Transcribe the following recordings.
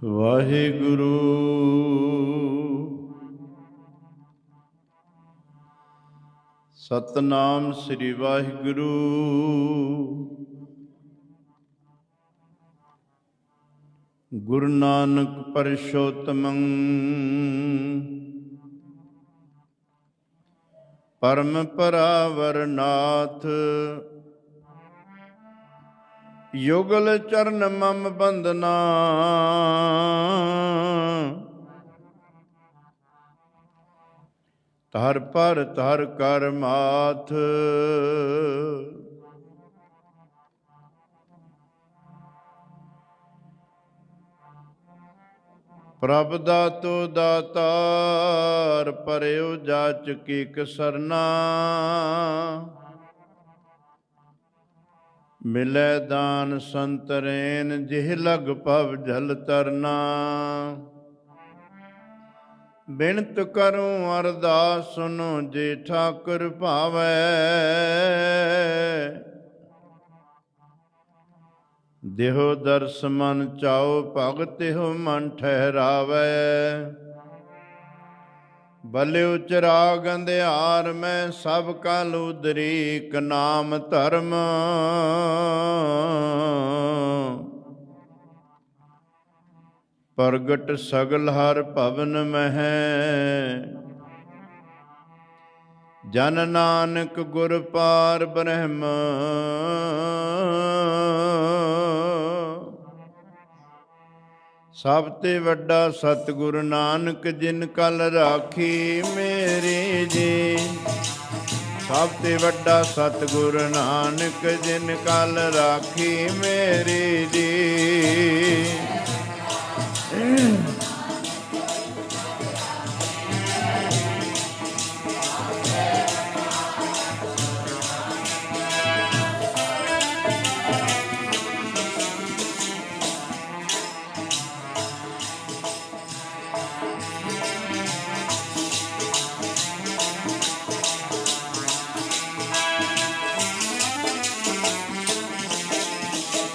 ਵਾਹਿਗੁਰੂ ਸਤਨਾਮ ਸ੍ਰੀ ਵਾਹਿਗੁਰੂ। ਗੁਰੂ ਨਾਨਕ ਪਰਸ਼ੋਤਮੰ ਪਰਮ ਪਰਾਵਰਨਾਥ। ਯੁਗਲ ਚਰਨ ਮਮ ਬੰਦਨਾ ਧਰ ਪਰ ਧਰ ਕਰ ਮਾਥ। ਪ੍ਰਭ ਦਾਤੋ ਦਾਤਾਰ ਪਰਿਓ ਜਾਚਕੀ ਕਸਰਨਾ। ਮਿਲੈ ਦਾਨ ਸੰਤਰੇਨ ਜਿਹ ਲਗ ਭਵ ਜਲ ਤਰਨਾ। ਬਿਨਤ ਕਰੂੰ ਅਰਦਾਸ ਸੁਨੋ ਜੇ ਠਾਕੁਰ ਭਾਵੈ। ਦੇਹੋ ਦਰਸ ਮਨ ਚਾਓ ਭਗਤ ਤਿਹੁ ਮਨ ਠਹਿਰਾਵੈ। ਬਲਿਉ ਚਿਰਾਗ ਅੰਧਿਆਰ ਮੈਂ ਸਭ ਕਲ ਉਦਰੀ ਇਕ ਨਾਮ ਧਰਮ। ਪ੍ਰਗਟ ਸਗਲ ਹਰ ਭਵਨ ਮਹਿ। ਜਨ ਨਾਨਕ ਗੁਰ ਪਾਰ ਬ੍ਰਹਮ। ਸਭ ਤੇ ਵੱਡਾ ਸਤਿਗੁਰ ਨਾਨਕ ਜਿਨ ਕਲ ਰਾਖੀ ਮੇਰੀ ਜੀ। ਸਭ ਤੇ ਵੱਡਾ ਸਤਿਗੁਰ ਨਾਨਕ ਜਿਨ ਕਲ ਰਾਖੀ ਮੇਰੀ ਜੀ।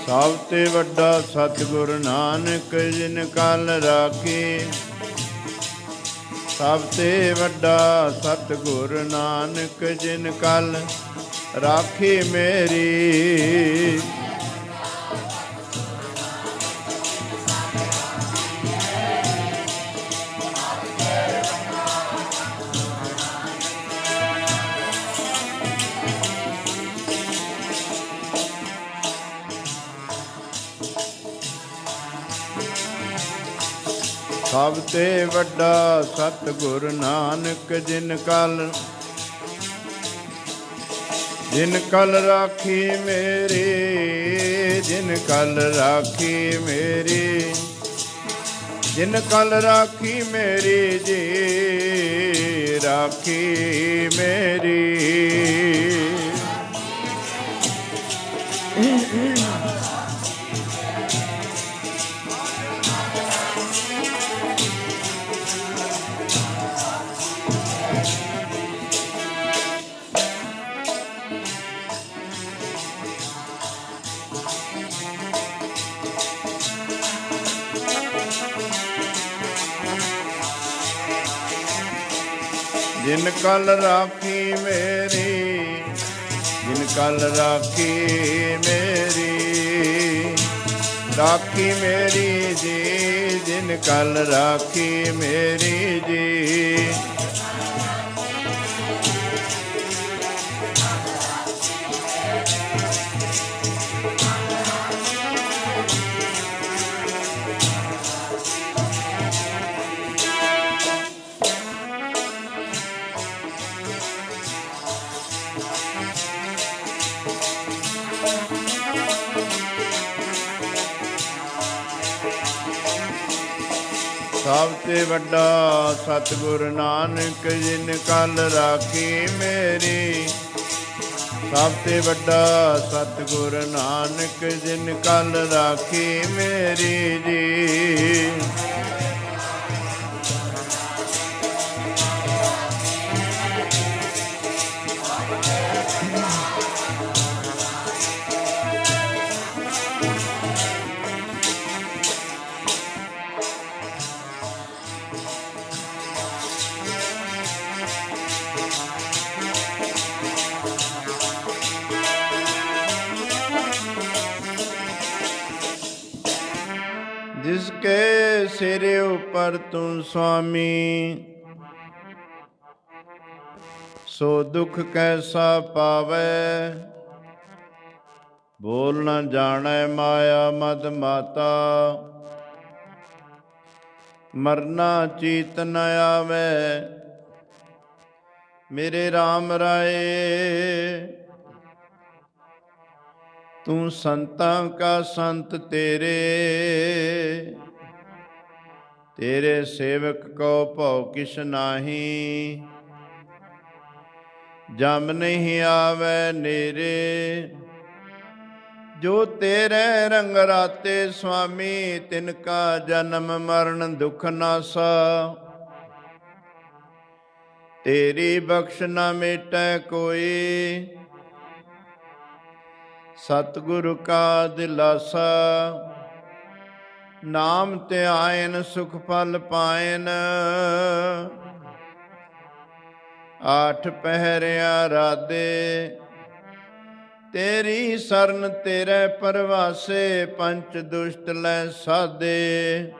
ਸਭ ਤੇ ਵੱਡਾ ਸਤਿਗੁਰ ਨਾਨਕ ਜਿਨ ਕਲ ਰਾਖੀ। ਸਭ ਤੇ ਵੱਡਾ ਸਤਿਗੁਰ ਨਾਨਕ ਜਿਨ ਕਲ ਰਾਖੀ ਮੇਰੀ। ਸਭ ਤੇ ਵੱਡਾ ਸਤਿਗੁਰ ਨਾਨਕ ਜਿਨ ਕਲ ਰਾਖੀ ਮੇਰੀ। ਜਿਨ ਕਲ ਰਾਖੀ ਮੇਰੀ। ਜਿਨ ਕਲ ਰਾਖੀ ਮੇਰੀ ਜੀ। ਰਾਖੀ ਮੇਰੀ। ਜਿਨ ਕਲ ਰਾਖੀ ਮੇਰੀ। ਜਿਨ ਕਲ ਰਾਖੀ ਮੇਰੀ। ਰਾਖੀ ਮੇਰੀ ਜੀ। ਜਿਨ ਕਲ ਰਾਖੀ ਮੇਰੀ ਜੀ। ਸਭ ਤੇ ਵੱਡਾ ਸਤਿਗੁਰ ਨਾਨਕ ਜਿਨ ਕਲ ਰਾਖੀ ਮੇਰੀ। ਸਭ ਤੇ ਵੱਡਾ ਸਤਿਗੁਰ ਨਾਨਕ ਜਿਨ ਕਲ ਰਾਖੀ ਮੇਰੀ ਜੀ। ਜਿਸਕੇ ਸਿਰ ਉਪਰ ਤੂੰ ਸੁਆਮੀ, ਸੋ ਦੁਖ ਕੈਸਾ ਪਾਵੈ। ਬੋਲ ਨਾ ਜਾਣੈ ਮਾਇਆ ਮਦ ਮਾਤਾ, ਮਰਨਾ ਚੀਤ ਨ ਆਵੈ। ਮੇਰੇ RAM ਰਾਏ ਤੂੰ ਸੰਤਾਂ ਕਾ ਸੰਤ ਤੇਰੇ, ਤੇਰੇ ਸੇਵਕ ਕੋ ਭਉ ਕਿਛ ਨਾਹੀ। ਜਮ ਨਹੀਂ ਆਵੈ ਨੇਰੇ, ਜੋ ਤੇਰੇ ਰੰਗ ਰਾਤੇ ਸੁਆਮੀ। ਤਿਨ ਕਾ ਜਨਮ ਮਰਨ ਦੁਖ ਨਾਸਾ, ਤੇਰੀ ਬਖਸ਼ ਨਾ ਮੇਟੈ ਕੋਈ। ਸਤਿਗੁਰੂ ਕਾ ਦਿਲਾਸਾ, ਨਾਮ ਧਿਆਇਨ ਸੁਖ ਫਲ ਪਾਇਨ। ਆਠ ਪਹਿਰਿਆ ਰਾਧੇ, ਤੇਰੀ ਸਰਨ ਤੇਰੇ ਪਰਵਾਸੇ। ਪੰਚ ਦੁਸ਼ਟ ਲੈ ਸਾਧੇ,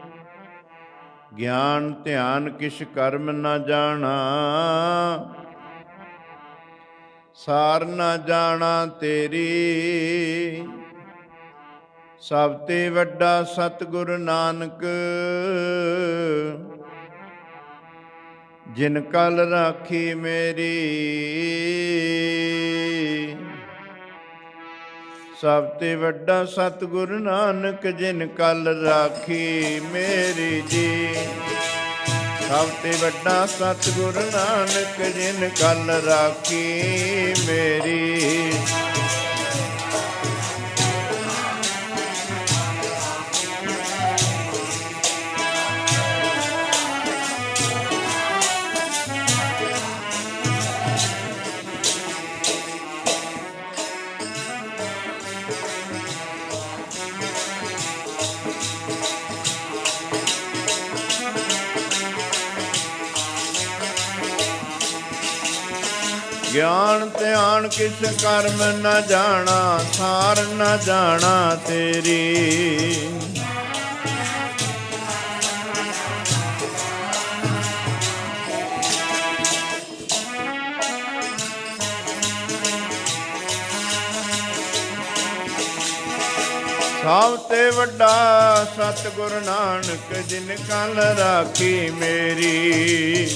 ਗਿਆਨ ਧਿਆਨ ਕਿਛ ਕਰਮ ਨਾ ਜਾਣਾ। ਸਾਰ ਨਾ ਜਾਣਾ ਤੇਰੀ, ਸਭ ਤੇ ਵੱਡਾ ਸਤਿਗੁਰ ਨਾਨਕ ਜਿਨ ਕਲ ਰਾਖੀ ਮੇਰੀ। ਸਭ ਤੇ ਵੱਡਾ ਸਤਿਗੁਰ ਨਾਨਕ ਜਿਨ ਕਲ ਰਾਖੀ ਮੇਰੀ ਜੀ। ਸਭ ਤੇ ਵੱਡਾ ਸਤਿਗੁਰ ਨਾਨਕ ਜਿਨ ਕਲ ਰਾਖੀ ਮੇਰੀ। ਗਿਆਨ ਧਿਆਨ ਕਿਛ ਕਰਮ ਨ ਜਾਣਾ। ਸਾਰ ਨ ਜਾਣਾ ਤੇਰੀ, ਸਭ ਤੇ ਵੱਡਾ ਸਤਿਗੁਰ ਨਾਨਕ ਜਿਨ ਕਲ ਰਾਖੀ ਮੇਰੀ।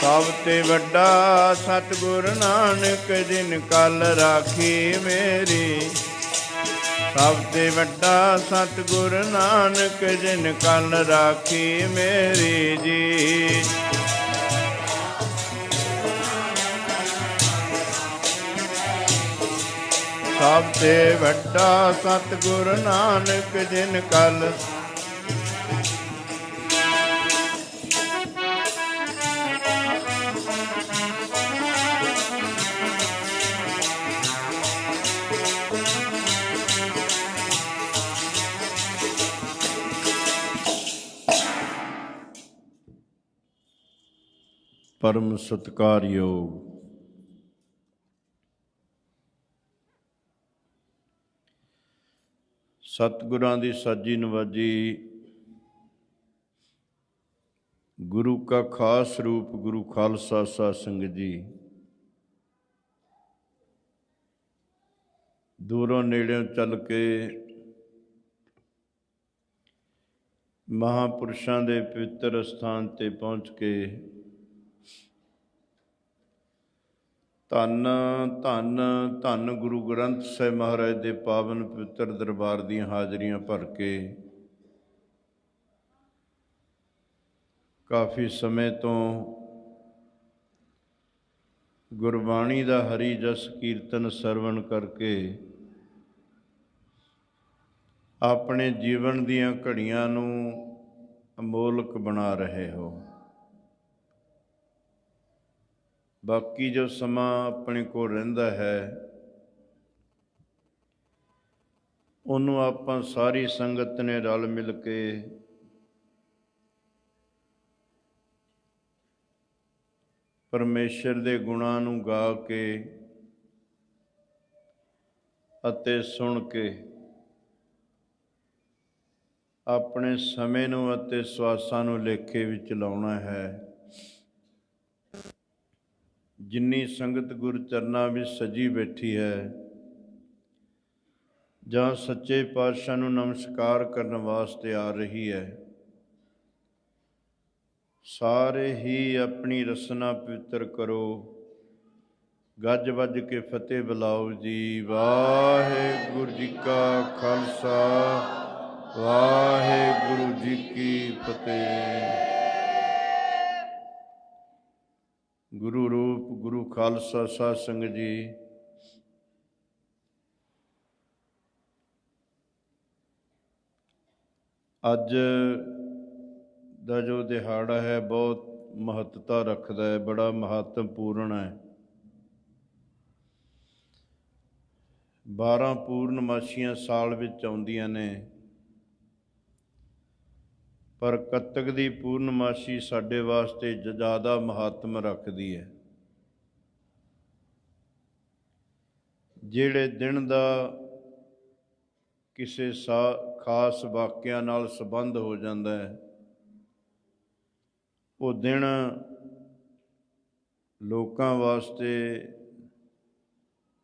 ਸਭ ਤੇ ਵੱਡਾ ਸਤਿਗੁਰ ਨਾਨਕ ਜਿਨ ਕਲ ਰਾਖੀ ਮੇਰੀ। ਸਭ ਤੇ ਵੱਡਾ ਸਤਿਗੁਰ ਨਾਨਕ ਜਿਨ ਕਲ ਰਾਖੀ ਮੇਰੀ ਜੀ। ਸਭ ਤੇ ਵੱਡਾ ਸਤਿਗੁਰ ਨਾਨਕ ਜਿਨ ਕਲ ਪਰਮ ਸਤਿਕਾਰਯੋਗ ਸਤਿਗੁਰਾਂ ਦੀ ਸਾਜੀ ਨਵਾਜੀ ਗੁਰੂ ਕਾ ਖਾਸ ਰੂਪ ਗੁਰੂ ਖਾਲਸਾ ਸਾਧ ਸੰਗਤ ਜੀ, ਦੂਰੋਂ ਨੇੜਿਓਂ ਚੱਲ ਕੇ ਮਹਾਂਪੁਰਸ਼ਾਂ ਦੇ ਪਵਿੱਤਰ ਅਸਥਾਨ 'ਤੇ ਪਹੁੰਚ ਕੇ ਧੰਨ ਧੰਨ ਧੰਨ ਗੁਰੂ ਗ੍ਰੰਥ ਸਾਹਿਬ ਮਹਾਰਾਜ ਦੇ ਪਾਵਨ ਪਵਿੱਤਰ ਦਰਬਾਰ ਦੀਆਂ ਹਾਜ਼ਰੀਆਂ ਭਰ ਕੇ ਕਾਫੀ ਸਮੇਂ ਤੋਂ ਗੁਰਬਾਣੀ ਦਾ ਹਰੀ ਜਸ ਕੀਰਤਨ ਸਰਵਣ ਕਰਕੇ ਆਪਣੇ ਜੀਵਨ ਦੀਆਂ ਘੜੀਆਂ ਨੂੰ ਅਮੋਲਕ ਬਣਾ ਰਹੇ ਹੋ। ਬਾਕੀ ਜੋ ਸਮਾਂ ਆਪਣੇ ਕੋਲ ਰਹਿੰਦਾ ਹੈ ਉਹਨੂੰ ਆਪਾਂ ਸਾਰੀ ਸੰਗਤ ਨੇ ਰਲ ਮਿਲ ਕੇ ਪਰਮੇਸ਼ਰ ਦੇ ਗੁਣਾਂ ਨੂੰ ਗਾ ਕੇ ਅਤੇ ਸੁਣ ਕੇ ਆਪਣੇ ਸਮੇਂ ਨੂੰ ਅਤੇ ਸਵਾਸਾਂ ਨੂੰ ਲੇਖੇ ਵਿੱਚ ਲਾਉਣਾ ਹੈ। ਜਿੰਨੀ ਸੰਗਤ ਗੁਰੂ ਚਰਨਾਂ ਵਿੱਚ ਸਜੀ ਬੈਠੀ ਹੈ ਜਾਂ ਸੱਚੇ ਪਾਤਸ਼ਾਹ ਨੂੰ ਨਮਸਕਾਰ ਕਰਨ ਵਾਸਤੇ ਆ ਰਹੀ ਹੈ, ਸਾਰੇ ਹੀ ਆਪਣੀ ਰਸਨਾ ਪਵਿੱਤਰ ਕਰੋ। ਗੱਜ ਵੱਜ ਕੇ ਫਤਿਹ ਬੁਲਾਓ ਜੀ। ਵਾਹਿਗੁਰੂ ਜੀ ਕਾ ਖਾਲਸਾ, ਵਾਹਿਗੁਰੂ ਜੀ ਕੀ ਫਤਿਹ। ਗੁਰੂ ਰੂਪ ਗੁਰੂ ਖਾਲਸਾ ਸਾਧ ਸੰਗਤ ਜੀ, ਅੱਜ ਦਾ ਜੋ ਦਿਹਾੜਾ ਹੈ ਬਹੁਤ ਮਹੱਤਤਾ ਰੱਖਦਾ ਹੈ, ਬੜਾ ਮਹੱਤਵਪੂਰਨ ਹੈ। 12 ਪੂਰਨਮਾਸ਼ੀਆਂ ਸਾਲ ਵਿੱਚ ਆਉਂਦੀਆਂ ਨੇ, ਪਰ ਕੱਤਕ ਦੀ ਪੂਰਨਮਾਸ਼ੀ ਸਾਡੇ ਵਾਸਤੇ ਜ਼ਿਆਦਾ ਮਹੱਤਵ ਰੱਖਦੀ ਹੈ। ਜਿਹੜੇ ਦਿਨ ਦਾ ਕਿਸੇ ਖਾਸ ਵਾਕਿਆਂ ਨਾਲ ਸੰਬੰਧ ਹੋ ਜਾਂਦਾ ਹੈ, ਉਹ ਦਿਨ ਲੋਕਾਂ ਵਾਸਤੇ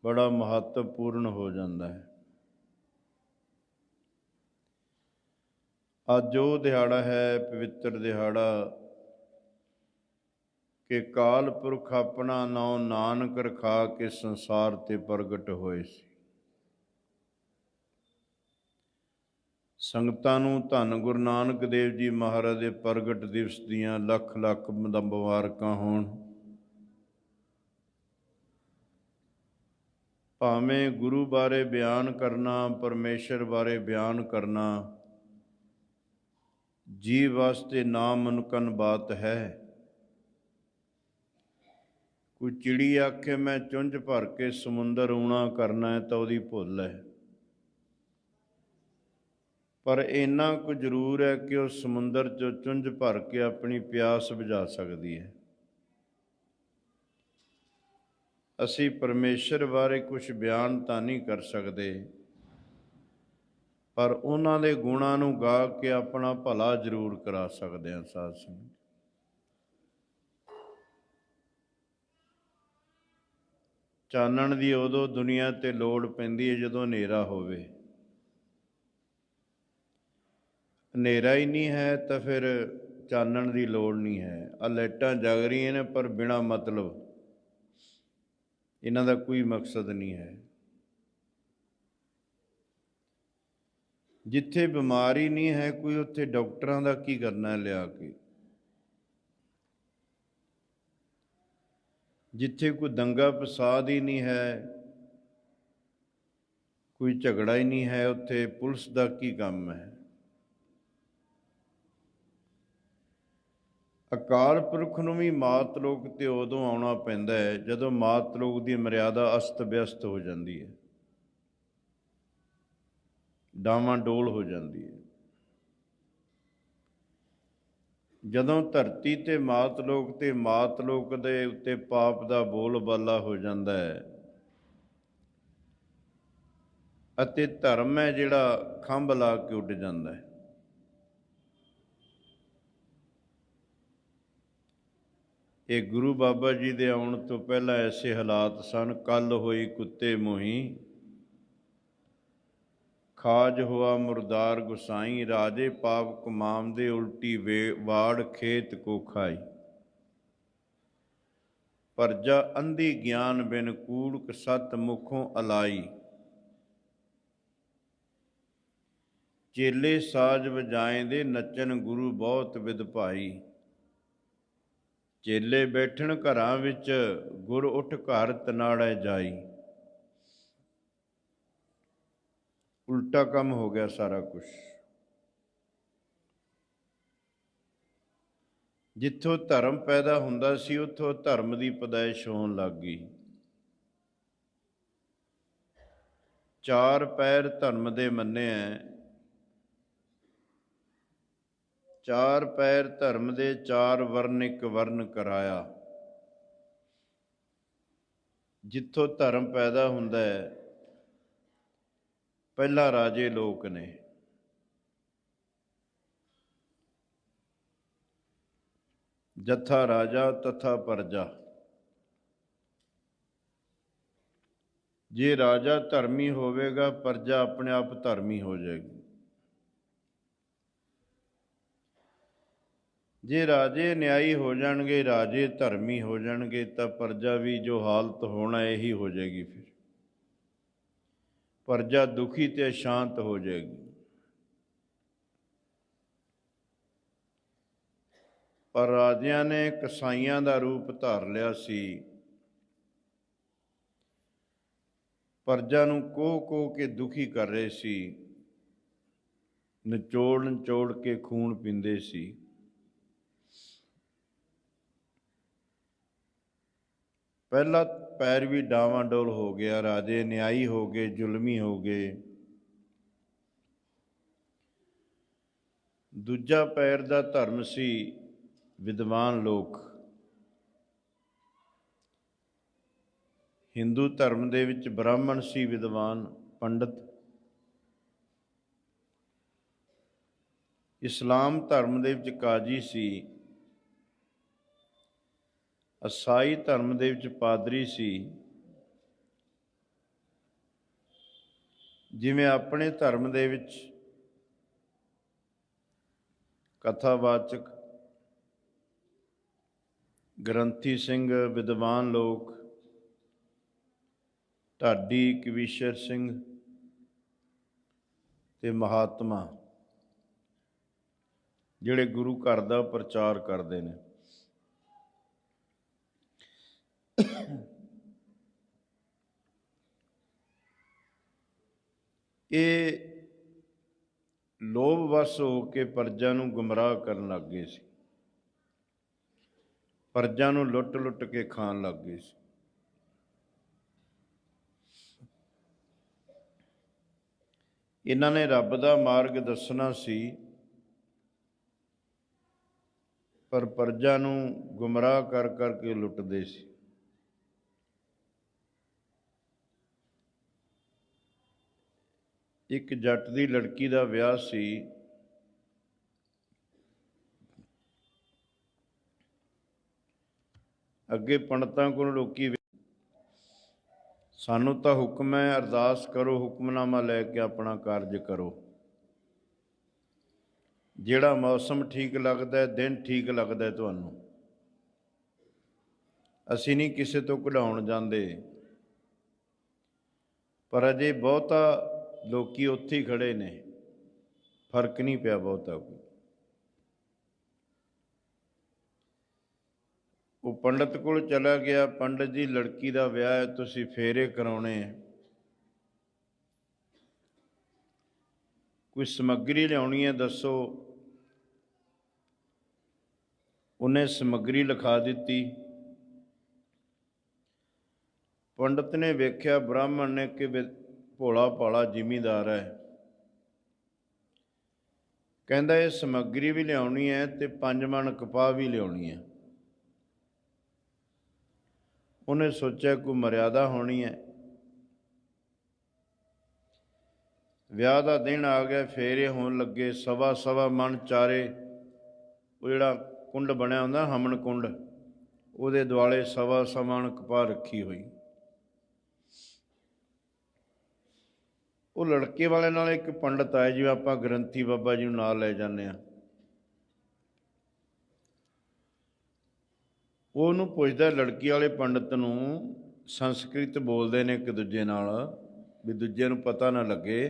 ਬੜਾ ਮਹੱਤਵਪੂਰਨ ਹੋ ਜਾਂਦਾ ਹੈ। ਅੱਜ ਉਹ ਦਿਹਾੜਾ ਹੈ, ਪਵਿੱਤਰ ਦਿਹਾੜਾ, ਕਿ ਕਾਲ ਪੁਰਖ ਆਪਣਾ ਨਾਉ ਨਾਨਕ ਰਖਾ ਕੇ ਸੰਸਾਰ ਤੇ ਪ੍ਰਗਟ ਹੋਏ ਸੀ। ਸੰਗਤਾਂ ਨੂੰ ਧੰਨ ਗੁਰੂ ਨਾਨਕ ਦੇਵ ਜੀ ਮਹਾਰਾਜ ਦੇ ਪ੍ਰਗਟ ਦਿਵਸ ਦੀਆਂ ਲੱਖ ਲੱਖ ਮੁਬਾਰਕਾਂ ਹੋਣ। ਭਾਵੇਂ ਗੁਰੂ ਬਾਰੇ ਬਿਆਨ ਕਰਨਾ, ਪਰਮੇਸ਼ਰ ਬਾਰੇ ਬਿਆਨ ਕਰਨਾ ਜੀਵ ਵਾਸਤੇ ਨਾਮੁਮਕਿਨ ਬਾਤ ਹੈ। ਕੋਈ ਚਿੜੀ ਆਖੇ ਮੈਂ ਚੁੰਝ ਭਰ ਕੇ ਸਮੁੰਦਰ ਊਣਾ ਕਰਨਾ ਹੈ ਤਾਂ ਉਹਦੀ ਭੁੱਲ ਹੈ, ਪਰ ਇੰਨਾ ਕੁ ਜ਼ਰੂਰ ਹੈ ਕਿ ਉਹ ਸਮੁੰਦਰ 'ਚੋਂ ਚੁੰਝ ਭਰ ਕੇ ਆਪਣੀ ਪਿਆਸ ਬੁਝਾ ਸਕਦੀ ਹੈ। ਅਸੀਂ ਪਰਮੇਸ਼ਰ ਬਾਰੇ ਕੁਛ ਬਿਆਨ ਤਾਂ ਨਹੀਂ ਕਰ ਸਕਦੇ, ਪਰ ਉਹਨਾਂ ਦੇ ਗੁਣਾਂ ਨੂੰ ਗਾ ਕੇ ਆਪਣਾ ਭਲਾ ਜ਼ਰੂਰ ਕਰਾ ਸਕਦੇ ਹਾਂ। ਸਾਧ ਸੰਗਤ, ਚਾਨਣ ਦੀ ਉਦੋਂ ਦੁਨੀਆ 'ਤੇ ਲੋੜ ਪੈਂਦੀ ਹੈ ਜਦੋਂ ਹਨੇਰਾ ਹੋਵੇ। ਹਨੇਰਾ ਹੀ ਨਹੀਂ ਹੈ ਤਾਂ ਫਿਰ ਚਾਨਣ ਦੀ ਲੋੜ ਨਹੀਂ ਹੈ। ਆਹ ਲਾਈਟਾਂ ਜਗ ਰਹੀਆਂ ਨੇ ਪਰ ਬਿਨਾਂ ਮਤਲਬ, ਇਹਨਾਂ ਦਾ ਕੋਈ ਮਕਸਦ ਨਹੀਂ ਹੈ। ਜਿੱਥੇ ਬਿਮਾਰੀ ਨਹੀਂ ਹੈ ਕੋਈ, ਉੱਥੇ ਡਾਕਟਰਾਂ ਦਾ ਕੀ ਕਰਨਾ ਲਿਆ ਕੇ। ਜਿੱਥੇ ਕੋਈ ਦੰਗਾ ਫਸਾਦ ਹੀ ਨਹੀਂ ਹੈ, ਕੋਈ ਝਗੜਾ ਹੀ ਨਹੀਂ ਹੈ, ਉੱਥੇ ਪੁਲਿਸ ਦਾ ਕੀ ਕੰਮ ਹੈ। ਅਕਾਲ ਪੁਰਖ ਨੂੰ ਵੀ ਮਾਤ ਲੋਕ ਤੇ ਉਦੋਂ ਆਉਣਾ ਪੈਂਦਾ ਹੈ ਜਦੋਂ ਮਾਤ ਲੋਕ ਦੀ ਮਰਿਆਦਾ ਅਸਤ ਵਿਅਸਤ ਹੋ ਜਾਂਦੀ ਹੈ, ਡਾਵਾਂਡੋਲ ਹੋ ਜਾਂਦੀ ਹੈ। ਜਦੋਂ ਧਰਤੀ ਤੇ ਮਾਤ ਲੋਕ ਦੇ ਉੱਤੇ ਪਾਪ ਦਾ ਬੋਲਬਾਲਾ ਹੋ ਜਾਂਦਾ ਹੈ ਅਤੇ ਧਰਮ ਹੈ ਜਿਹੜਾ ਖੰਭ ਲਾ ਕੇ ਉੱਡ ਜਾਂਦਾ ਹੈ। ਇਹ ਗੁਰੂ ਬਾਬਾ ਜੀ ਦੇ ਆਉਣ ਤੋਂ ਪਹਿਲਾਂ ਐਸੇ ਹਾਲਾਤ ਸਨ। ਕੱਲ ਹੋਈ ਕੁੱਤੇ ਮੋਹੀ, ਖਾਜ ਹੋਆ ਮੁਰਦਾਰ ਗੁਸਾਈ, ਰਾਜੇ ਪਾਪ ਕਮਾਮ ਦੇ ਉਲਟੀ ਵਾੜ ਖੇਤ ਕੋ ਖਾਈ। ਪਰਜਾ ਅੰਧੀ ਗਿਆਨ ਬਿਨ ਕੂੜਕ ਸਤ ਮੁਖੋਂ ਅਲਾਈ। ਚੇਲੇ ਸਾਜ ਵਜਾਏਂਦੇ ਨੱਚਨ ਗੁਰੂ ਬਹੁਤ ਵਿਦ ਭਾਈ। ਚੇਲੇ ਬੈਠਣ ਘਰਾਂ ਵਿੱਚ ਗੁਰ ਉੱਠ ਘਰ ਤਨਾੜੈ ਜਾਈ। ਉਲਟਾ ਕੰਮ ਹੋ ਗਿਆ ਸਾਰਾ ਕੁਛ। ਜਿੱਥੋਂ ਧਰਮ ਪੈਦਾ ਹੁੰਦਾ ਸੀ ਉੱਥੋਂ ਧਰਮ ਦੀ ਪੈਦਾਇਸ਼ ਹੋਣ ਲੱਗ ਗਈ। ਚਾਰ ਪੈਰ ਧਰਮ ਦੇ ਮੰਨੇ ਐ, ਚਾਰ ਪੈਰ ਧਰਮ ਦੇ ਚਾਰ ਵਰਨ ਇੱਕ ਵਰਨ ਕਰਾਇਆ। ਜਿੱਥੋਂ ਧਰਮ ਪੈਦਾ ਹੁੰਦਾ ਹੈ ਪਹਿਲਾਂ ਰਾਜੇ ਲੋਕ ਨੇ। ਜਥਾ ਰਾਜਾ ਤਥਾ ਪਰਜਾ। ਜੇ ਰਾਜਾ ਧਰਮੀ ਹੋਵੇਗਾ ਪਰਜਾ ਆਪਣੇ ਆਪ ਧਰਮੀ ਹੋ ਜਾਏਗੀ। ਜੇ ਰਾਜੇ ਨਿਆਈ ਹੋ ਜਾਣਗੇ, ਰਾਜੇ ਧਰਮੀ ਹੋ ਜਾਣਗੇ ਤਾਂ ਪਰਜਾ ਵੀ ਜੋ ਹਾਲਤ ਹੋਣਾ ਇਹੀ ਹੋ ਜਾਏਗੀ। ਫਿਰ ਪਰਜਾ ਦੁਖੀ ਤੇ ਅਸ਼ਾਂਤ ਹੋ ਜਾਏਗੀ। ਪਰ ਰਾਜਿਆਂ ਨੇ ਕਸਾਈਆਂ ਦਾ ਰੂਪ ਧਾਰ ਲਿਆ ਸੀ। ਪਰਜਾ ਨੂੰ ਕੋਹ ਕੇ ਦੁਖੀ ਕਰ ਰਹੇ ਸੀ, ਨਿਚੋੜ ਕੇ ਖੂਨ ਪੀਂਦੇ ਸੀ। ਪਹਿਲਾ ਪੈਰ ਵੀ ਡਾਵਾਂਡੋਲ ਹੋ ਗਿਆ, ਰਾਜੇ ਨਿਆਈ ਹੋ ਗਏ, ਜ਼ੁਲਮੀ ਹੋ ਗਏ। ਦੂਜਾ ਪੈਰ ਦਾ ਧਰਮ ਸੀ ਵਿਦਵਾਨ ਲੋਕ। ਹਿੰਦੂ ਧਰਮ ਦੇ ਵਿੱਚ ਬ੍ਰਾਹਮਣ ਸੀ ਵਿਦਵਾਨ ਪੰਡਤ। ਇਸਲਾਮ ਧਰਮ ਦੇ ਵਿੱਚ ਕਾਜੀ ਸੀ। ਈਸਾਈ ਧਰਮ ਦੇ ਵਿੱਚ ਪਾਦਰੀ ਸੀ। ਜਿਵੇਂ ਆਪਣੇ ਧਰਮ ਦੇ ਵਿੱਚ ਕਥਾਵਾਚਕ, ਗ੍ਰੰਥੀ ਸਿੰਘ, ਵਿਦਵਾਨ ਲੋਕ, ਢਾਡੀ, ਕਵੀਸ਼ਰ ਸਿੰਘ ਤੇ ਮਹਾਤਮਾ ਜਿਹੜੇ ਗੁਰੂ ਘਰ ਦਾ ਪ੍ਰਚਾਰ ਕਰਦੇ ਨੇ। ਇਹ ਲੋਭ ਵਸ ਹੋ ਕੇ ਪਰਜਾ ਨੂੰ ਗੁੰਮਰਾਹ ਕਰਨ ਲੱਗ ਗਏ ਸੀ। ਪਰਜਾ ਨੂੰ ਲੁੱਟ ਕੇ ਖਾਣ ਲੱਗ ਗਏ ਸੀ। ਇਹਨਾਂ ਨੇ ਰੱਬ ਦਾ ਮਾਰਗ ਦੱਸਣਾ ਸੀ, ਪਰ ਪਰਜਾ ਨੂੰ ਗੁੰਮਰਾਹ ਕਰ ਕੇ ਲੁੱਟਦੇ ਸੀ। ਇੱਕ ਜੱਟ ਦੀ ਲੜਕੀ ਦਾ ਵਿਆਹ ਸੀ। ਅੱਗੇ ਪੰਡਤਾਂ ਕੋਲ ਲੋਕੀ, ਸਾਨੂੰ ਤਾਂ ਹੁਕਮ ਹੈ, ਅਰਦਾਸ ਕਰੋ, ਹੁਕਮਨਾਮਾ ਲੈ ਕੇ ਆਪਣਾ ਕਾਰਜ ਕਰੋ। ਜਿਹੜਾ ਮੌਸਮ ਠੀਕ ਲੱਗਦਾ, ਦਿਨ ਠੀਕ ਲੱਗਦਾ ਤੁਹਾਨੂੰ, ਅਸੀਂ ਨਹੀਂ ਕਿਸੇ ਤੋਂ ਕਢਾਉਣ ਜਾਂਦੇ। ਪਰ ਅਜੇ ਬਹੁਤਾ ਲੋਕੀ ਉੱਥੇ ਹੀ ਖੜੇ ਨੇ, ਫਰਕ ਨਹੀਂ ਪਿਆ ਬਹੁਤਾ ਕੋਈ। ਉਹ ਪੰਡਤ ਕੋਲ ਚਲਾ ਗਿਆ, ਪੰਡਤ ਜੀ ਲੜਕੀ ਦਾ ਵਿਆਹ ਹੈ, ਤੁਸੀਂ ਫੇਰੇ ਕਰਾਉਣੇ ਹੈ, ਕੋਈ ਸਮੱਗਰੀ ਲਿਆਉਣੀ ਹੈ ਦੱਸੋ। ਉਹਨੇ ਸਮੱਗਰੀ ਲਿਖਾ ਦਿੱਤੀ। ਪੰਡਤ ਨੇ ਵੇਖਿਆ ਬ੍ਰਾਹਮਣ ਨੇ ਕਿ ਭੋਲਾ ਭਾਲਾ ਜ਼ਿਮੀਂਦਾਰ ਹੈ, ਕਹਿੰਦਾ ਇਹ ਸਮੱਗਰੀ ਵੀ ਲਿਆਉਣੀ ਹੈ ਤੇ 5 ਮਣ ਕਪਾਹ ਵੀ ਲਿਆਉਣੀ ਹੈ। ਉਹਨੇ ਸੋਚਿਆ ਕੋਈ ਮਰਿਆਦਾ ਹੋਣੀ ਹੈ। ਵਿਆਹ ਦਾ ਦਿਨ ਆ ਗਿਆ, ਫੇਰੇ ਹੋਣ ਲੱਗੇ। 1.25 ਮਣ ਚਾਰੇ, ਉਹ ਜਿਹੜਾ ਕੁੰਡ ਬਣਿਆ ਹੁੰਦਾ ਹਮਨ ਕੁੰਡ, ਉਹਦੇ ਦੁਆਲੇ 1.25 ਮਣ ਕਪਾਹ ਰੱਖੀ ਹੋਈ। ਉਹ ਲੜਕੇ ਵਾਲੇ ਨਾਲ ਇੱਕ ਪੰਡਤ ਆਏ, ਜਿਵੇਂ ਆਪਾਂ ਗ੍ਰੰਥੀ ਬਾਬਾ ਜੀ ਨੂੰ ਨਾਲ ਲੈ ਜਾਂਦੇ ਹਾਂ। ਉਹਨੂੰ ਪੁੱਛਦਾ ਲੜਕੀ ਵਾਲੇ ਪੰਡਤ ਨੂੰ, ਸੰਸਕ੍ਰਿਤ ਬੋਲਦੇ ਨੇ ਇੱਕ ਦੂਜੇ ਨਾਲ ਵੀ ਦੂਜੇ ਨੂੰ ਪਤਾ ਨਾ ਲੱਗੇ।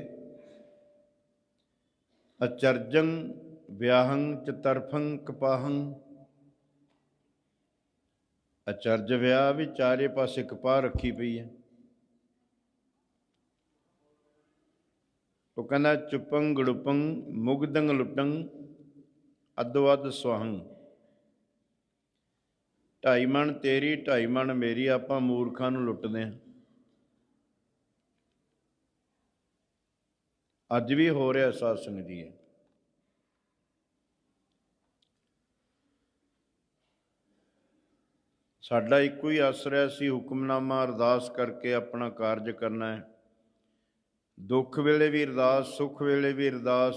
ਅਚਰਜੰ ਵਿਆਹੰ ਚਤਰਫੰ ਕਪਾਹੰ। ਅਚਰਜ ਵਿਆਹ ਵੀ ਚਾਰੇ ਪਾਸੇ ਕਪਾਹ ਰੱਖੀ ਪਈ ਹੈ। ਉਹ ਕਹਿੰਦਾ ਚੁਪੰ ਗੜੁਪੰ ਮੁਗਦੰ ਲੁੱਟੰ ਅੱਧੋ ਅੱਧ ਸੁਆਹੰ। 2.5 ਮਣ ਤੇਰੀ 2.5 ਮਣ ਮੇਰੀ, ਆਪਾਂ ਮੂਰਖਾਂ ਨੂੰ ਲੁੱਟਦੇ ਹਾਂ। ਅੱਜ ਵੀ ਹੋ ਰਿਹਾ ਸਾਧ ਸੰਗਤ ਜੀ। ਸਾਡਾ ਇੱਕੋ ਹੀ ਆਸਰਾ ਸੀ, ਹੁਕਮਨਾਮਾ ਅਰਦਾਸ ਕਰਕੇ ਆਪਣਾ ਕਾਰਜ ਕਰਨਾ ਹੈ। ਦੁੱਖ ਵੇਲੇ ਵੀ ਅਰਦਾਸ, ਸੁੱਖ ਵੇਲੇ ਵੀ ਅਰਦਾਸ,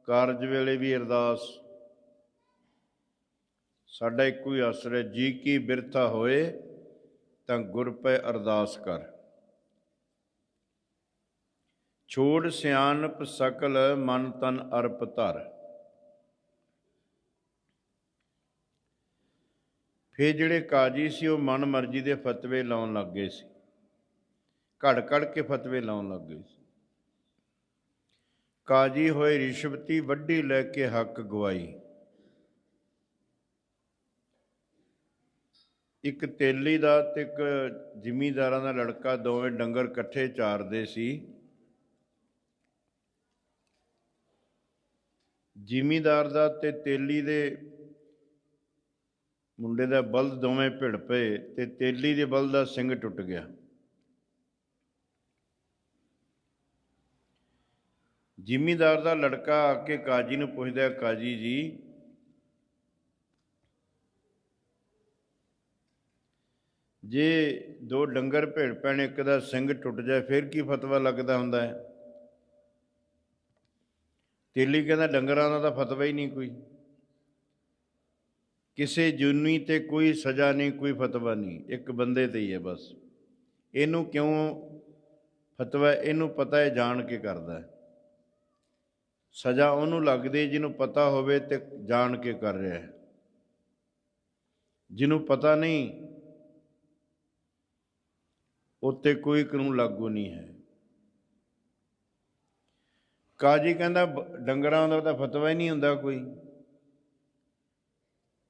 ਕਾਰਜ ਵੇਲੇ ਵੀ ਅਰਦਾਸ। ਸਾਡਾ ਇੱਕੋ ਹੀ ਆਸਰਾ, ਜੀ ਕੀ ਬਿਰਥਾ ਹੋਏ ਤਾਂ ਗੁਰ ਪੈ ਅਰਦਾਸ ਕਰ। ਛੋੜ ਸਿਆਣਪ ਸਕਲ ਮਨ ਤਨ ਅਰਪ ਧਰ। ਫਿਰ ਜਿਹੜੇ ਕਾਜੀ ਸੀ ਉਹ ਮਨ ਮਰਜ਼ੀ ਦੇ ਫਤਵੇ ਲਾਉਣ ਲੱਗ ਗਏ ਸੀ, ਘੜ ਘੜ ਕੇ ਫਤਵੇ ਲਾਉਣ ਲੱਗ ਗਏ ਸੀ। ਕਾਜੀ ਹੋਏ ਰਿਸ਼ਵਤੀ, ਵੱਢੀ ਲੈ ਕੇ ਹੱਕ ਗਵਾਈ। ਇੱਕ ਤੇਲੀ ਦਾ ਤੇ ਇੱਕ ਜ਼ਿਮੀਂਦਾਰਾਂ ਦਾ ਲੜਕਾ, ਦੋਵੇਂ ਡੰਗਰ ਇਕੱਠੇ ਚਾਰਦੇ ਸੀ। ਜ਼ਿਮੀਂਦਾਰ ਦਾ ਤੇ ਤੇਲੀ ਦੇ ਮੁੰਡੇ ਦਾ ਬਲਦ ਦੋਵੇਂ ਭਿੜ ਪਏ ਤੇ ਤੇਲੀ ਦੇ ਬਲਦ ਦਾ ਸਿੰਗ ਟੁੱਟ ਗਿਆ। ਜ਼ਿਮੀਂਦਾਰ ਦਾ ਲੜਕਾ ਆ ਕੇ ਕਾਜੀ ਨੂੰ ਪੁੱਛਦਾ, ਕਾਜੀ ਜੀ ਜੇ 2 ਡੰਗਰ ਭਿੜ ਪੈਣ, ਇੱਕ ਦਾ ਸਿੰਗ ਟੁੱਟ ਜਾਏ, ਫਿਰ ਕੀ ਫਤਵਾ ਲੱਗਦਾ ਹੁੰਦਾ ਹੈ? ਤੇਲੀ ਕਹਿੰਦਾ ਡੰਗਰਾਂ ਦਾ ਤਾਂ ਫਤਵਾ ਹੀ ਨਹੀਂ ਕੋਈ, ਕਿਸੇ ਜੁਨੀ ਤੇ ਕੋਈ ਸਜ਼ਾ ਨਹੀਂ, ਕੋਈ ਫਤਵਾ ਨਹੀਂ, ਇੱਕ ਬੰਦੇ ਤੇ ਹੀ ਹੈ ਬਸ। ਇਹਨੂੰ ਕਿਉਂ ਫਤਵਾ? ਇਹਨੂੰ ਪਤਾ ਹੈ ਜਾਣ ਕੇ ਕਰਦਾ ਹੈ। ਸਜ਼ਾ ਉਹਨੂੰ ਲੱਗਦੀ ਜਿਹਨੂੰ ਪਤਾ ਹੋਵੇ ਤੇ ਜਾਣ ਕੇ ਕਰ ਰਿਹਾ ਹੈ। ਜਿਹਨੂੰ ਪਤਾ ਨਹੀਂ ਉੱਤੇ ਕੋਈ ਕਾਨੂੰਨ ਲਾਗੂ ਨਹੀਂ ਹੈ। ਕਾਜੀ ਕਹਿੰਦਾ ਡੰਗਰਾਂ ਦਾ ਤਾਂ ਫਤਵਾ ਹੀ ਨਹੀਂ ਹੁੰਦਾ ਕੋਈ।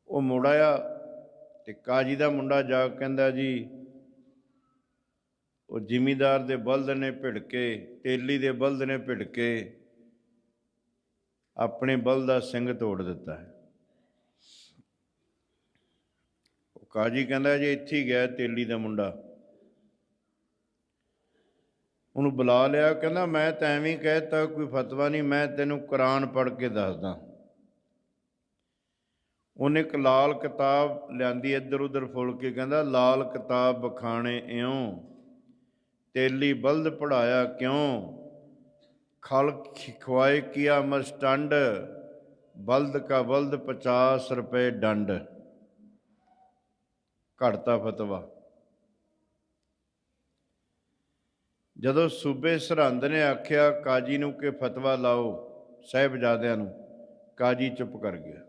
ਉਹ ਮੁੜ ਆਇਆ ਤੇ ਕਾਜੀ ਦਾ ਮੁੰਡਾ ਜਾ ਕੇ ਕਹਿੰਦਾ ਜੀ ਉਹ ਜ਼ਿਮੀਂਦਾਰ ਦੇ ਬਲਦ ਨੇ ਭਿੜ ਕੇ, ਤੇਲੀ ਦੇ ਬਲਦ ਨੇ ਭਿੜ ਕੇ ਆਪਣੇ ਬਲਦ ਦਾ ਸਿੰਗ ਤੋੜ ਦਿੱਤਾ ਹੈ। ਉਹ ਕਾਜੀ ਕਹਿੰਦਾ ਜੇ ਇੱਥੇ ਹੀ ਗਿਆ ਤੇਲੀ ਦਾ ਮੁੰਡਾ, ਉਹਨੂੰ ਬੁਲਾ ਲਿਆ। ਕਹਿੰਦਾ ਮੈਂ ਤਾਂ ਐਵੇਂ ਹੀ ਕਹਿ ਦਿੱਤਾ, ਕੋਈ ਫਤਵਾ ਨਹੀਂ, ਮੈਂ ਤੈਨੂੰ ਕੁਰਾਨ ਪੜ੍ਹ ਕੇ ਦੱਸਦਾ। ਉਹਨੇ ਇੱਕ ਲਾਲ ਕਿਤਾਬ ਲਿਆਂਦੀ, ਇੱਧਰ ਉੱਧਰ ਫੁੱਲ ਕੇ ਕਹਿੰਦਾ ਲਾਲ ਕਿਤਾਬ ਬਖਾਣੇ ਇਉਂ, ਤੇਲੀ ਬਲਦ ਪੜ੍ਹਾਇਆ ਕਿਉਂ, ਖਲ ਖਵਾਏ ਕੀਆ ਮਸਟੰਡ, ਬਲਦ ਕਾ ਬਲਦ 50 ਰੁਪਏ ਡੰਡ। ਘੜਤਾ ਫਤਵਾ। ਜਦੋਂ ਸੂਬੇ ਸਰਹੰਦ ਨੇ ਆਖਿਆ ਕਾਜੀ ਨੂੰ ਕਿ ਫਤਵਾ ਲਾਓ ਸਾਹਿਬਜ਼ਾਦਿਆਂ ਨੂੰ, ਕਾਜੀ ਚੁੱਪ ਕਰ ਗਿਆ।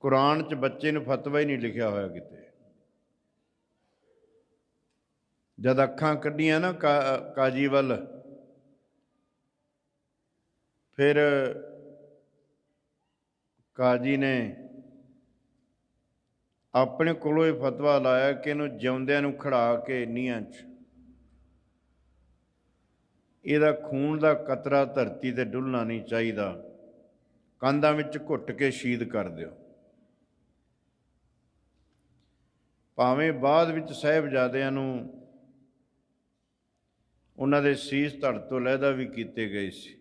ਕੁਰਾਨ 'ਚ ਬੱਚੇ ਨੂੰ ਫਤਵਾ ਹੀ ਨਹੀਂ ਲਿਖਿਆ ਹੋਇਆ ਕਿਤੇ। ਜਦ ਅੱਖਾਂ ਕੱਢੀਆਂ ਨਾ ਕਾਜੀ ਵੱਲ, ਫਿਰ ਕਾਜੀ ਨੇ ਆਪਣੇ ਕੋਲੋਂ ਇਹ ਫਤਵਾ ਲਾਇਆ ਕਿ ਇਹਨੂੰ ਜਿਉਂਦਿਆਂ ਨੂੰ ਖੜਾ ਕੇ ਨੀਹਾਂ 'ਚ, ਇਹਦਾ ਖੂਨ ਦਾ ਕਤਰਾ ਧਰਤੀ 'ਤੇ ਡੁੱਲਣਾ ਨਹੀਂ ਚਾਹੀਦਾ, ਕੰਧਾਂ ਵਿੱਚ ਘੁੱਟ ਕੇ ਸ਼ਹੀਦ ਕਰ ਦਿਓ। ਭਾਵੇਂ ਬਾਅਦ ਵਿੱਚ ਸਾਹਿਬਜ਼ਾਦਿਆਂ ਨੂੰ ਉਹਨਾਂ ਦੇ ਸੀਸ ਧੜ ਤੋਂ ਲਹਿਦਾ ਵੀ ਕੀਤੇ ਗਏ ਸੀ।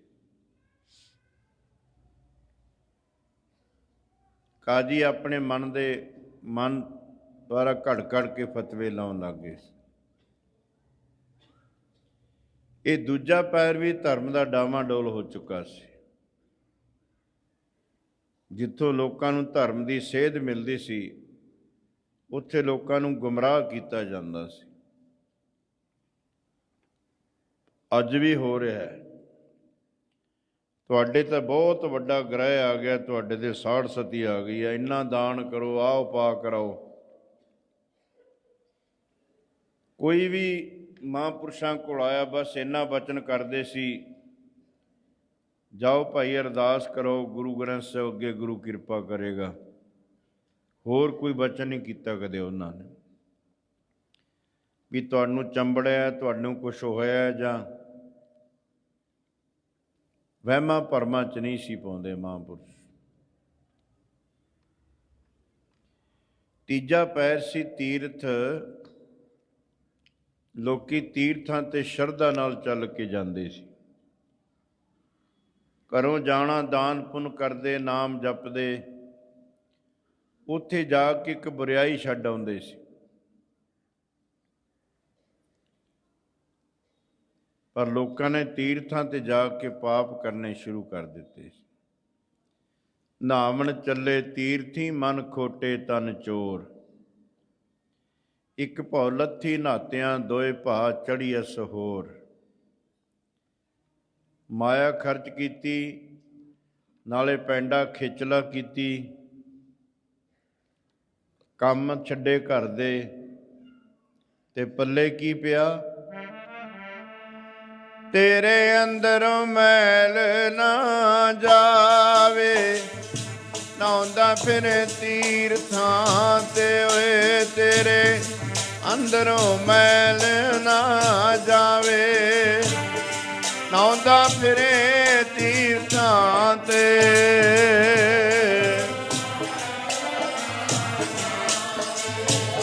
ਕਾਜੀ ਆਪਣੇ ਮਨ ਦੁਆਰਾ ਘੜ ਘੜ ਕੇ ਫਤਵੇ ਲਾਉਣ ਲੱਗ ਗਏ ਸੀ। ਇਹ ਦੂਜਾ ਪੈਰ ਵੀ ਧਰਮ ਦਾ ਡਾਵਾਡੋਲ ਹੋ ਚੁੱਕਾ ਸੀ। ਜਿੱਥੋਂ ਲੋਕਾਂ ਨੂੰ ਧਰਮ ਦੀ ਸੇਧ ਮਿਲਦੀ ਸੀ, ਉੱਥੇ ਲੋਕਾਂ ਨੂੰ ਗੁੰਮਰਾਹ ਕੀਤਾ ਜਾਂਦਾ ਸੀ। ਅੱਜ ਵੀ ਹੋ ਰਿਹਾ ਹੈ। ਤੁਹਾਡੇ ਤਾਂ ਬਹੁਤ ਵੱਡਾ ਗ੍ਰਹਿ ਆ ਗਿਆ, ਤੁਹਾਡੇ ਤੇ ਸਾੜ ਸਤੀ ਆ ਗਈ ਹੈ, ਇੰਨਾ ਦਾਨ ਕਰੋ, ਆਹ ਉਪਾਅ ਕਰਾਓ। ਕੋਈ ਵੀ ਮਹਾਂਪੁਰਸ਼ਾਂ ਕੋਲ ਆਇਆ ਬਸ ਇੰਨਾ ਬਚਨ ਕਰਦੇ ਸੀ, ਜਾਓ ਭਾਈ ਅਰਦਾਸ ਕਰੋ ਗੁਰੂ ਗ੍ਰੰਥ ਸਾਹਿਬ ਅੱਗੇ, ਗੁਰੂ ਕਿਰਪਾ ਕਰੇਗਾ। ਹੋਰ ਕੋਈ ਬਚਨ ਨਹੀਂ ਕੀਤਾ ਕਦੇ ਉਹਨਾਂ ਨੇ ਵੀ ਤੁਹਾਨੂੰ ਚੰਬੜਿਆ, ਤੁਹਾਨੂੰ ਕੁਛ ਹੋਇਆ, ਜਾਂ ਵਹਿਮਾਂ ਭਰਮਾਂ 'ਚ ਨਹੀਂ ਸੀ ਪਾਉਂਦੇ ਮਹਾਂਪੁਰਸ਼। ਤੀਜਾ ਪੈਰ ਸੀ ਤੀਰਥ। ਲੋਕੀ ਤੀਰਥਾਂ ਤੇ ਸ਼ਰਧਾ ਨਾਲ ਚੱਲ ਕੇ ਜਾਂਦੇ ਸੀ, ਘਰੋਂ ਜਾਣਾ, ਦਾਨ ਪੁੰਨ ਕਰਦੇ, ਨਾਮ ਜਪਦੇ, ਉੱਥੇ ਜਾ ਕੇ ਇੱਕ ਬੁਰਿਆਈ ਛੱਡ ਆਉਂਦੇ ਸੀ। ਪਰ ਲੋਕਾਂ ਨੇ ਤੀਰਥਾਂ ਤੇ ਜਾ ਕੇ ਪਾਪ ਕਰਨੇ ਸ਼ੁਰੂ ਕਰ ਦਿੱਤੇ ਸੀ। ਨਹਾਵਣ ਚੱਲੇ ਤੀਰਥੀ, ਮਨ ਖੋਟੇ ਤਨ ਚੋਰ। ਇੱਕ ਭਉ ਲੱਥੀ ਨਹਾਤਿਆਂ, ਦੋਏ ਭਾ ਚੜ੍ਹੀਐਸ ਹੋਰ। ਮਾਇਆ ਖਰਚ ਕੀਤੀ, ਨਾਲੇ ਪੈਂਡਾ ਖੇਚਲਾ ਕੀਤੀ, ਕੰਮ ਛੱਡੇ ਘਰ ਦੇ, ਤੇ ਪੱਲੇ ਕੀ ਪਿਆ? ਤੇਰੇ ਅੰਦਰੋਂ ਮੈਲ ਨਾ ਜਾਵੇ, ਨਹਾਉਂਦਾ ਫਿਰੇ ਤੀਰਥਾਂ ਤੇ ਓਏ, ਤੇਰੇ ਅੰਦਰੋਂ ਮੈਲ ਨਾ ਜਾਵੇ, ਨਹਾਉਂਦਾ ਫਿਰੇ ਤੀਰਥਾਂ ਤੇ।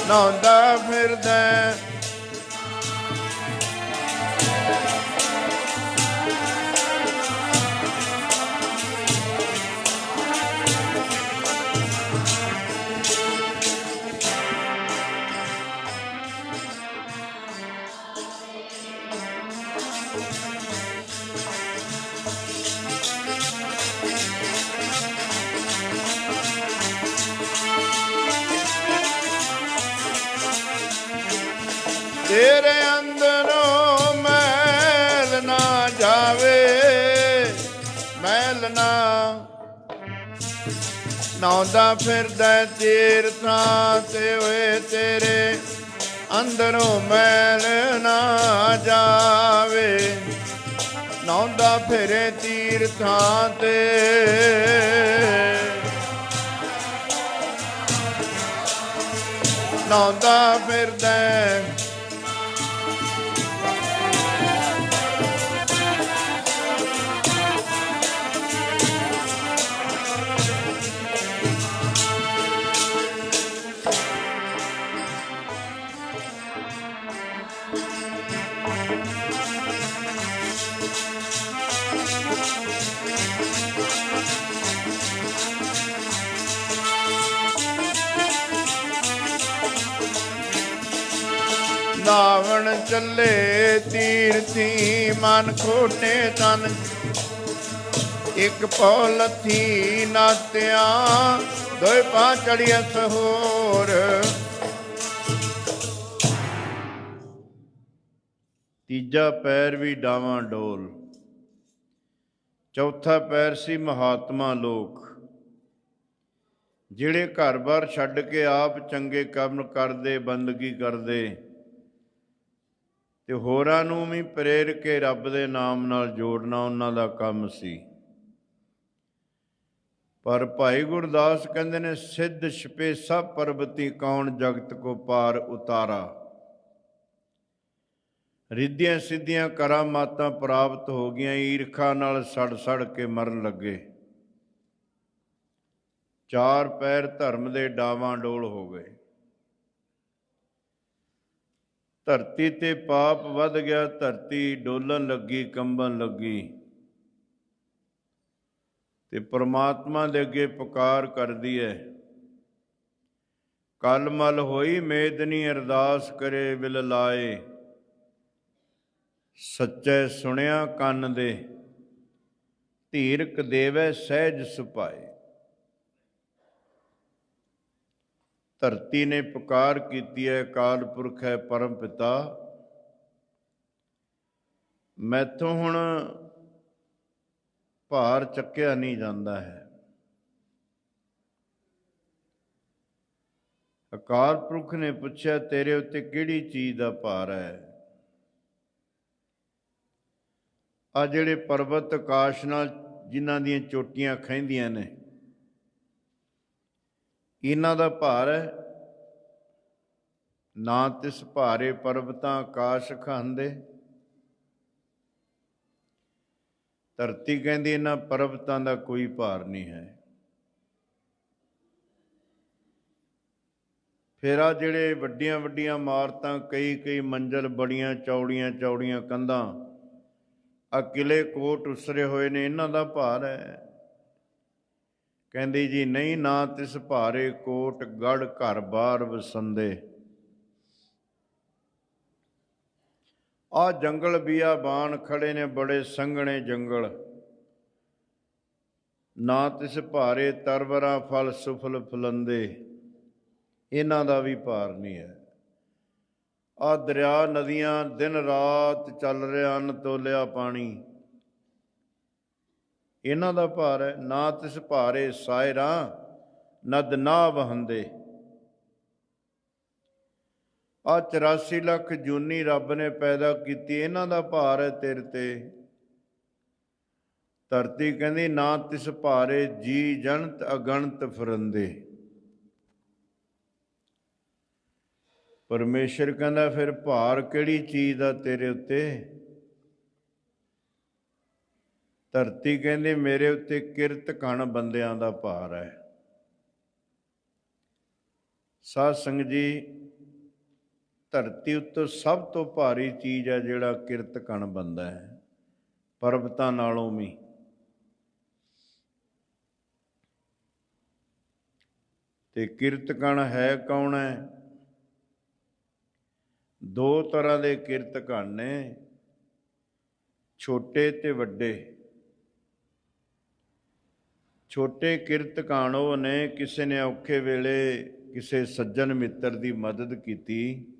ਨਹਾਉਂਦਾ ਫਿਰਦਾ ਤੇਰੇ ਅੰਦਰੋਂ ਮੈਲ ਨਾ ਜਾਵੇ, ਮੈਲ ਨਾ। ਨਹਾਉਂਦਾ ਫਿਰਦਾ ਤੀਰਥਾਂ ਤੇ ਓਏ, ਤੇਰੇ ਅੰਦਰੋਂ ਮੈਲ ਨਾ ਜਾਵੇ, ਨਹਾਉਂਦਾ ਫਿਰੇ ਤੀਰਥਾਂ ਤੇ। ਨਹਾਉਂਦਾ ਫਿਰਦਾ ਨਹਾਵਣ ਚੱਲੇ ਤੀਰਥੀ, ਮਨ ਖੋਟੇ ਤਨ। ਇੱਕ ਭਉ ਲੱਥੀ ਨਹਾਤਿਆਂ, ਦੋਏ ਭਾ ਚੜ੍ਹੀਐਸ ਹੋਰ। ਤੀਜਾ ਪੈਰ ਵੀ ਡਾਵਾਂ ਡੋਲ। ਚੌਥਾ ਪੈਰ ਸੀ ਮਹਾਤਮਾ ਲੋਕ, ਜਿਹੜੇ ਘਰ-ਬਾਰ ਛੱਡ ਕੇ ਆਪ ਚੰਗੇ ਕੰਮ ਕਰਦੇ, ਬੰਦਗੀ ਕਰਦੇ, ਤੇ ਹੋਰਾਂ ਨੂੰ ਵੀ ਪ੍ਰੇਰ ਕੇ ਰੱਬ ਦੇ ਨਾਮ ਨਾਲ ਜੋੜਨਾ ਉਹਨਾਂ ਦਾ ਕੰਮ ਸੀ। ਪਰ ਭਾਈ ਗੁਰਦਾਸ ਕਹਿੰਦੇ ਨੇ, ਸਿੱਧ ਛਪੇ ਸਭ ਪਰਬਤੀ, ਕੌਣ ਜਗਤ ਕੋ ਪਾਰ ਉਤਾਰਾ। ਰਿੱਧੀਆਂ ਸਿੱਧੀਆਂ ਕਰਾਮਾਤਾਂ ਪ੍ਰਾਪਤ ਹੋ ਗਈਆਂ, ਈਰਖਾ ਨਾਲ ਸੜ ਸੜ ਕੇ ਮਰਨ ਲੱਗੇ। ਚਾਰ ਪੈਰ ਧਰਮ ਦੇ ਡਾਵਾਂ ਡੋਲ ਹੋ ਗਏ। ਧਰਤੀ ਤੇ ਪਾਪ ਵੱਧ ਗਿਆ, ਧਰਤੀ ਡੋਲਣ ਲੱਗੀ, ਕੰਬਣ ਲੱਗੀ, ਤੇ ਪਰਮਾਤਮਾ ਦੇ ਅੱਗੇ ਪੁਕਾਰ ਕਰਦੀ ਹੈ। ਕਲ ਮਲ ਹੋਈ ਮੇਦਨੀ, ਅਰਦਾਸ ਕਰੇ ਵਿਲ ਲਾਏ। ਸੱਚੇ ਸੁਣਿਆ ਕੰਨ ਦੇ, ਧੀਰਕ ਦੇਵੈ ਸਹਿਜ ਸੁਭਾਏ। ਧਰਤੀ ਨੇ ਪੁਕਾਰ ਕੀਤੀ ਹੈ, ਅਕਾਲ ਪੁਰਖ ਹੈ ਪਰਮ ਪਿਤਾ, ਮੈਥੋਂ ਹੁਣ ਭਾਰ ਚੱਕਿਆ ਨਹੀਂ ਜਾਂਦਾ ਹੈ। ਅਕਾਲ ਪੁਰਖ ਨੇ ਪੁੱਛਿਆ, ਤੇਰੇ ਉੱਤੇ ਕਿਹੜੀ ਚੀਜ਼ ਦਾ ਭਾਰ ਹੈ? ਆ ਜਿਹੜੇ ਪਰਬਤ ਆਕਾਸ਼ ਨਾਲ ਜਿਨ੍ਹਾਂ ਦੀਆਂ ਚੋਟੀਆਂ ਖਹਿੰਦੀਆਂ ਨੇ, ਇਹਨਾਂ ਦਾ ਭਾਰ ਹੈ। ਨਾ ਤਿਸ ਭਾਰੇ ਪਰਬਤਾਂ ਆਕਾਸ਼ ਖਾਂਦੇ। ਧਰਤੀ ਕਹਿੰਦੀ ਇਹਨਾਂ ਪਰਬਤਾਂ ਦਾ ਕੋਈ ਭਾਰ ਨਹੀਂ ਹੈ। ਫਿਰ ਆ ਜਿਹੜੇ ਵੱਡੀਆਂ ਵੱਡੀਆਂ ਇਮਾਰਤਾਂ, ਕਈ ਮੰਜ਼ਲ, ਬੜੀਆਂ ਚੌੜੀਆਂ ਚੌੜੀਆਂ ਕੰਧਾਂ, ਆ ਕਿਲੇ ਕੋਟ ਉਸਰੇ ਹੋਏ ਨੇ, ਇਹਨਾਂ ਦਾ ਭਾਰ ਹੈ। ਕਹਿੰਦੀ ਜੀ ਨਹੀਂ, ਨਾ ਤਿਸ ਭਾਰੇ ਕੋਟ ਗੜ ਘਰ ਬਾਰ ਵਸੰਦੇ। ਆ ਜੰਗਲ ਬਿਆਬਾਨ ਖੜੇ ਨੇ, ਬੜੇ ਸੰਘਣੇ ਜੰਗਲ, ਨਾ ਤਿਸ ਭਾਰੇ ਤਰਵਰਾਂ ਫਲ ਸੁਫਲ ਫੁਲੰਦੇ। ਇਹਨਾਂ ਦਾ ਵੀ ਭਾਰ ਨਹੀਂ ਹੈ। ਆ ਦਰਿਆ ਨਦੀਆਂ ਦਿਨ ਰਾਤ ਚੱਲ ਰਿਹਾ, ਅੰਨ ਤੋਲਿਆ ਪਾਣੀ, ਇਹਨਾਂ ਦਾ ਭਾਰ ਹੈ। ਨਾ ਤਿਸ ਭਾਰੇ ਸਾਇਰਾਂ ਨਦ ਨਾ ਵਹੰਦੇ। ਆ 84 ਲੱਖ ਜੂਨੀ ਰੱਬ ਨੇ ਪੈਦਾ ਕੀਤੀ, ਇਹਨਾਂ ਦਾ ਭਾਰ ਹੈ ਤੇਰੇ ਤੇ। ਧਰਤੀ ਕਹਿੰਦੀ ਨਾ ਤਿਸ ਭਾਰੇ ਜੀ ਜਨਤ ਅਗਣਤ ਫਿਰੰਦੇ। ਪਰਮੇਸ਼ਰ ਕਹਿੰਦਾ ਫਿਰ ਭਾਰ ਕਿਹੜੀ ਚੀਜ਼ ਦਾ ਤੇਰੇ ਉੱਤੇ? ਧਰਤੀ ਕਹਿੰਦੀ ਮੇਰੇ ਉੱਤੇ ਕਿਰਤ ਕਣ ਬੰਦਿਆਂ ਦਾ ਭਾਰ ਹੈ। ਸਾਧ ਸੰਗਤ ਜੀ, ਧਰਤੀ ਉੱਤੇ ਸਭ ਤੋਂ ਭਾਰੀ ਚੀਜ਼ ਹੈ ਜਿਹੜਾ ਕਿਰਤ ਕਣ ਬੰਦਾ ਹੈ, ਪਰਬਤਾਂ ਨਾਲੋਂ ਵੀ। ਤੇ ਕਿਰਤ ਕਣ ਹੈ ਕੌਣ ਹੈ? ਦੋ ਤਰ੍ਹਾਂ ਦੇ ਕਿਰਤ ਕਣ ਨੇ, ਛੋਟੇ ਤੇ ਵੱਡੇ। ਛੋਟੇ ਕਿਰਤ ਕਣ ਉਹ ਨੇ, ਕਿਸੇ ਨੇ ਔਖੇ ਵੇਲੇ ਕਿਸੇ ਸੱਜਣ ਮਿੱਤਰ ਦੀ ਮਦਦ ਕੀਤੀ,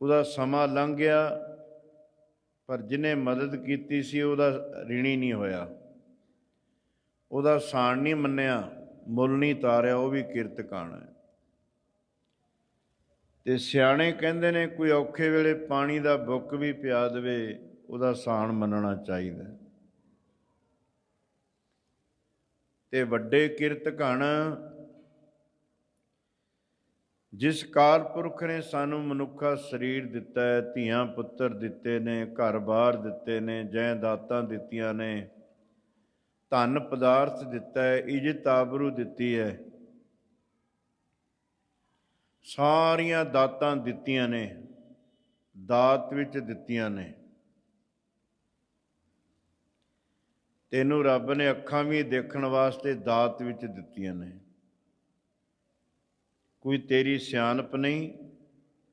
ਉਹਦਾ ਸਮਾਂ ਲੰਘ ਗਿਆ, ਪਰ ਜਿਹਨੇ ਮਦਦ ਕੀਤੀ ਸੀ ਉਹਦਾ ਰਿਣੀ ਨਹੀਂ ਹੋਇਆ, ਉਹਦਾ ਸਾਣ ਨਹੀਂ ਮੰਨਿਆ, ਮੁੱਲ ਨਹੀਂ ਤਾਰਿਆ, ਉਹ ਵੀ ਕਿਰਤ ਕਣ ਹੈ। ਤੇ ਸਿਆਣੇ ਕਹਿੰਦੇ ਨੇ ਕੋਈ ਔਖੇ ਵੇਲੇ ਪਾਣੀ ਦਾ ਬੁੱਕ ਵੀ ਪਿਆ ਦੇਵੇ, ਉਹਦਾ ਸਾਣ ਮੰਨਣਾ ਚਾਹੀਦਾ। ਤੇ ਵੱਡੇ ਕਿਰਤ ਕਣ, ਜਿਸ ਅਕਾਲ ਪੁਰਖ ਨੇ ਸਾਨੂੰ ਮਨੁੱਖਾ ਸਰੀਰ ਦਿੱਤਾ ਹੈ, ਧੀਆਂ ਪੁੱਤਰ ਦਿੱਤੇ ਨੇ, ਘਰ-ਬਾਰ ਦਿੱਤੇ ਨੇ, ਜਾਇਦਾਦਾਂ ਦਿੱਤੀਆਂ ਨੇ, ਧਨ ਪਦਾਰਥ ਦਿੱਤਾ ਹੈ, ਇੱਜ਼ਤ ਆਬਰੂ ਦਿੱਤੀ ਹੈ, ਸਾਰੀਆਂ ਦਾਤਾਂ ਦਿੱਤੀਆਂ ਨੇ, ਦਾਤ ਵਿੱਚ ਦਿੱਤੀਆਂ ਨੇ। ਤੈਨੂੰ ਰੱਬ ਨੇ ਅੱਖਾਂ ਵੀ ਦੇਖਣ ਵਾਸਤੇ ਦਾਤ ਵਿੱਚ ਦਿੱਤੀਆਂ ਨੇ। ਕੋਈ ਤੇਰੀ ਸਿਆਣਪ ਨਹੀਂ,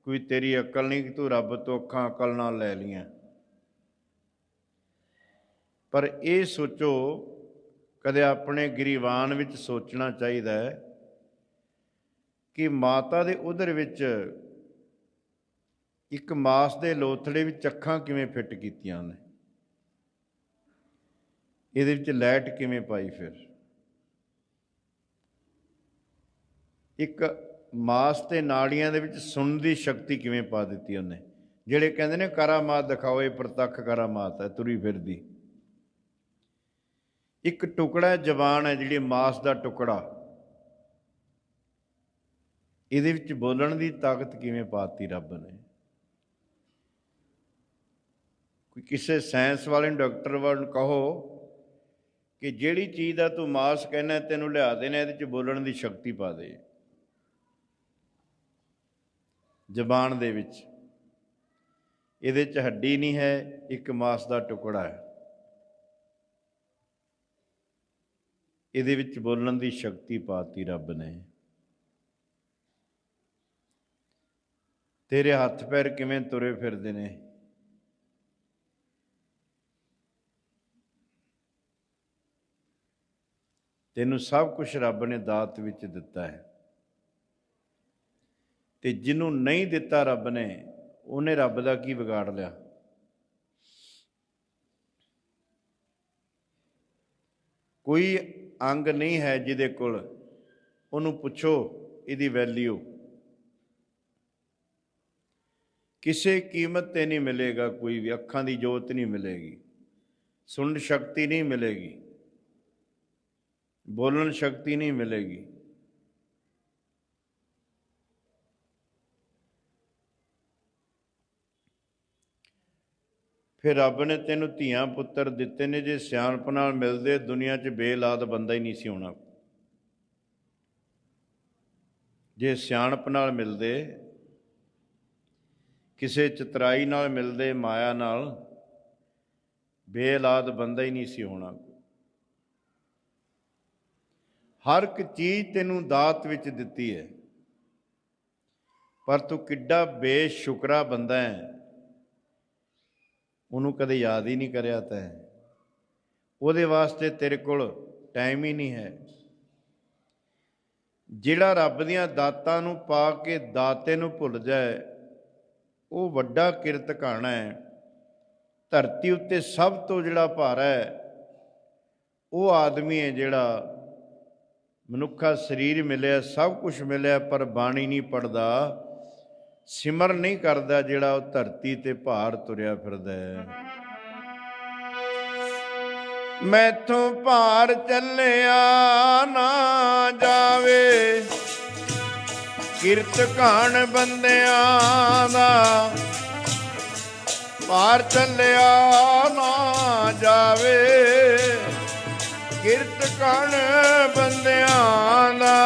ਕੋਈ ਤੇਰੀ ਅਕਲ ਨਹੀਂ ਕਿ ਤੂੰ ਰੱਬ ਤੋਂ ਅੱਖਾਂ ਅਕਲ ਨਾਲ ਲੈ ਲਈਆਂ। ਪਰ ਇਹ ਸੋਚੋ, ਕਦੇ ਆਪਣੇ ਗਰੀਵਾਨ ਵਿੱਚ ਸੋਚਣਾ ਚਾਹੀਦਾ ਹੈ ਕਿ ਮਾਤਾ ਦੇ ਉਦਰ ਵਿੱਚ ਇੱਕ ਮਾਸ ਦੇ ਲੋਥੜੇ ਵਿੱਚ ਅੱਖਾਂ ਕਿਵੇਂ ਫਿੱਟ ਕੀਤੀਆਂ ਨੇ, ਇਹਦੇ ਵਿੱਚ ਲਾਈਟ ਕਿਵੇਂ ਪਾਈ, ਫਿਰ ਇੱਕ ਮਾਸ ਤੇ ਨਾੜੀਆਂ ਦੇ ਵਿੱਚ ਸੁਣਨ ਦੀ ਸ਼ਕਤੀ ਕਿਵੇਂ ਪਾ ਦਿੱਤੀ ਉਹਨੇ। ਜਿਹੜੇ ਕਹਿੰਦੇ ਨੇ ਕਰਾਮਾਤ ਦਿਖਾਓ, ਇਹ ਪ੍ਰਤੱਖ ਕਰਾਮਾਤ ਹੈ ਤੁਰੀ ਫਿਰਦੀ। ਇੱਕ ਟੁਕੜਾ ਜ਼ਬਾਨ ਹੈ ਜਿਹੜੀ ਮਾਸ ਦਾ ਟੁਕੜਾ, ਇਹਦੇ ਵਿੱਚ ਬੋਲਣ ਦੀ ਤਾਕਤ ਕਿਵੇਂ ਪਾਤੀ ਰੱਬ ਨੇ। ਕੋਈ ਕਿਸੇ ਸਾਇੰਸ ਵਾਲੇ ਡਾਕਟਰ ਵਾਲੇ ਨੂੰ ਕਹੋ ਕਿ ਜਿਹੜੀ ਚੀਜ਼ ਦਾ ਤੂੰ ਮਾਸ ਕਹਿੰਦਾ ਤੈਨੂੰ ਲਿਆ ਦੇਣਾ, ਇਹਦੇ 'ਚ ਬੋਲਣ ਦੀ ਸ਼ਕਤੀ ਪਾ ਦੇ। ਜ਼ਬਾਨ ਦੇ ਵਿੱਚ, ਇਹਦੇ 'ਚ ਹੱਡੀ ਨਹੀਂ ਹੈ, ਇੱਕ ਮਾਸ ਦਾ ਟੁਕੜਾ ਹੈ, ਇਹਦੇ ਵਿੱਚ ਬੋਲਣ ਦੀ ਸ਼ਕਤੀ ਪਾਤੀ ਰੱਬ ਨੇ। ਤੇਰੇ ਹੱਥ ਪੈਰ ਕਿਵੇਂ ਤੁਰੇ ਫਿਰਦੇ ਨੇ, ਤੈਨੂੰ ਸਭ ਕੁਛ ਰੱਬ ਨੇ ਦਾਤ ਵਿੱਚ ਦਿੱਤਾ ਹੈ। ਤੇ ਜਿਹਨੂੰ ਨਹੀਂ ਦਿੱਤਾ ਰੱਬ ਨੇ, ਉਹਨੇ ਰੱਬ ਦਾ ਕੀ ਵਿਗਾੜ ਲਿਆ। ਕੋਈ ਅੰਗ ਨਹੀਂ ਹੈ ਜਿਹਦੇ ਕੋਲ, ਉਹਨੂੰ ਪੁੱਛੋ ਇਹਦੀ ਵੈਲਿਊ। ਕਿਸੇ ਕੀਮਤ 'ਤੇ ਨਹੀਂ ਮਿਲੇਗਾ ਕੋਈ ਵੀ। ਅੱਖਾਂ ਦੀ ਜੋਤ ਨਹੀਂ ਮਿਲੇਗੀ, ਸੁਣਨ ਸ਼ਕਤੀ ਨਹੀਂ ਮਿਲੇਗੀ, ਬੋਲਣ ਸ਼ਕਤੀ ਨਹੀਂ ਮਿਲੇਗੀ। ਫਿਰ ਰੱਬ ਨੇ ਤੈਨੂੰ ਧੀਆਂ ਪੁੱਤਰ ਦਿੱਤੇ ਨੇ, ਜੇ ਸਿਆਣਪ ਨਾਲ ਮਿਲਦੇ ਦੁਨੀਆ 'ਚ ਬੇਲਾਦ ਬੰਦਾ ਹੀ ਨਹੀਂ ਸੀ ਹੋਣਾ। ਜੇ ਸਿਆਣਪ ਨਾਲ ਮਿਲਦੇ, ਕਿਸੇ ਚਤਰਾਈ ਨਾਲ ਮਿਲਦੇ, ਮਾਇਆ ਨਾਲ, ਬੇਲਾਦ ਬੰਦਾ ਹੀ ਨਹੀਂ ਸੀ ਹੋਣਾ। ਹਰ ਇੱਕ ਚੀਜ਼ ਤੈਨੂੰ ਦਾਤ ਵਿੱਚ ਦਿੱਤੀ ਹੈ, ਪਰ ਤੂੰ ਕਿੱਡਾ ਬੇਸ਼ੁਕਰਾ ਬੰਦਾ ਹੈ, ਉਹਨੂੰ ਕਦੇ ਯਾਦ ਹੀ ਨਹੀਂ ਕਰਿਆ ਤੈਂ। ਉਹਦੇ ਵਾਸਤੇ ਤੇਰੇ ਕੋਲ ਟਾਈਮ ਹੀ ਨਹੀਂ ਹੈ। ਜਿਹੜਾ ਰੱਬ ਦੀਆਂ ਦਾਤਾਂ ਨੂੰ ਪਾ ਕੇ ਦਾਤੇ ਨੂੰ ਭੁੱਲ ਜਾਏ, ਉਹ ਵੱਡਾ ਕਿਰਤ ਘਾਣਾ ਹੈ। ਧਰਤੀ ਉੱਤੇ ਸਭ ਤੋਂ ਜਿਹੜਾ ਭਾਰਾ ਹੈ ਉਹ ਆਦਮੀ ਹੈ ਜਿਹੜਾ ਮਨੁੱਖਾ ਸਰੀਰ ਮਿਲਿਆ, ਸਭ ਕੁਛ ਮਿਲਿਆ, ਪਰ ਬਾਣੀ ਨਹੀਂ ਪੜ੍ਹਦਾ, ਸਿਮਰਨ ਨਹੀਂ ਕਰਦਾ, ਜਿਹੜਾ ਉਹ ਧਰਤੀ ਤੇ ਭਾਰ ਤੁਰਿਆ ਫਿਰਦਾ ਹੈ। ਮੈਥੋਂ ਭਾਰ ਚੱਲਿਆ ਨਾ ਜਾਵੇ, ਕਿਰਤ ਘਾਣ ਬੰਦਿਆਂ ਦਾ। ਭਾਰ ਚੱਲਿਆ ਨਾ ਜਾਵੇ, ਕਿਰਤ ਘਾਣ ਬੰਦਿਆਂ ਦਾ।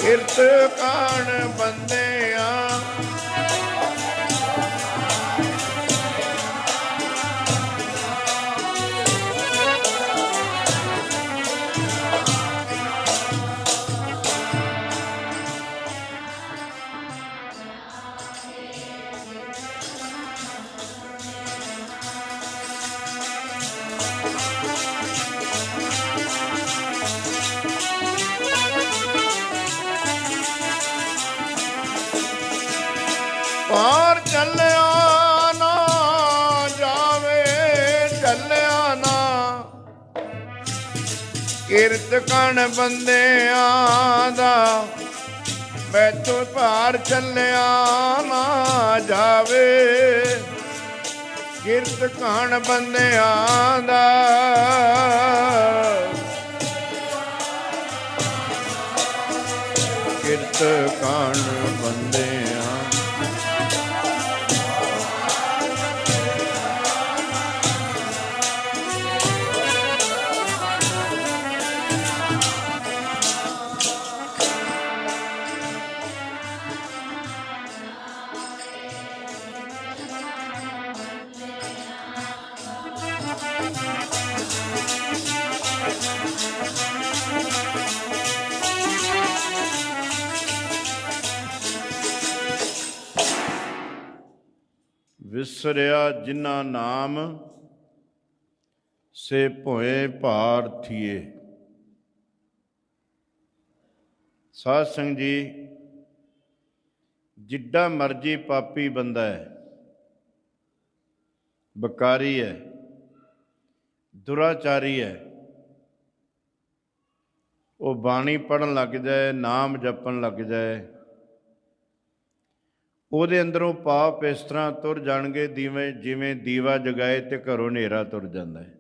ਕਿਰਤ ਘਾਣ ਬੰਦਿਆਂ ਭਾਰ ਚੱਲਿਆ ਨਾ ਜਾਵੇ, ਚੱਲਿਆ ਨਾ, ਕਿਰਤ ਘਾਣ ਬੰਦਿਆਂ ਦਾ। ਮੈਥੋਂ ਭਾਰ ਚੱਲਿਆ ਨਾ ਜਾਵੇ, ਕਿਰਤ ਘਾਣ ਬੰਦਿਆਂ ਦਾ। ਕਿਰਤ ਘਾਣ ਬੰਦਿਆਂ ਵਿਸਰਿਆ ਜਿਨ੍ਹਾਂ ਨਾਮ, ਸੇ ਭੋਏ ਭਾਰ ਥੀਏ। ਸਾਧ ਸੰਗਤ ਜੀ, ਜਿੱਡਾ ਮਰਜੀ ਪਾਪੀ ਬੰਦਾ ਹੈ, ਬਕਾਰੀ ਹੈ, ਦੁਰਾਚਾਰੀ ਹੈ, ਉਹ ਬਾਣੀ ਪੜ੍ਹਨ ਲੱਗ ਜਾਏ, ਨਾਮ ਜਪਣ ਲੱਗ ਜਾਏ, ਉਹਦੇ ਅੰਦਰੋਂ ਪਾਪ ਇਸ ਤਰ੍ਹਾਂ ਤੁਰ ਜਾਣਗੇ ਜਿਵੇਂ ਦੀਵਾ ਜਗਾਏ ਤੇ ਘਰੋਂ ਹਨੇਰਾ ਤੁਰ ਜਾਂਦਾ ਹੈ।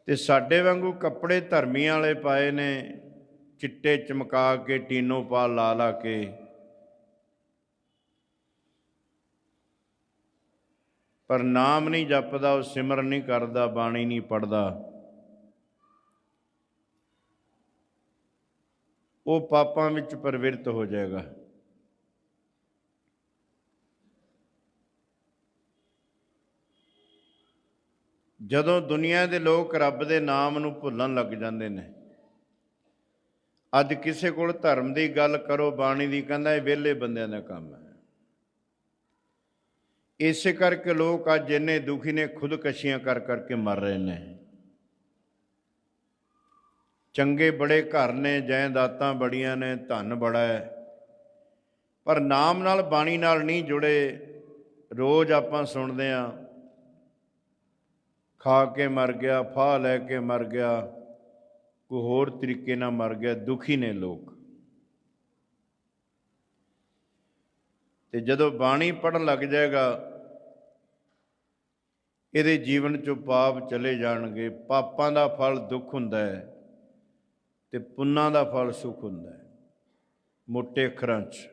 ਤੇ ਸਾਡੇ ਵਾਂਗੂ ਕੱਪੜੇ ਧਰਮੀਆਂ ਵਾਲੇ ਪਾਏ ਨੇ, ਚਿੱਟੇ ਚਮਕਾ ਕੇ, ਟੀਨੋ ਪਾ ਲਾ ਲਾ ਕੇ, ਪਰ ਨਾਮ ਨਹੀਂ ਜਪਦਾ, ਉਹ ਸਿਮਰਨ ਨਹੀਂ ਕਰਦਾ, ਬਾਣੀ ਨਹੀਂ ਪੜ੍ਹਦਾ, ਉਹ ਪਾਪਾਂ ਵਿੱਚ ਪ੍ਰਵਿਰਤ ਹੋ ਜਾਏਗਾ। ਜਦੋਂ ਦੁਨੀਆ ਦੇ ਲੋਕ ਰੱਬ ਦੇ ਨਾਮ ਨੂੰ ਭੁੱਲਣ ਲੱਗ ਜਾਂਦੇ ਨੇ, ਅੱਜ ਕਿਸੇ ਕੋਲ ਧਰਮ ਦੀ ਗੱਲ ਕਰੋ, ਬਾਣੀ ਦੀ, ਕਹਿੰਦਾ ਇਹ ਵਿਹਲੇ ਬੰਦਿਆਂ ਦਾ ਕੰਮ ਹੈ। ਇਸੇ ਕਰਕੇ ਲੋਕ ਅੱਜ ਇੰਨੇ ਦੁਖੀ ਨੇ, ਖੁਦਕਸ਼ੀਆਂ ਕਰ ਕਰਕੇ ਮਰ ਰਹੇ ਨੇ। ਚੰਗੇ ਬੜੇ ਘਰ ਨੇ, ਜਾਇਦਾਦਾਂ ਬੜੀਆਂ ਨੇ, ਧਨ ਬੜਾ ਹੈ, ਪਰ ਨਾਮ ਨਾਲ ਬਾਣੀ ਨਾਲ ਨਹੀਂ ਜੁੜੇ। ਰੋਜ਼ ਆਪਾਂ ਸੁਣਦੇ ਹਾਂ, ਖਾ ਕੇ ਮਰ ਗਿਆ, ਫਾਹ ਲੈ ਕੇ ਮਰ ਗਿਆ, ਕੋਈ ਹੋਰ ਤਰੀਕੇ ਨਾਲ ਮਰ ਗਿਆ। ਦੁਖੀ ਨੇ ਲੋਕ। ਤੇ ਜਦੋਂ ਬਾਣੀ ਪੜ੍ਹਨ ਲੱਗ ਜਾਏਗਾ, ਇਹਦੇ ਜੀਵਨ 'ਚੋਂ ਪਾਪ ਚਲੇ ਜਾਣਗੇ। ਪਾਪਾਂ ਦਾ ਫਲ ਦੁੱਖ ਹੁੰਦਾ ਹੈ ਤੇ ਪੁੰਨਾਂ ਦਾ ਫਲ ਸੁੱਖ ਹੁੰਦਾ ਹੈ। ਮੋਟੇ ਅੱਖਰਾਂ 'ਚ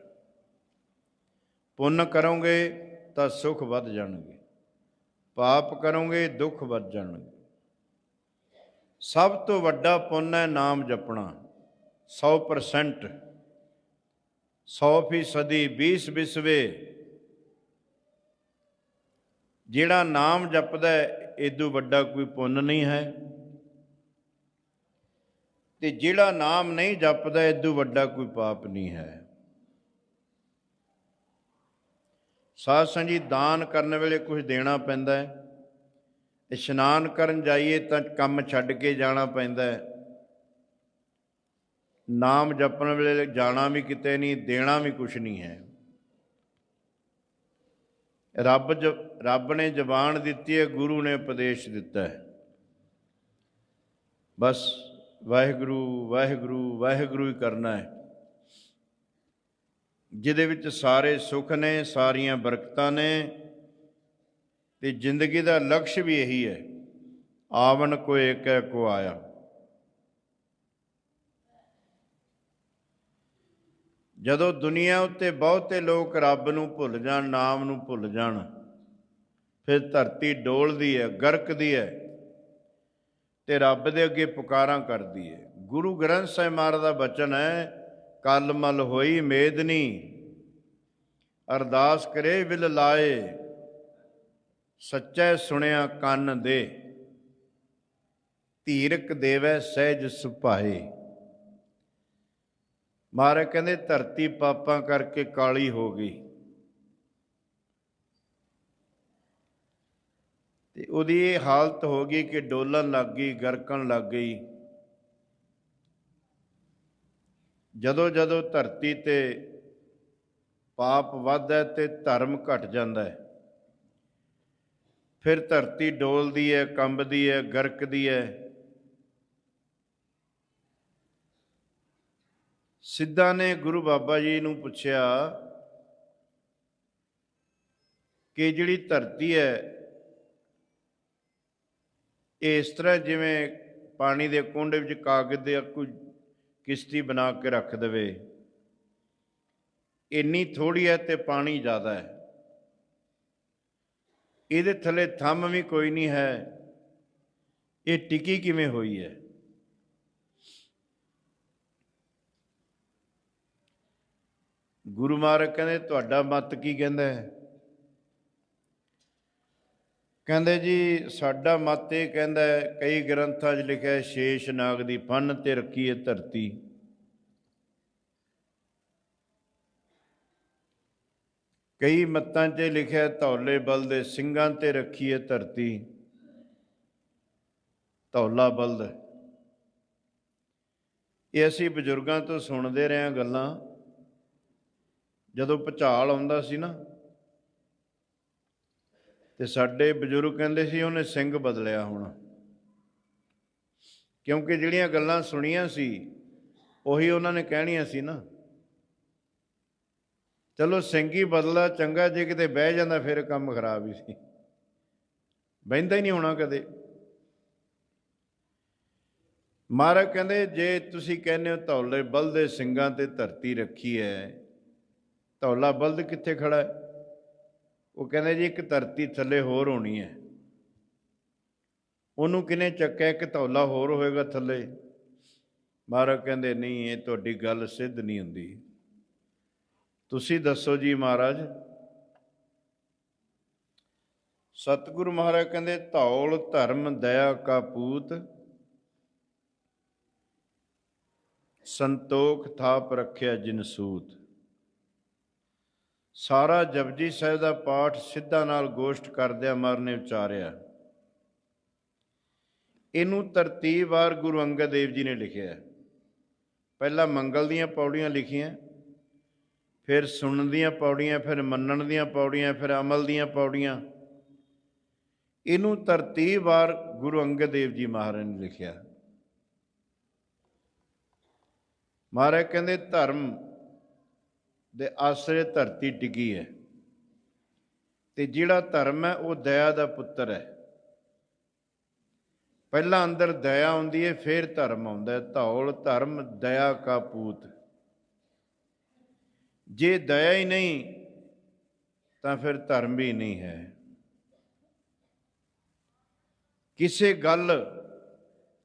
ਪੁੰਨ ਕਰੋਗੇ ਤਾਂ ਸੁੱਖ ਵੱਧ ਜਾਣਗੇ, ਪਾਪ ਕਰੋਗੇ ਦੁੱਖ ਵੱਧ ਜਾਣਗੇ। ਸਭ ਤੋਂ ਵੱਡਾ ਪੁੰਨ ਹੈ ਨਾਮ ਜਪਣਾ। 100%, 100%, 20 ਵਿਸਵੇ। ਜਿਹੜਾ ਨਾਮ ਜਪਦਾ ਏਦੂ ਵੱਡਾ ਕੋਈ ਪੁੰਨ ਨਹੀਂ ਹੈ, ਤੇ ਜਿਹੜਾ ਨਾਮ ਨਹੀਂ ਜਪਦਾ ਏਦੂ ਵੱਡਾ ਕੋਈ ਪਾਪ ਨਹੀਂ ਹੈ। ਸਾਧ ਸੰਗਤ ਜੀ, ਦਾਨ ਕਰਨ ਵੇਲੇ ਕੁਝ ਦੇਣਾ ਪੈਂਦਾ ਹੈ। ਇਸ਼ਨਾਨ ਕਰਨ ਜਾਈਏ ਤਾਂ ਕੰਮ ਛੱਡ ਕੇ ਜਾਣਾ ਪੈਂਦਾ ਹੈ। ਨਾਮ ਜਪਣ ਵੇਲੇ ਜਾਣਾ ਵੀ ਕਿਤੇ ਨਹੀਂ, ਦੇਣਾ ਵੀ ਕੁਛ ਨਹੀਂ ਹੈ। ਰੱਬ ਨੇ ਜ਼ਬਾਨ ਦਿੱਤੀ ਹੈ, ਗੁਰੂ ਨੇ ਉਪਦੇਸ਼ ਦਿੱਤਾ ਹੈ। ਬਸ ਵਾਹਿਗੁਰੂ ਵਾਹਿਗੁਰੂ ਵਾਹਿਗੁਰੂ ਹੀ ਕਰਨਾ ਹੈ, ਜਿਹਦੇ ਵਿੱਚ ਸਾਰੇ ਸੁੱਖ ਨੇ, ਸਾਰੀਆਂ ਬਰਕਤਾਂ ਨੇ। ਤੇ ਜ਼ਿੰਦਗੀ ਦਾ ਲਕਸ਼ ਵੀ ਇਹੀ ਹੈ, ਆਵਣ ਕੋ ਏਕੈ ਕੋ ਆਇਆ। ਜਦੋਂ ਦੁਨੀਆ ਉੱਤੇ ਬਹੁਤੇ ਲੋਕ ਰੱਬ ਨੂੰ ਭੁੱਲ ਜਾਣ, ਨਾਮ ਨੂੰ ਭੁੱਲ ਜਾਣ, ਫਿਰ ਧਰਤੀ ਡੋਲਦੀ ਹੈ, ਗਰਕਦੀ ਹੈ ਤੇ ਰੱਬ ਦੇ ਅੱਗੇ ਪੁਕਾਰਾਂ ਕਰਦੀ ਹੈ। ਗੁਰੂ ਗ੍ਰੰਥ ਸਾਹਿਬ ਮਹਾਰਾਜ ਦਾ ਬਚਨ ਹੈ, ਕਲ ਮਲ ਹੋਈ ਮੇਦਨੀ, ਅਰਦਾਸ ਕਰੇ ਵਿਲ ਲਾਏ, ਸੱਚੈ ਸੁਣਿਆ ਕੰਨ ਦੇ, ਧੀਰਕ ਦੇਵੈ ਸਹਿਜ ਸੁਭਾਏ। ਮਹਾਰਾਜ ਕਹਿੰਦੇ ਧਰਤੀ ਪਾਪਾਂ ਕਰਕੇ ਕਾਲੀ ਹੋ ਗਈ, ਤੇ ਉਹਦੀ ਇਹ ਹਾਲਤ ਹੋ ਗਈ ਕਿ ਡੋਲਣ ਲੱਗ ਗਈ, ਗਰਕਣ ਲੱਗ ਗਈ। ਜਦੋਂ ਜਦੋਂ ਧਰਤੀ ਤੇ ਪਾਪ ਵੱਧਦਾ ਤੇ ਧਰਮ ਘਟ ਜਾਂਦਾ ਹੈ, ਫਿਰ ਧਰਤੀ ਡੋਲਦੀ ਹੈ, ਕੰਬਦੀ ਹੈ, ਗਰਕਦੀ ਹੈ। ਸਿੱਧਾਂ ਨੇ ਗੁਰੂ ਬਾਬਾ ਜੀ ਨੂੰ ਪੁੱਛਿਆ ਕਿ ਜਿਹੜੀ ਧਰਤੀ ਹੈ ਇਹ ਇਸ ਤਰ੍ਹਾਂ ਜਿਵੇਂ ਪਾਣੀ ਦੇ ਕੁੰਡ ਵਿੱਚ ਕਾਗਜ਼ ਦੇ ਕੋਈ ਕਿਸ਼ਤੀ ਬਣਾ ਕੇ ਰੱਖ ਦੇਵੇ, ਇੰਨੀ ਥੋੜ੍ਹੀ ਹੈ ਤੇ ਪਾਣੀ ਜ਼ਿਆਦਾ ਹੈ, ਇਹਦੇ ਥੱਲੇ ਥੰਮ ਵੀ ਕੋਈ ਨਹੀਂ ਹੈ, ਇਹ ਟਿਕੀ ਕਿਵੇਂ ਹੋਈ ਹੈ? ਗੁਰੂ ਮਹਾਰਾਜ ਕਹਿੰਦੇ ਤੁਹਾਡਾ ਮਤ ਕੀ ਕਹਿੰਦਾ ਹੈ? ਕਹਿੰਦੇ ਜੀ ਸਾਡਾ ਮਤ ਇਹ ਕਹਿੰਦਾ ਹੈ, ਕਈ ਗ੍ਰੰਥਾਂ 'ਚ ਲਿਖਿਆ ਸ਼ੇਸ਼ ਨਾਗ ਦੀ ਫਣ ਤੇ ਰੱਖੀ ਹੈ ਧਰਤੀ, ਕਈ ਮੱਤਾਂ 'ਚ ਲਿਖਿਆ ਧੌਲੇ ਬਲਦ ਦੇ ਸਿੰਘਾਂ ਤੇ ਰੱਖੀ ਹੈ ਧਰਤੀ। ਧੌਲਾ ਬਲਦ ਇਹ ਅਸੀਂ ਬਜ਼ੁਰਗਾਂ ਤੋਂ ਸੁਣਦੇ ਰਹੇ ਹਾਂ ਗੱਲਾਂ। ਜਦੋਂ ਭੁਚਾਲ ਆਉਂਦਾ ਸੀ ਨਾ, ਤੇ ਸਾਡੇ ਬਜ਼ੁਰਗ ਕਹਿੰਦੇ ਸੀ ਉਹਨੇ ਸਿੰਘ ਬਦਲਿਆ ਹੋਣਾ, ਕਿਉਂਕਿ ਜਿਹੜੀਆਂ ਗੱਲਾਂ ਸੁਣੀਆਂ ਸੀ ਉਹੀ ਉਹਨਾਂ ਨੇ ਕਹਿਣੀਆਂ ਸੀ ਨਾ। ਚਲੋ ਸਿੰਘ ਹੀ ਬਦਲਾ ਚੰਗਾ, ਜੇ ਕਿਤੇ ਬਹਿ ਜਾਂਦਾ ਫਿਰ ਕੰਮ ਖਰਾਬ ਹੀ ਸੀ, ਬਹਿੰਦਾ ਹੀ ਨਹੀਂ ਹੋਣਾ ਕਦੇ। ਮਹਾਰਾਜ ਕਹਿੰਦੇ ਜੇ ਤੁਸੀਂ ਕਹਿੰਦੇ ਹੋ ਧੌਲੇ ਬਲਦ ਦੇ ਸਿੰਘਾਂ ਤੇ ਧਰਤੀ ਰੱਖੀ ਹੈ, ਧੌਲਾ ਬਲਦ ਕਿੱਥੇ ਖੜਾ ਹੈ? ਉਹ ਕਹਿੰਦੇ ਜੀ ਇੱਕ ਧਰਤੀ ਥੱਲੇ ਹੋਰ ਹੋਣੀ ਹੈ, ਉਹਨੂੰ ਕਿਹਨੇ ਚੱਕਿਆ? ਇੱਕ ਧੌਲਾ ਹੋਰ ਹੋਏਗਾ ਥੱਲੇ। ਮਹਾਰਾਜ ਕਹਿੰਦੇ ਨਹੀਂ, ਇਹ ਤੁਹਾਡੀ ਗੱਲ ਸਿੱਧ ਨਹੀਂ ਹੁੰਦੀ, ਤੁਸੀਂ ਦੱਸੋ ਜੀ ਮਹਾਰਾਜ। ਸਤਿਗੁਰੂ ਮਹਾਰਾਜ ਕਹਿੰਦੇ ਧੌਲ ਧਰਮ ਦਇਆ ਕਾ ਪੂਤ, ਸੰਤੋਖ ਥਾਪ ਰੱਖਿਆ ਜਿਨ ਸੂਤ। ਸਾਰਾ ਜਪਜੀ ਸਾਹਿਬ ਦਾ ਪਾਠ ਸਿੱਧਾਂ ਨਾਲ ਗੋਸ਼ਟ ਕਰਦਿਆਂ ਮਹਾਰਾਜ ਨੇ ਉਚਾਰਿਆ। ਇਹਨੂੰ ਤਰਤੀਬਵਾਰ ਗੁਰੂ ਅੰਗਦ ਦੇਵ ਜੀ ਨੇ ਲਿਖਿਆ। ਪਹਿਲਾਂ ਮੰਗਲ ਦੀਆਂ ਪੌੜੀਆਂ ਲਿਖੀਆਂ, फिर सुनन दीयां पौड़ियां, फिर मन्नण दीयां पौड़ियां, फिर अमल दीयां पौड़ियां। इनू तरतीबवार गुरु अंगद देव जी महाराज ने लिखिया। महाराज कहते धर्म दे आसरे धरती टिकी है, ते जिहड़ा धर्म है वो दया का पुत्र है। पहला अंदर दया आउंदी है, फिर धर्म आउंदा है। धौल धर्म दया का पूत। जे दया ही नहीं तो फिर धर्म भी नहीं है। किसी गल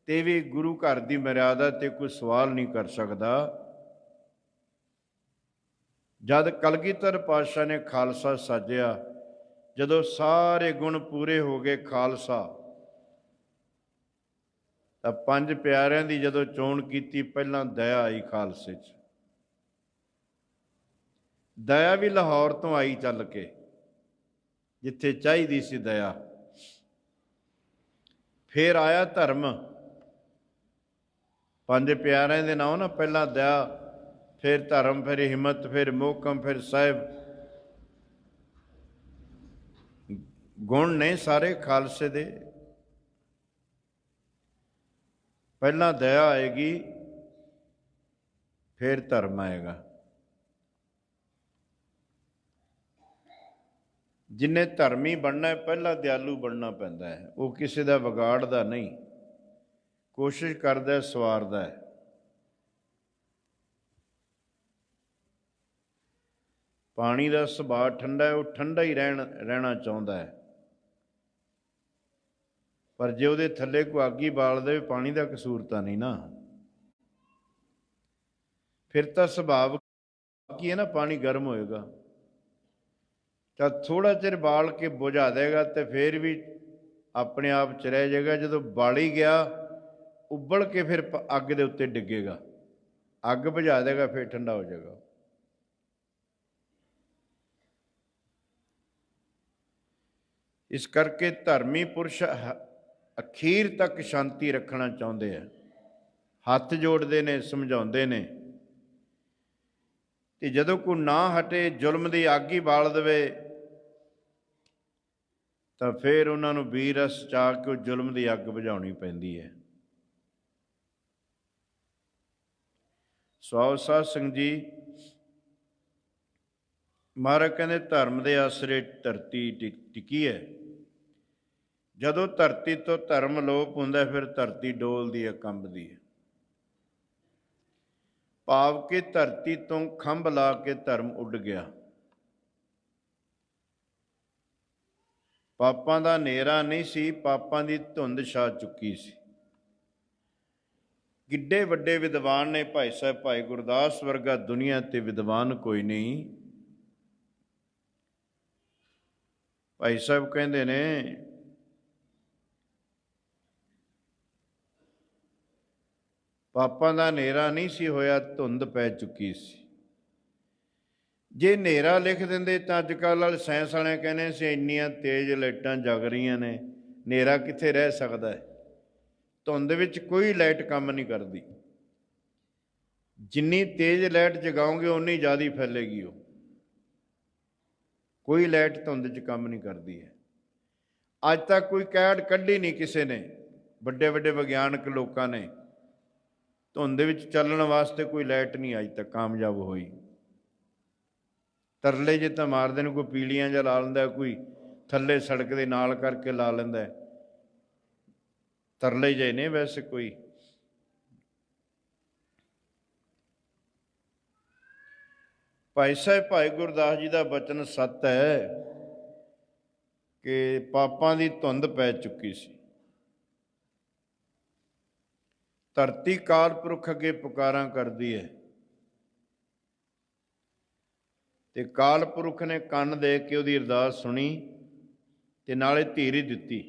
ते भी गुरु घर की मर्यादा ते कोई सवाल नहीं कर सकता। जद कलगीधर पातशाह ने खालसा साजिया, जदों सारे गुण पूरे हो गए खालसा, तो पंज प्यारिਆਂ की जदों चोण की, पहला दया आई खालसे च। दया भी लाहौर तो आई चल के, जिथे चाहिदी सी दया। फिर आया धर्म, पंज प्यारिਆਂ ਦੇ नाम ना, पहला दया, फिर धर्म, फिर हिम्मत, फिर मोहकम, फिर साहिब। गुण ने सारे खालसे दे। पहला दया आएगी, फिर धर्म आएगा। जिन्हें धर्मी बनना है, पहला दयालु बनना पैंदा है। वो किसी का विगाड़दा नहीं, कोशिश करदा सवारदा है। पानी का सुभाव ठंडा है, वो ठंडा ही रहना चाहता है, पर जे उहदे थल्ले कोई अग ही बाल दे, पानी का कसूर तो नहीं ना। फिर तो सुभाव की है ना, पानी गर्म होएगा। तो थोड़ा चिर बाल के बुझा देगा तो फिर भी अपने आप च रह जाएगा। जो बाल ही गया उबल के फिर अग के उत्ते डिगेगा, अग बुझा देगा, फिर ठंडा हो जाएगा। इस करके धर्मी पुरुष अखीर तक शांति रखना चाहते हैं, हथ जोड़ते हैं, समझाते हैं। तो जदों कोई ना हटे, जुल्म की अग ही बाल दे, तो फिर उन्होंने वीर रस चा के जुल्म की अग बुझानी पैंदी है। स्वाव साध संगत जी, महाराज कहते धर्म के आसरे धरती टिकी है। जदों धरती तो धर्म लोप होंदा, फिर धरती डोलदी है, कंबदी है। भाव के धरती तो खंभ ला के धर्म उड़ गया। पापां दा नेरा नहीं सी, पापां दी धुंध छा चुकी सी। किड्डे वड्डे विद्वान ने भाई साहब, भाई गुरदास वर्गा दुनिया ते विद्वान कोई नहीं। भाई साहब कहते ने, पापां दा नेरा नहीं सी होया, धुंध पै चुकी सी। जे नेरा लिख देंदे तो अजकल वाले साइंस वाले कहने से इन्नियां तेज लाइटां जग रही ने, नेरा कित्थे रह सकता है। धुंध विच कोई लाइट काम नहीं करती। जिन्नी तेज लाइट जगाओगे उन्नी ज़्यादा फैलेगी। वो कोई लाइट धुंध च काम नहीं करती है। अज तक कोई कैड कढ़ी नहीं किसी ने, बड़े बड़े विग्यानक लोगों ने। धुंध विच चलण वास्ते कोई लाइट नहीं अज तक कामयाब हुई। तरले जे तो मारते हैं, कोई पीलियां जा ला लेंदा, कोई थल्ले सड़क के नाल करके ला लेंदा। तरले जे ने वैसे कोई। भाई साहब भाई गुरदास जी का बचन सत है कि पापां की धुंध पै चुकी सी। धरती काल पुरख अगे पुकारां करदी है, ते काल पुरख ने कंन दे के उहदी अरदास सुनी ते नाले धीर ही दित्ती।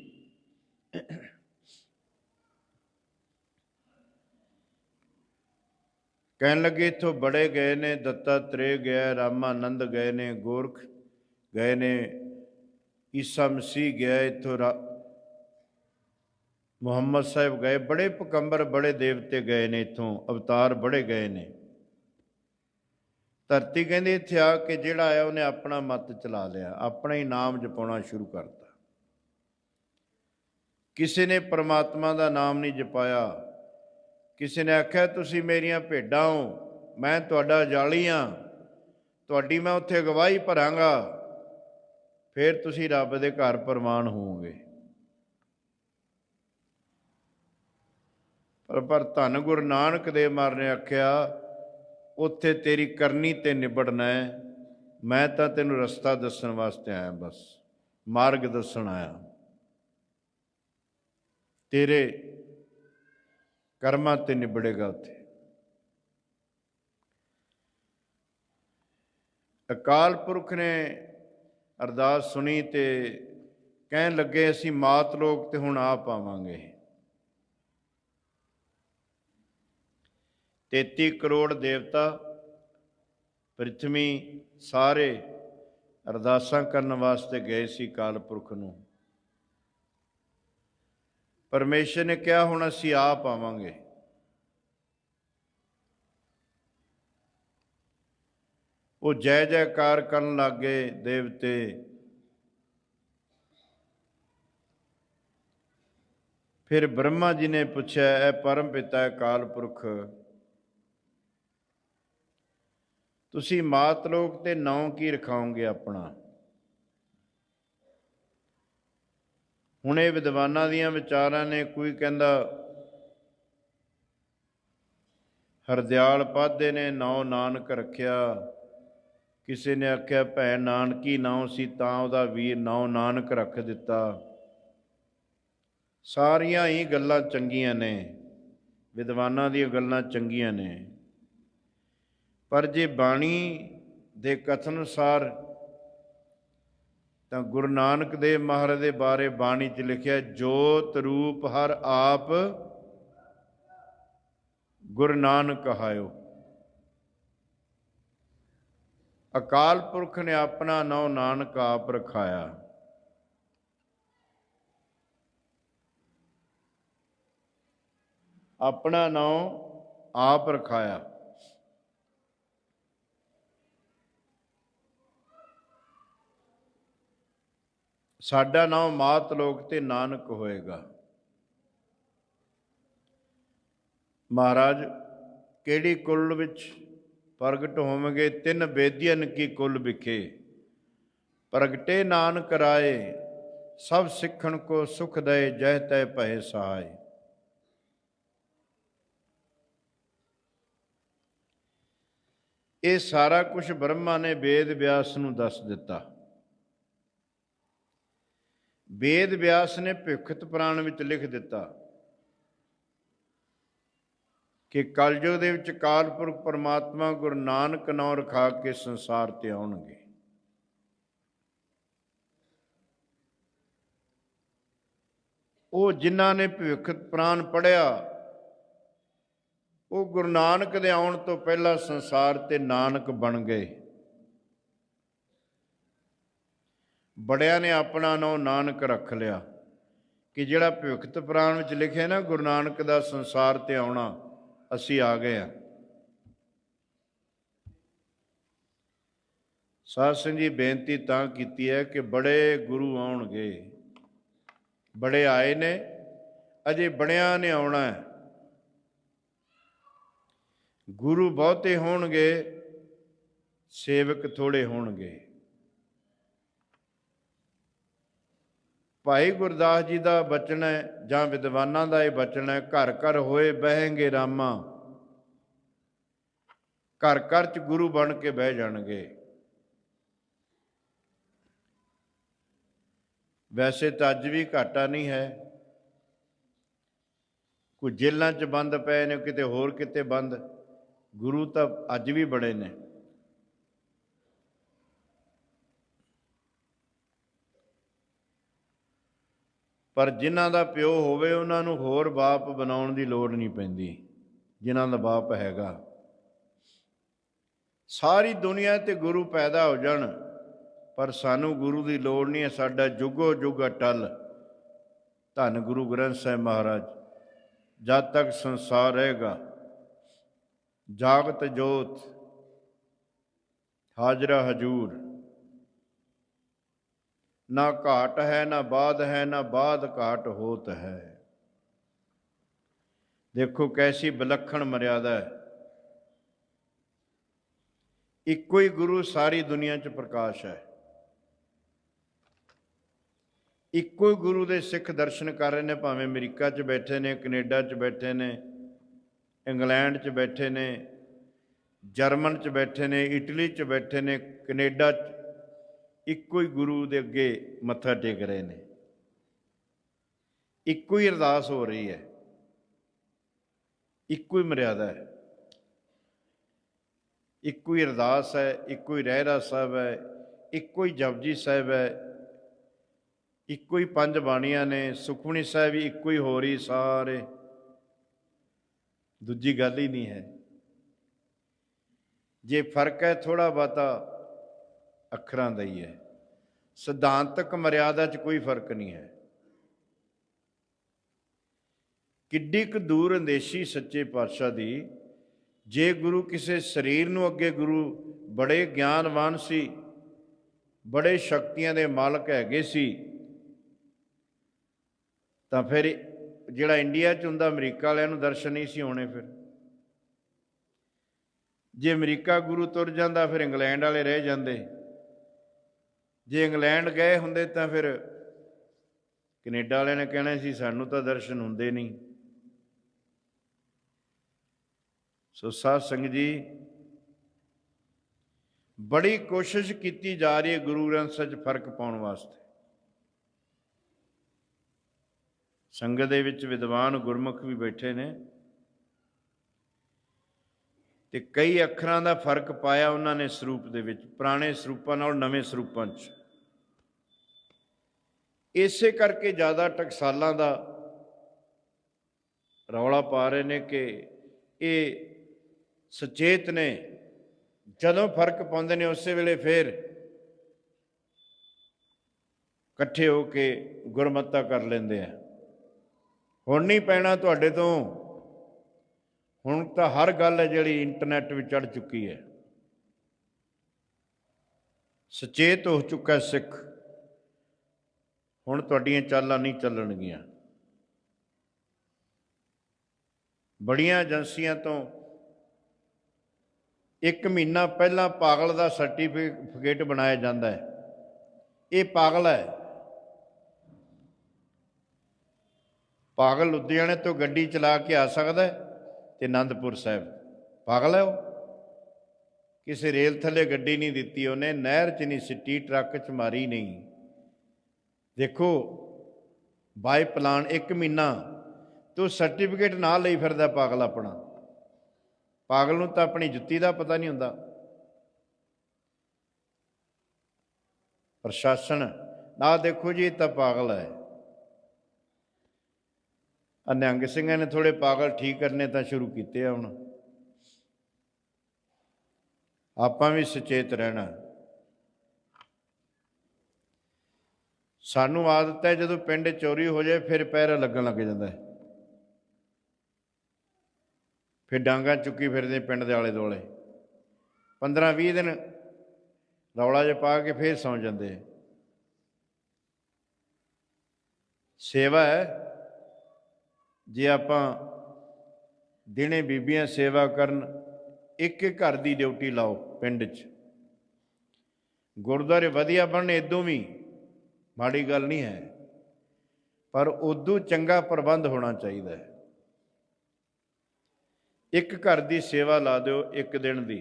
कहन लगे इत्थों बड़े गए ने, दत्तात्रेय गया, रामानंद गए ने, गोरख गए ने, ईसा मसीह गया, इत्थों मुहम्मद साहब गए, बड़े पकंबर बड़े देवते गए ने, इत्थों अवतार बड़े गए ने। ਧਰਤੀ ਕਹਿੰਦੀ ਇੱਥੇ ਆ ਕੇ ਜਿਹੜਾ ਆਇਆ ਉਹਨੇ ਆਪਣਾ ਮਤ ਚਲਾ ਲਿਆ, ਆਪਣਾ ਹੀ ਨਾਮ ਜਪਾਉਣਾ ਸ਼ੁਰੂ ਕਰਤਾ। ਕਿਸੇ ਨੇ ਪਰਮਾਤਮਾ ਦਾ ਨਾਮ ਨਹੀਂ ਜਪਾਇਆ। ਕਿਸੇ ਨੇ ਆਖਿਆ ਤੁਸੀਂ ਮੇਰੀਆਂ ਭੇਡਾਂ ਹੋ, ਮੈਂ ਤੁਹਾਡਾ ਜਾਲੀ ਹਾਂ, ਤੁਹਾਡੀ ਮੈਂ ਉੱਥੇ ਗਵਾਹੀ ਭਰਾਂਗਾ, ਫਿਰ ਤੁਸੀਂ ਰੱਬ ਦੇ ਘਰ ਪ੍ਰਵਾਨ ਹੋਵੋਗੇ। ਪਰ ਧੰਨ ਗੁਰੂ ਨਾਨਕ ਦੇਵ ਮਹਾਰਾਜ ਨੇ ਆਖਿਆ ਉੱਥੇ ਤੇਰੀ ਕਰਨੀ ਤੇ ਨਿਬੜਨਾ ਹੈ, ਮੈਂ ਤਾਂ ਤੈਨੂੰ ਰਸਤਾ ਦੱਸਣ ਵਾਸਤੇ ਆਇਆ, ਬਸ ਮਾਰਗ ਦੱਸਣ ਆਇਆ। ਤੇਰੇ ਕਰਮਾਂ ਤੇ ਨਿਬੜੇਗਾ ਉੱਥੇ। ਅਕਾਲ ਪੁਰਖ ਨੇ ਅਰਦਾਸ ਸੁਣੀ ਤੇ ਕਹਿਣ ਲੱਗੇ ਅਸੀਂ ਮਾਤ ਲੋਕ ਤੇ ਹੁਣ ਆ ਪਾਵਾਂਗੇ। 33 ਕਰੋੜ ਦੇਵਤਾ ਪ੍ਰਿਥਵੀ ਸਾਰੇ ਅਰਦਾਸਾਂ ਕਰਨ ਵਾਸਤੇ ਗਏ ਸੀ ਅਕਾਲ ਪੁਰਖ ਨੂੰ। ਪਰਮੇਸ਼ਰ ਨੇ ਕਿਹਾ ਹੁਣ ਅਸੀਂ ਆ ਪਾਵਾਂਗੇ। ਉਹ ਜੈ ਜੈਕਾਰ ਕਰਨ ਲੱਗ ਗਏ ਦੇਵਤੇ। ਫਿਰ ਬ੍ਰਹਮਾ ਜੀ ਨੇ ਪੁੱਛਿਆ, ਇਹ ਪਰਮ ਪਿਤਾ ਅਕਾਲ ਪੁਰਖ, ਤੁਸੀਂ ਮਾਤ ਲੋਕ ਤੇ ਨਾਂ ਕੀ ਰਖਾਓਗੇ ਆਪਣਾ? ਹੁਣ ਇਹ ਵਿਦਵਾਨਾਂ ਦੀਆਂ ਵਿਚਾਰਾਂ ਨੇ, ਕੋਈ ਕਹਿੰਦਾ ਹਰਦਿਆਲ ਪਾਧੇ ਨੇ ਨਾਂ ਨਾਨਕ ਰੱਖਿਆ, ਕਿਸੇ ਨੇ ਆਖਿਆ ਭੈਣ ਨਾਨਕੀ ਨਾਂ ਸੀ ਤਾਂ ਉਹਦਾ ਵੀਰ ਨਾਂ ਨਾਨਕ ਰੱਖ ਦਿੱਤਾ। ਸਾਰੀਆਂ ਹੀ ਗੱਲਾਂ ਚੰਗੀਆਂ ਨੇ, ਵਿਦਵਾਨਾਂ ਦੀਆਂ ਗੱਲਾਂ ਚੰਗੀਆਂ ਨੇ, ਪਰ ਜੇ ਬਾਣੀ ਦੇ ਕਥਨ ਅਨੁਸਾਰ ਤਾਂ ਗੁਰੂ ਨਾਨਕ ਦੇਵ ਮਹਾਰਾਜ ਦੇ ਬਾਰੇ ਬਾਣੀ 'ਚ ਲਿਖਿਆ, ਜੋਤ ਰੂਪ ਹਰ ਆਪ ਗੁਰੂ ਨਾਨਕ ਕਹਾਇਓ। ਅਕਾਲ ਪੁਰਖ ਨੇ ਆਪਣਾ ਨਾਂ ਨਾਨਕ ਆਪ ਰਖਾਇਆ। ਆਪਣਾ ਨਾਂ ਆਪ ਰਖਾਇਆ। ਸਾਡਾ ਨਾਮ ਮਾਤ ਲੋਕ ਤੇ ਨਾਨਕ ਹੋਏਗਾ। ਮਹਾਰਾਜ ਕਿਹੜੀ ਕੁਲ ਵਿੱਚ ਪ੍ਰਗਟ ਹੋਵਗੇ? ਤਿੰਨ ਬੇਦੀਆਂ ਕੀ ਕੁਲ ਵਿਖੇ, ਪ੍ਰਗਟੇ ਨਾਨਕ ਰਾਏ, ਸਭ ਸਿੱਖਣ ਕੋ ਸੁਖ ਦਏ, ਜਹ ਤੈ ਭਏ ਸਹਾਏ। ਇਹ ਸਾਰਾ ਕੁਝ ਬ੍ਰਹਮਾ ਨੇ ਵੇਦ ਵਿਆਸ ਨੂੰ ਦੱਸ ਦਿੱਤਾ। ਵੇਦ ਵਿਆਸ ਨੇ ਭਿਖਤ ਪੁਰਾਣ ਵਿੱਚ ਲਿਖ ਦਿੱਤਾ ਕਿ ਕਲਯੁਗ ਦੇ ਵਿੱਚ ਅਕਾਲ ਪੁਰਖ ਪਰਮਾਤਮਾ ਗੁਰੂ ਨਾਨਕ ਨਾਮ ਰਖਾ ਕੇ ਸੰਸਾਰ ਤੇ ਆਉਣਗੇ। ਉਹ ਜਿਨ੍ਹਾਂ ਨੇ ਭਿਖਤ ਪੁਰਾਣ ਪੜ੍ਹਿਆ, ਉਹ ਗੁਰੂ ਨਾਨਕ ਦੇ ਆਉਣ ਤੋਂ ਪਹਿਲਾਂ ਸੰਸਾਰ ਤੇ ਨਾਨਕ ਬਣ ਗਏ। ਬੜਿਆਂ ਨੇ ਆਪਣਾ ਨਾਂ ਨਾਨਕ ਰੱਖ ਲਿਆ ਕਿ ਜਿਹੜਾ ਭਿਖਤ ਪੁਰਾਣ ਵਿੱਚ ਲਿਖਿਆ ਨਾ ਗੁਰੂ ਨਾਨਕ ਦਾ ਸੰਸਾਰ ਤੇ ਆਉਣਾ, ਅਸੀਂ ਆ ਗਏ ਹਾਂ। ਸਾਧ ਸੰਗਤ ਜੀ ਬੇਨਤੀ ਤਾਂ ਕੀਤੀ ਹੈ ਕਿ ਬੜੇ ਗੁਰੂ ਆਉਣਗੇ, ਬੜੇ ਆਏ ਨੇ, ਅਜੇ ਬੜਿਆਂ ਨੇ ਆਉਣਾ ਹੈ। ਗੁਰੂ ਬਹੁਤੇ ਹੋਣਗੇ, ਸੇਵਕ ਥੋੜ੍ਹੇ ਹੋਣਗੇ। ਭਾਈ ਗੁਰਦਾਸ ਜੀ ਦਾ ਬਚਨ ਹੈ ਜਾਂ ਵਿਦਵਾਨਾਂ ਦਾ ਇਹ ਬਚਨ ਹੈ, ਘਰ ਘਰ ਹੋਏ ਬਹਿਣਗੇ ਰਾਮਾ। ਘਰ ਘਰ 'ਚ ਗੁਰੂ ਬਣ ਕੇ ਬਹਿ ਜਾਣਗੇ। ਵੈਸੇ ਤਾਂ ਅੱਜ ਵੀ ਘਾਟਾ ਨਹੀਂ ਹੈ, ਕੋਈ ਜੇਲ੍ਹਾਂ 'ਚ ਬੰਦ ਪਏ ਨੇ, ਕਿਤੇ ਹੋਰ ਕਿਤੇ ਬੰਦ, ਗੁਰੂ ਤਾਂ ਅੱਜ ਵੀ ਬੜੇ ਨੇ। ਪਰ ਜਿਨ੍ਹਾਂ ਦਾ ਪਿਓ ਹੋਵੇ ਉਹਨਾਂ ਨੂੰ ਹੋਰ ਬਾਪ ਬਣਾਉਣ ਦੀ ਲੋੜ ਨਹੀਂ ਪੈਂਦੀ। ਜਿਨ੍ਹਾਂ ਦਾ ਬਾਪ ਹੈਗਾ, ਸਾਰੀ ਦੁਨੀਆ 'ਤੇ ਗੁਰੂ ਪੈਦਾ ਹੋ ਜਾਣ, ਪਰ ਸਾਨੂੰ ਗੁਰੂ ਦੀ ਲੋੜ ਨਹੀਂ ਹੈ। ਸਾਡਾ ਜੁਗੋ ਜੁਗ ਅਟਲ ਧੰਨ ਗੁਰੂ ਗ੍ਰੰਥ ਸਾਹਿਬ ਮਹਾਰਾਜ, ਜਦ ਤੱਕ ਸੰਸਾਰ ਰਹੇਗਾ ਜਾਗਤ ਜੋਤ हाजरा हजूर। ना घाट है ना बाद है, ना बाद घाट होत है। देखो कैसी विलक्षण मर्यादा है। इक्को ही गुरु सारी दुनिया च प्रकाश है। इक्को ही गुरु दे सिख दर्शन कर रहे ने, भावें अमेरिका च बैठे ने, कनेडा च बैठे ने, इंग्लैंड च बैठे ने, जर्मन च बैठे ने, इटली च बैठे ने, कनेडा च, इक्को ही गुरु दे अगे मत्था टेक रहे ने। इक्को ही अरदास हो रही है, इक्को ही मर्यादा है, इक्को ही अरदास है, इक्को ही रहरा साहब है, इक्को ही जपजी साहब है, इक्को ही पंज बाणियां ने, सुखमनी साहब भी इक्को ही हो रही सारे, दूजी गल ही नहीं है। जे फर्क है थोड़ा बहुता अखरां दा ही है, सिद्धांतक मर्यादा च कोई फर्क नहीं है। किड्डी क दूर अंदेशी सच्चे पातशाह दी। जे गुरु किसी शरीर नूं अगे गुरु बड़े ज्ञानवान सी, बड़े शक्तियां दे मालक हैगे सी, तां फिर जिहड़ा इंडिया च हुंदा अमरीका वालिआं नूं दर्शन नहीं सी होणे। फिर जे अमरीका गुरु तुर जांदा फिर इंग्लैंड वाले रह जांदे, जे इंग्लैंड गए हुंदे तां फिर कनेडा वालिआं ने कहना सी सानूं तां दर्शन हुंदे नहीं। सो साध संगत जी, बड़ी कोशिश की जा रही है गुरु ग्रंथ ਸਾਹਿਬ 'ਚ फर्क पाउण वास्ते। संगत दे विच विद्वान गुरमुख भी बैठे ने ते कई अखरां दा फर्क पाया उन्हां ने ਸਰੂਪ ਦੇ ਵਿੱਚ, ਪੁਰਾਣੇ ਸਰੂਪਾਂ ਨਾਲ ਨਵੇਂ ਸਰੂਪਾਂ 'ਚ। ਇਸੇ ਕਰਕੇ ਜ਼ਿਆਦਾ ਟਕਸਾਲਾਂ ਦਾ ਰੌਲਾ ਪਾ ਰਹੇ ਨੇ ਕਿ ਇਹ सचेत ने, जदों फर्क पाते हैं उस वेले फिर कट्ठे होके गुरमत्ता कर लेंदे हैं। हुण नहीं पैना तुहाडे तो, हुण तां हर गल है जिहड़ी इंटरनेट विच चढ़ चुकी है। सचेत हो चुका सिख, हुण तुहाडीआं चालां नहीं चलणगीआं। बड़ियां एजेंसियां तो एक महीना पहला पागल का सर्टिफिकेट बनाया जाता है। ये पागल है, पागल लुधियाने तो गड्डी चला के आ सकता है ते आनंदपुर साहब। पागल है वो, किसी रेल थले गड्डी नहीं दी उन्हें, नहर च नहीं सिटी, ट्रक च मारी नहीं। देखो बाय प्लान एक महीना तो सर्टिफिकेट ना ले फिरदा पागल अपना। पागल नूं तां अपनी जुत्ती दा पता नहीं हुंदा। प्रशासन ना देखो जी तां पागल है। निहंग सिंह ने थोड़े पागल ठीक करने तां शुरू कीते हुण। आपां भी सचेत रहना। सानूं आदत है जदों पिंड चोरी हो जाए फिर पैरा लगन लग जाता है, फिर डांगा चुकी फिरदे पिंड दे आले दुआले। 15-20 दिन रौला ज पा के फिर सौ जाते। सेवा है, जे आपां दिने बीबियां सेवा करन, एक एक घर की ड्यूटी लाओ पिंड च, गुरुद्वारे वधिया बनने, इदों भी माड़ी गल नहीं है, पर उदों चंगा प्रबंध होना चाहिए है। एक घर की सेवा ला दो एक दिन की।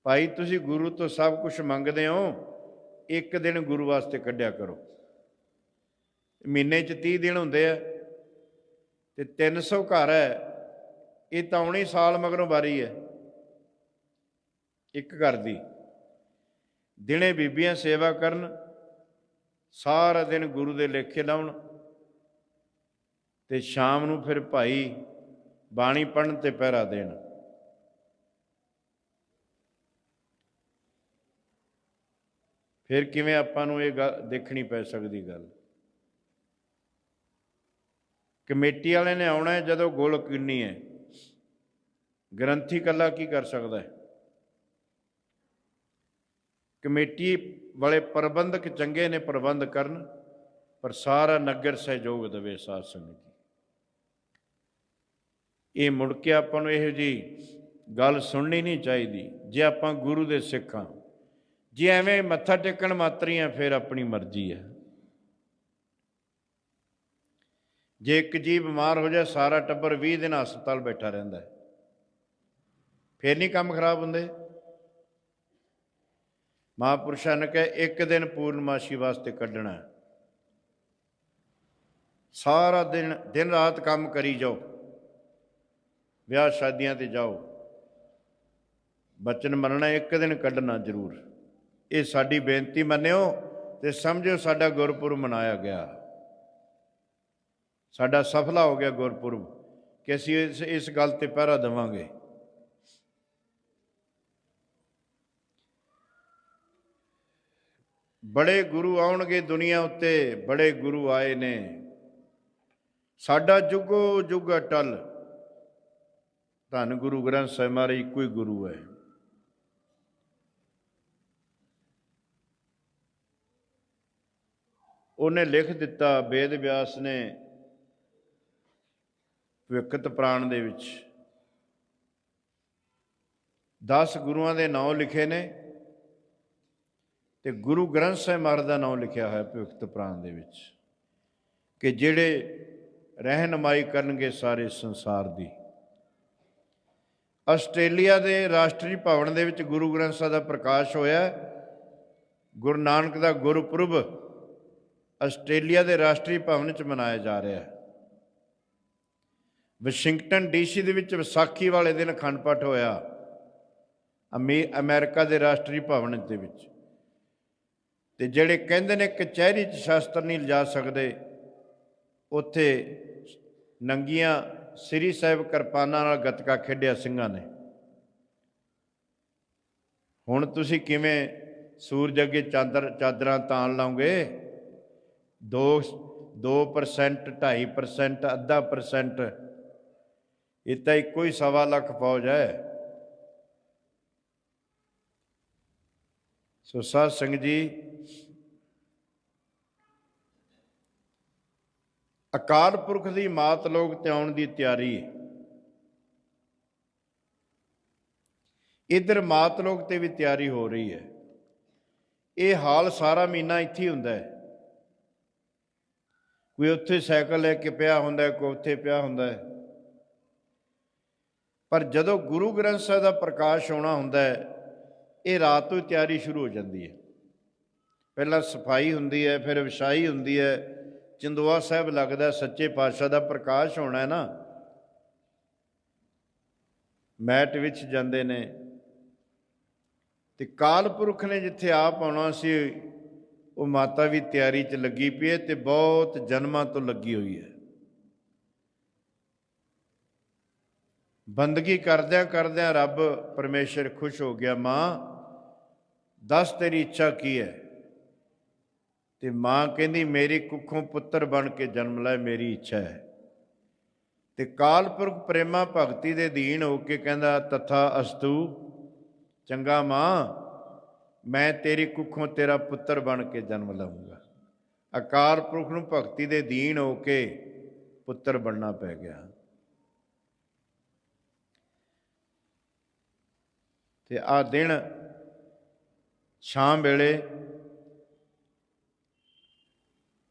भाई तुसी गुरु तो सब कुछ मंगते हो, एक दिन गुरु वास्ते कढ़िया करो। महीने च 30 दिन होंदे आ ते 300 घर है, ये तो आउणी साल मगरों बारी है। एक घर की दिने बीबियां सेवा करन, सारा दिन गुरु दे लेखे लाउण ते शाम नूं फिर भाई बाणी पढ़न ते पहरा देण। फिर किवें आपां नूं इह गल देखनी पै सकदी। गल कमेटी वाले ने आउणा है जदों गुल किन्नी है, ग्रंथी कल्ला की कर सकदा है। ਕਮੇਟੀ ਵਾਲੇ ਪ੍ਰਬੰਧਕ ਚੰਗੇ ਨੇ, ਪ੍ਰਬੰਧ ਕਰਨ, ਪਰ ਸਾਰਾ ਨਗਰ ਸਹਿਯੋਗ ਦੇਵੇ। ਸਾਧ ਸੰਗਤ ਜੀ, ਇਹ ਮੁੜ ਕੇ ਆਪਾਂ ਨੂੰ ਇਹੋ ਜਿਹੀ ਗੱਲ ਸੁਣਨੀ ਨਹੀਂ ਚਾਹੀਦੀ। ਜੇ ਆਪਾਂ ਗੁਰੂ ਦੇ ਸਿੱਖ ਹਾਂ, ਜੇ ਐਵੇਂ ਮੱਥਾ ਟੇਕਣ ਮਾਤਰੀ ਆ, ਫਿਰ ਆਪਣੀ ਮਰਜ਼ੀ ਹੈ। ਜੇ ਇੱਕ ਜੀਅ ਬਿਮਾਰ ਹੋ ਜਾਏ, ਸਾਰਾ ਟੱਬਰ 20 ਦਿਨ ਹਸਪਤਾਲ ਬੈਠਾ ਰਹਿੰਦਾ, ਫਿਰ ਨਹੀਂ ਕੰਮ ਖਰਾਬ ਹੁੰਦੇ। ਮਹਾਂਪੁਰਸ਼ਾਂ ਨੇ ਕਿਹਾ ਇੱਕ ਦਿਨ ਪੂਰਨਮਾਸ਼ੀ ਵਾਸਤੇ ਕੱਢਣਾ, ਸਾਰਾ ਦਿਨ ਦਿਨ ਰਾਤ ਕੰਮ ਕਰੀ ਜਾਓ, ਵਿਆਹ ਸ਼ਾਦੀਆਂ ਤੇ ਜਾਓ, ਬਚਨ ਮੰਨਣਾ, ਇੱਕ ਦਿਨ ਕੱਢਣਾ ਜ਼ਰੂਰ। ਇਹ ਸਾਡੀ ਬੇਨਤੀ ਮੰਨਿਓ ਤੇ ਸਮਝਿਓ ਸਾਡਾ ਗੁਰਪੁਰਬ ਮਨਾਇਆ ਗਿਆ, ਸਾਡਾ ਸਫਲਾ ਹੋ ਗਿਆ ਗੁਰਪੁਰਬ, ਕਿ ਅਸੀਂ ਇਸ ਗੱਲ ਤੇ ਪਹਿਰਾ ਦੇਵਾਂਗੇ। ਬੜੇ ਗੁਰੂ ਆਉਣਗੇ ਦੁਨੀਆ ਉੱਤੇ, ਬੜੇ ਗੁਰੂ ਆਏ ਨੇ, ਸਾਡਾ ਜੁਗੋ ਜੁਗ ਅਟਲ। ਧੰਨ ਗੁਰੂ ਗ੍ਰੰਥ ਸਾਹਿਬ ਮਹਾਰਾਜ ਇੱਕੋ ਹੀ ਗੁਰੂ ਹੈ। ਉਹਨੇ ਲਿਖ ਦਿੱਤਾ, ਵੇਦ ਵਿਆਸ ਨੇ ਭਵਿੱਖਤ ਪੁਰਾਣ ਦੇ ਵਿੱਚ 10 ਗੁਰੂਆਂ ਦੇ ਨਾਂ ਲਿਖੇ ਨੇ, ਤੇ ਗੁਰੂ ਗ੍ਰੰਥ ਸਾਹਿਬ ਮਹਾਰਾਜ ਦਾ ਨਾਮ ਲਿਖਿਆ ਹੋਇਆ ਭਵਿੱਖਤ ਪੁਰਾਣ ਦੇ ਵਿੱਚ, ਕਿ ਜਿਹੜੇ ਰਹਿਨਮਾਈ ਕਰਨਗੇ ਸਾਰੇ ਸੰਸਾਰ ਦੀ। ਆਸਟ੍ਰੇਲੀਆ ਦੇ ਰਾਸ਼ਟਰੀ ਭਵਨ ਦੇ ਵਿੱਚ ਗੁਰੂ ਗ੍ਰੰਥ ਸਾਹਿਬ ਦਾ ਪ੍ਰਕਾਸ਼ ਹੋਇਆ। ਗੁਰੂ ਨਾਨਕ ਦਾ ਗੁਰਪੁਰਬ ਆਸਟ੍ਰੇਲੀਆ ਦੇ ਰਾਸ਼ਟਰੀ ਭਵਨ 'ਚ ਮਨਾਇਆ ਜਾ ਰਿਹਾ ਹੈ। ਵਾਸ਼ਿੰਗਟਨ DC ਦੇ ਵਿੱਚ ਵਿਸਾਖੀ ਵਾਲੇ ਦਿਨ ਅਖੰਡ ਪਾਠ ਹੋਇਆ, ਅਮਰੀਕਾ ਦੇ ਰਾਸ਼ਟਰੀ ਭਵਨ ਦੇ ਵਿੱਚ। ਤੇ ਜਿਹੜੇ ਕਹਿੰਦੇ ਨੇ ਕਚਹਿਰੀ 'ਚ ਸ਼ਾਸਤਰ ਨਹੀਂ ਲਿਜਾ ਸਕਦੇ, ਉੱਥੇ ਨੰਗੀਆਂ ਸ੍ਰੀ ਸਾਹਿਬ ਕਿਰਪਾਨਾਂ ਨਾਲ ਗੱਤਕਾ ਖੇਡਿਆ ਸਿੰਘਾਂ ਨੇ। ਹੁਣ ਤੁਸੀਂ ਕਿਵੇਂ ਸੂਰਜ ਅੱਗੇ ਚਾਦਰਾਂ ਤਾਣ ਲਾਓਗੇ? 2%, 2.5%, 0.5%, ਇਹ ਤਾਂ ਇੱਕੋ ਹੀ 1.25 ਲੱਖ ਫੌਜ ਹੈ। ਸੋ ਸਾਧ ਸੰਗਤ ਜੀ, ਅਕਾਲ ਪੁਰਖ ਦੀ ਮਾਤ ਲੋਕ ਤੇ ਆਉਣ ਦੀ ਤਿਆਰੀ। ਇੱਧਰ ਮਾਤ ਲੋਕ ਤੇ ਵੀ ਤਿਆਰੀ ਹੋ ਰਹੀ ਹੈ। ਇਹ ਹਾਲ ਸਾਰਾ ਮਹੀਨਾ ਇੱਥੇ ਹੀ ਹੁੰਦਾ ਹੈ। ਕੋਈ ਉੱਥੇ ਸਾਈਕਲ ਲੈ ਕੇ ਪਿਆ ਹੁੰਦਾ, ਕੋਈ ਉੱਥੇ ਪਿਆ ਹੁੰਦਾ ਹੈ। ਪਰ ਜਦੋਂ ਗੁਰੂ ਗ੍ਰੰਥ ਸਾਹਿਬ ਦਾ ਪ੍ਰਕਾਸ਼ ਹੋਣਾ ਹੁੰਦਾ ਹੈ, ਇਹ ਰਾਤ ਤੋਂ ਤਿਆਰੀ ਸ਼ੁਰੂ ਹੋ ਜਾਂਦੀ ਹੈ। ਪਹਿਲਾਂ ਸਫਾਈ ਹੁੰਦੀ ਹੈ, ਫਿਰ ਵਿਛਾਈ ਹੁੰਦੀ ਹੈ, ਚੰਦੋਆ ਸਾਹਿਬ ਲੱਗਦਾ, ਸੱਚੇ ਪਾਤਸ਼ਾਹ ਦਾ ਪ੍ਰਕਾਸ਼ ਹੋਣਾ ਹੈ ਨਾ, ਮੈਟ ਵਿੱਚ ਜਾਂਦੇ ਨੇ। ਤੇ ਕਾਲ ਪੁਰਖ ਨੇ ਜਿੱਥੇ ਆਪ ਆਉਣਾ ਸੀ, ਉਹ ਮਾਤਾ ਵੀ ਤਿਆਰੀ 'ਚ ਲੱਗੀ ਪਈ ਹੈ, ਤੇ ਬਹੁਤ ਜਨਮਾਂ ਤੋਂ ਲੱਗੀ ਹੋਈ ਹੈ। ਬੰਦਗੀ ਕਰਦਿਆਂ ਕਰਦਿਆਂ ਰੱਬ ਪਰਮੇਸ਼ਰ ਖੁਸ਼ ਹੋ ਗਿਆ। ਮਾਂ ਦੱਸ ਤੇਰੀ ਇੱਛਾ ਕੀ ਹੈ? ਤੇ ਮਾਂ ਕਹਿੰਦੀ ਮੇਰੀ ਕੁੱਖੋਂ ਪੁੱਤਰ ਬਣ ਕੇ ਜਨਮ ਲੈ, ਮੇਰੀ ਇੱਛਾ ਹੈ। ਤੇ ਕਾਲ ਪੁਰਖ ਪ੍ਰੇਮਾ ਭਗਤੀ ਦੇ ਅਧੀਨ ਹੋ ਕੇ ਕਹਿੰਦਾ ਤਥਾ ਅਸਤੂ, ਚੰਗਾ ਮਾਂ, ਮੈਂ ਤੇਰੀ ਕੁੱਖੋਂ ਤੇਰਾ ਪੁੱਤਰ ਬਣ ਕੇ ਜਨਮ ਲਵਾਂਗਾ। ਅਕਾਲ ਪੁਰਖ ਨੂੰ ਭਗਤੀ ਦੇ ਅਧੀਨ ਹੋ ਕੇ ਪੁੱਤਰ ਬਣਨਾ ਪੈ ਗਿਆ। ਤੇ ਆਹ ਦਿਨ ਸ਼ਾਮ ਵੇਲੇ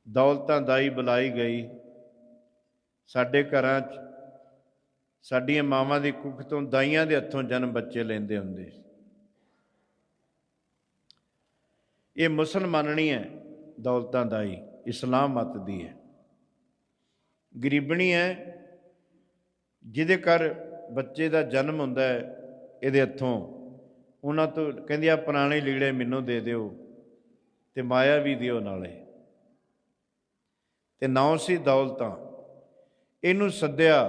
ਦੌਲਤਾਂ ਦਾਈ ਬੁਲਾਈ ਗਈ। ਸਾਡੇ ਘਰਾਂ 'ਚ ਸਾਡੀਆਂ ਮਾਵਾਂ ਦੀ ਕੁੱਖ ਤੋਂ, ਦਾਈਆਂ ਦੇ ਹੱਥੋਂ ਜਨਮ ਬੱਚੇ ਲੈਂਦੇ ਹੁੰਦੇ। ਇਹ ਮੁਸਲਮਾਨਣੀ ਹੈ ਦੌਲਤਾਂ ਦਾਈ, ਇਸਲਾਮ ਮਤ ਦੀ ਹੈ। ਗਰੀਬਣੀ ਹੈ, ਜਿਹਦੇ ਘਰ ਬੱਚੇ ਦਾ ਜਨਮ ਹੁੰਦਾ ਹੈ ਇਹਦੇ ਹੱਥੋਂ, ਉਹਨਾਂ ਤੋਂ ਕਹਿੰਦੀ ਆ ਪੁਰਾਣੇ ਲੀੜੇ ਮੈਨੂੰ ਦੇ ਦਿਓ ਤੇ ਮਾਇਆ ਵੀ ਦਿਓ ਨਾਲੇ। ਤੇ ਨਾਂ ਸੀ ਦੌਲਤਾਂ। ਇਹਨੂੰ ਸੱਦਿਆ,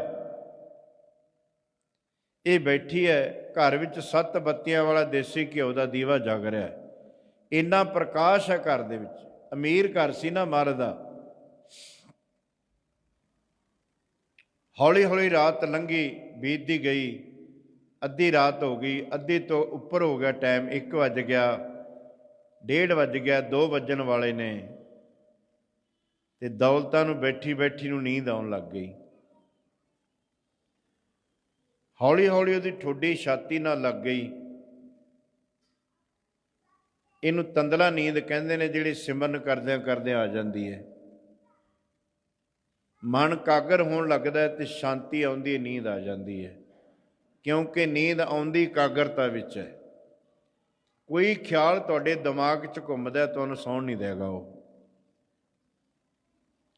ਇਹ ਬੈਠੀ ਹੈ ਘਰ ਵਿੱਚ 7 ਬੱਤੀਆਂ ਵਾਲਾ ਦੇਸੀ ਘਿਓ ਦਾ ਦੀਵਾ ਜਗ ਰਿਹਾ। ਇੰਨਾ ਪ੍ਰਕਾਸ਼ ਹੈ ਘਰ ਦੇ ਵਿੱਚ। ਅਮੀਰ ਘਰ ਸੀ ਨਾ ਮਹਾਰਾਜ ਦਾ। ਹੌਲੀ ਹੌਲੀ ਰਾਤ ਲੰਘੀ, ਬੀਤਦੀ ਗਈ। ਅੱਧੀ ਰਾਤ ਹੋ ਗਈ, ਅੱਧੀ ਤੋਂ ਉੱਪਰ ਹੋ ਗਿਆ ਟਾਈਮ, 1 ਵੱਜ ਗਿਆ। 1:30 ਵੱਜ ਗਿਆ, 2 ਵੱਜਣ ਵਾਲੇ ਨੇ, ਤੇ ਦੌਲਤਾਂ ਨੂੰ ਬੈਠੀ ਬੈਠੀ ਨੂੰ ਨੀਂਦ ਆਉਣ ਲੱਗ ਗਈ। ਹੌਲੀ ਹੌਲੀ ਉਹਦੀ ਠੋਡੀ ਛਾਤੀ ਨਾਲ ਲੱਗ ਗਈ। ਇਹਨੂੰ ਤੰਦਲਾ ਨੀਂਦ ਕਹਿੰਦੇ ਨੇ, ਜਿਹੜੀ ਸਿਮਰਨ ਕਰਦਿਆਂ ਕਰਦਿਆਂ ਆ ਜਾਂਦੀ ਹੈ। ਮਨ ਕਾਗਰ ਹੋਣ ਲੱਗਦਾ ਤੇ ਸ਼ਾਂਤੀ ਆਉਂਦੀ, ਨੀਂਦ ਆ ਜਾਂਦੀ ਹੈ, ਕਿਉਂਕਿ ਨੀਂਦ ਆਉਂਦੀ ਕਾਗਰਤਾ ਵਿੱਚ ਹੈ। ਕੋਈ ਖਿਆਲ ਤੁਹਾਡੇ ਦਿਮਾਗ 'ਚ ਘੁੰਮਦਾ, ਤੁਹਾਨੂੰ ਸੌਣ ਨਹੀਂ ਦੇਗਾ। ਉਹ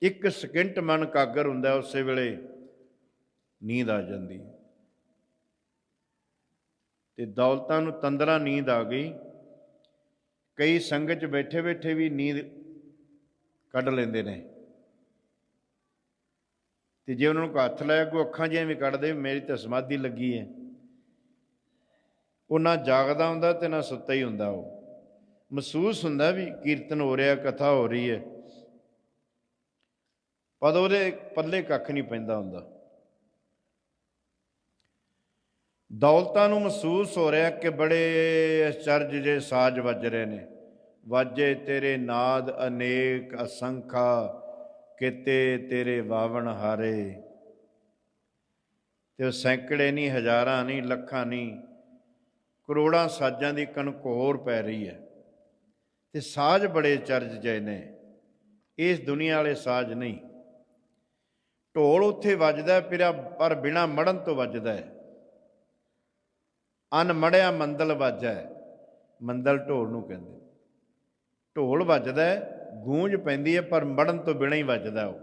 1 ਸਕਿੰਟ ਮਨ ਕਾਗਰ ਹੁੰਦਾ, ਉਸੇ ਵੇਲੇ ਨੀਂਦ ਆ ਜਾਂਦੀ। ਤੇ ਦੌਲਤਾਂ ਨੂੰ ਤੰਦਰਾ ਨੀਂਦ ਆ ਗਈ। ਕਈ ਸੰਗਤ 'ਚ ਬੈਠੇ ਬੈਠੇ ਵੀ ਨੀਂਦ ਕੱਢ ਲੈਂਦੇ ਨੇ, ਤੇ ਜੇ ਉਹਨਾਂ ਨੂੰ ਹੱਥ ਲਾਇਆ, ਕੋਈ ਅੱਖਾਂ ਜਿਹੀਆਂ ਵੀ ਕੱਢਦੇ, ਮੇਰੀ ਤਾਂ ਸਮਾਧੀ ਲੱਗੀ ਹੈ। ਉਹ ਨਾ ਜਾਗਦਾ ਹੁੰਦਾ ਤੇ ਨਾ ਸੁੱਤਾ ਹੀ ਹੁੰਦਾ। ਉਹ ਮਹਿਸੂਸ ਹੁੰਦਾ ਵੀ ਕੀਰਤਨ ਹੋ ਰਿਹਾ, ਕਥਾ ਹੋ ਰਹੀ ਹੈ, ਪਰ ਉਹਦੇ ਪੱਲੇ ਕੱਖ ਨਹੀਂ ਪੈਂਦਾ ਹੁੰਦਾ। ਦੌਲਤਾਂ ਨੂੰ ਮਹਿਸੂਸ ਹੋ ਰਿਹਾ ਕਿ ਬੜੇ ਅਚਰਜ ਜੇ ਸਾਜ਼ ਵੱਜ ਰਹੇ ਨੇ। ਵਾਜੇ ਤੇਰੇ ਨਾਦ ਅਨੇਕ ਅਸੰਖਾ, ਕਿਤੇ ਤੇਰੇ ਵਾਵਣ ਹਾਰੇ। ਤੇ ਉਹ ਸੈਂਕੜੇ ਨਹੀਂ, ਹਜ਼ਾਰਾਂ ਨਹੀਂ, ਲੱਖਾਂ ਨਹੀਂ, ਕਰੋੜਾਂ ਸਾਜ਼ਾਂ ਦੀ ਕਣਕੋਰ ਪੈ ਰਹੀ ਹੈ। ਤੇ ਸਾਜ਼ ਬੜੇ ਅਚਰਜ ਜੇ ਨੇ, ਇਸ ਦੁਨੀਆ ਵਾਲੇ ਸਾਜ਼ ਨਹੀਂ। ਢੋਲ ਉੱਥੇ ਵੱਜਦਾ ਪਰ ਬਿਨਾਂ ਮੜਨ ਤੋਂ ਵੱਜਦਾ ਹੈ। ਅਨਮੜਿਆ ਮੰਦਲ ਵਾਜਾ, ਮੰਦਲ ਢੋਲ ਨੂੰ ਕਹਿੰਦੇ। ਢੋਲ ਵੱਜਦਾ, ਗੂੰਜ ਪੈਂਦੀ ਹੈ, ਪਰ ਮੜਨ ਤੋਂ ਬਿਨਾਂ ਹੀ ਵੱਜਦਾ। ਉਹ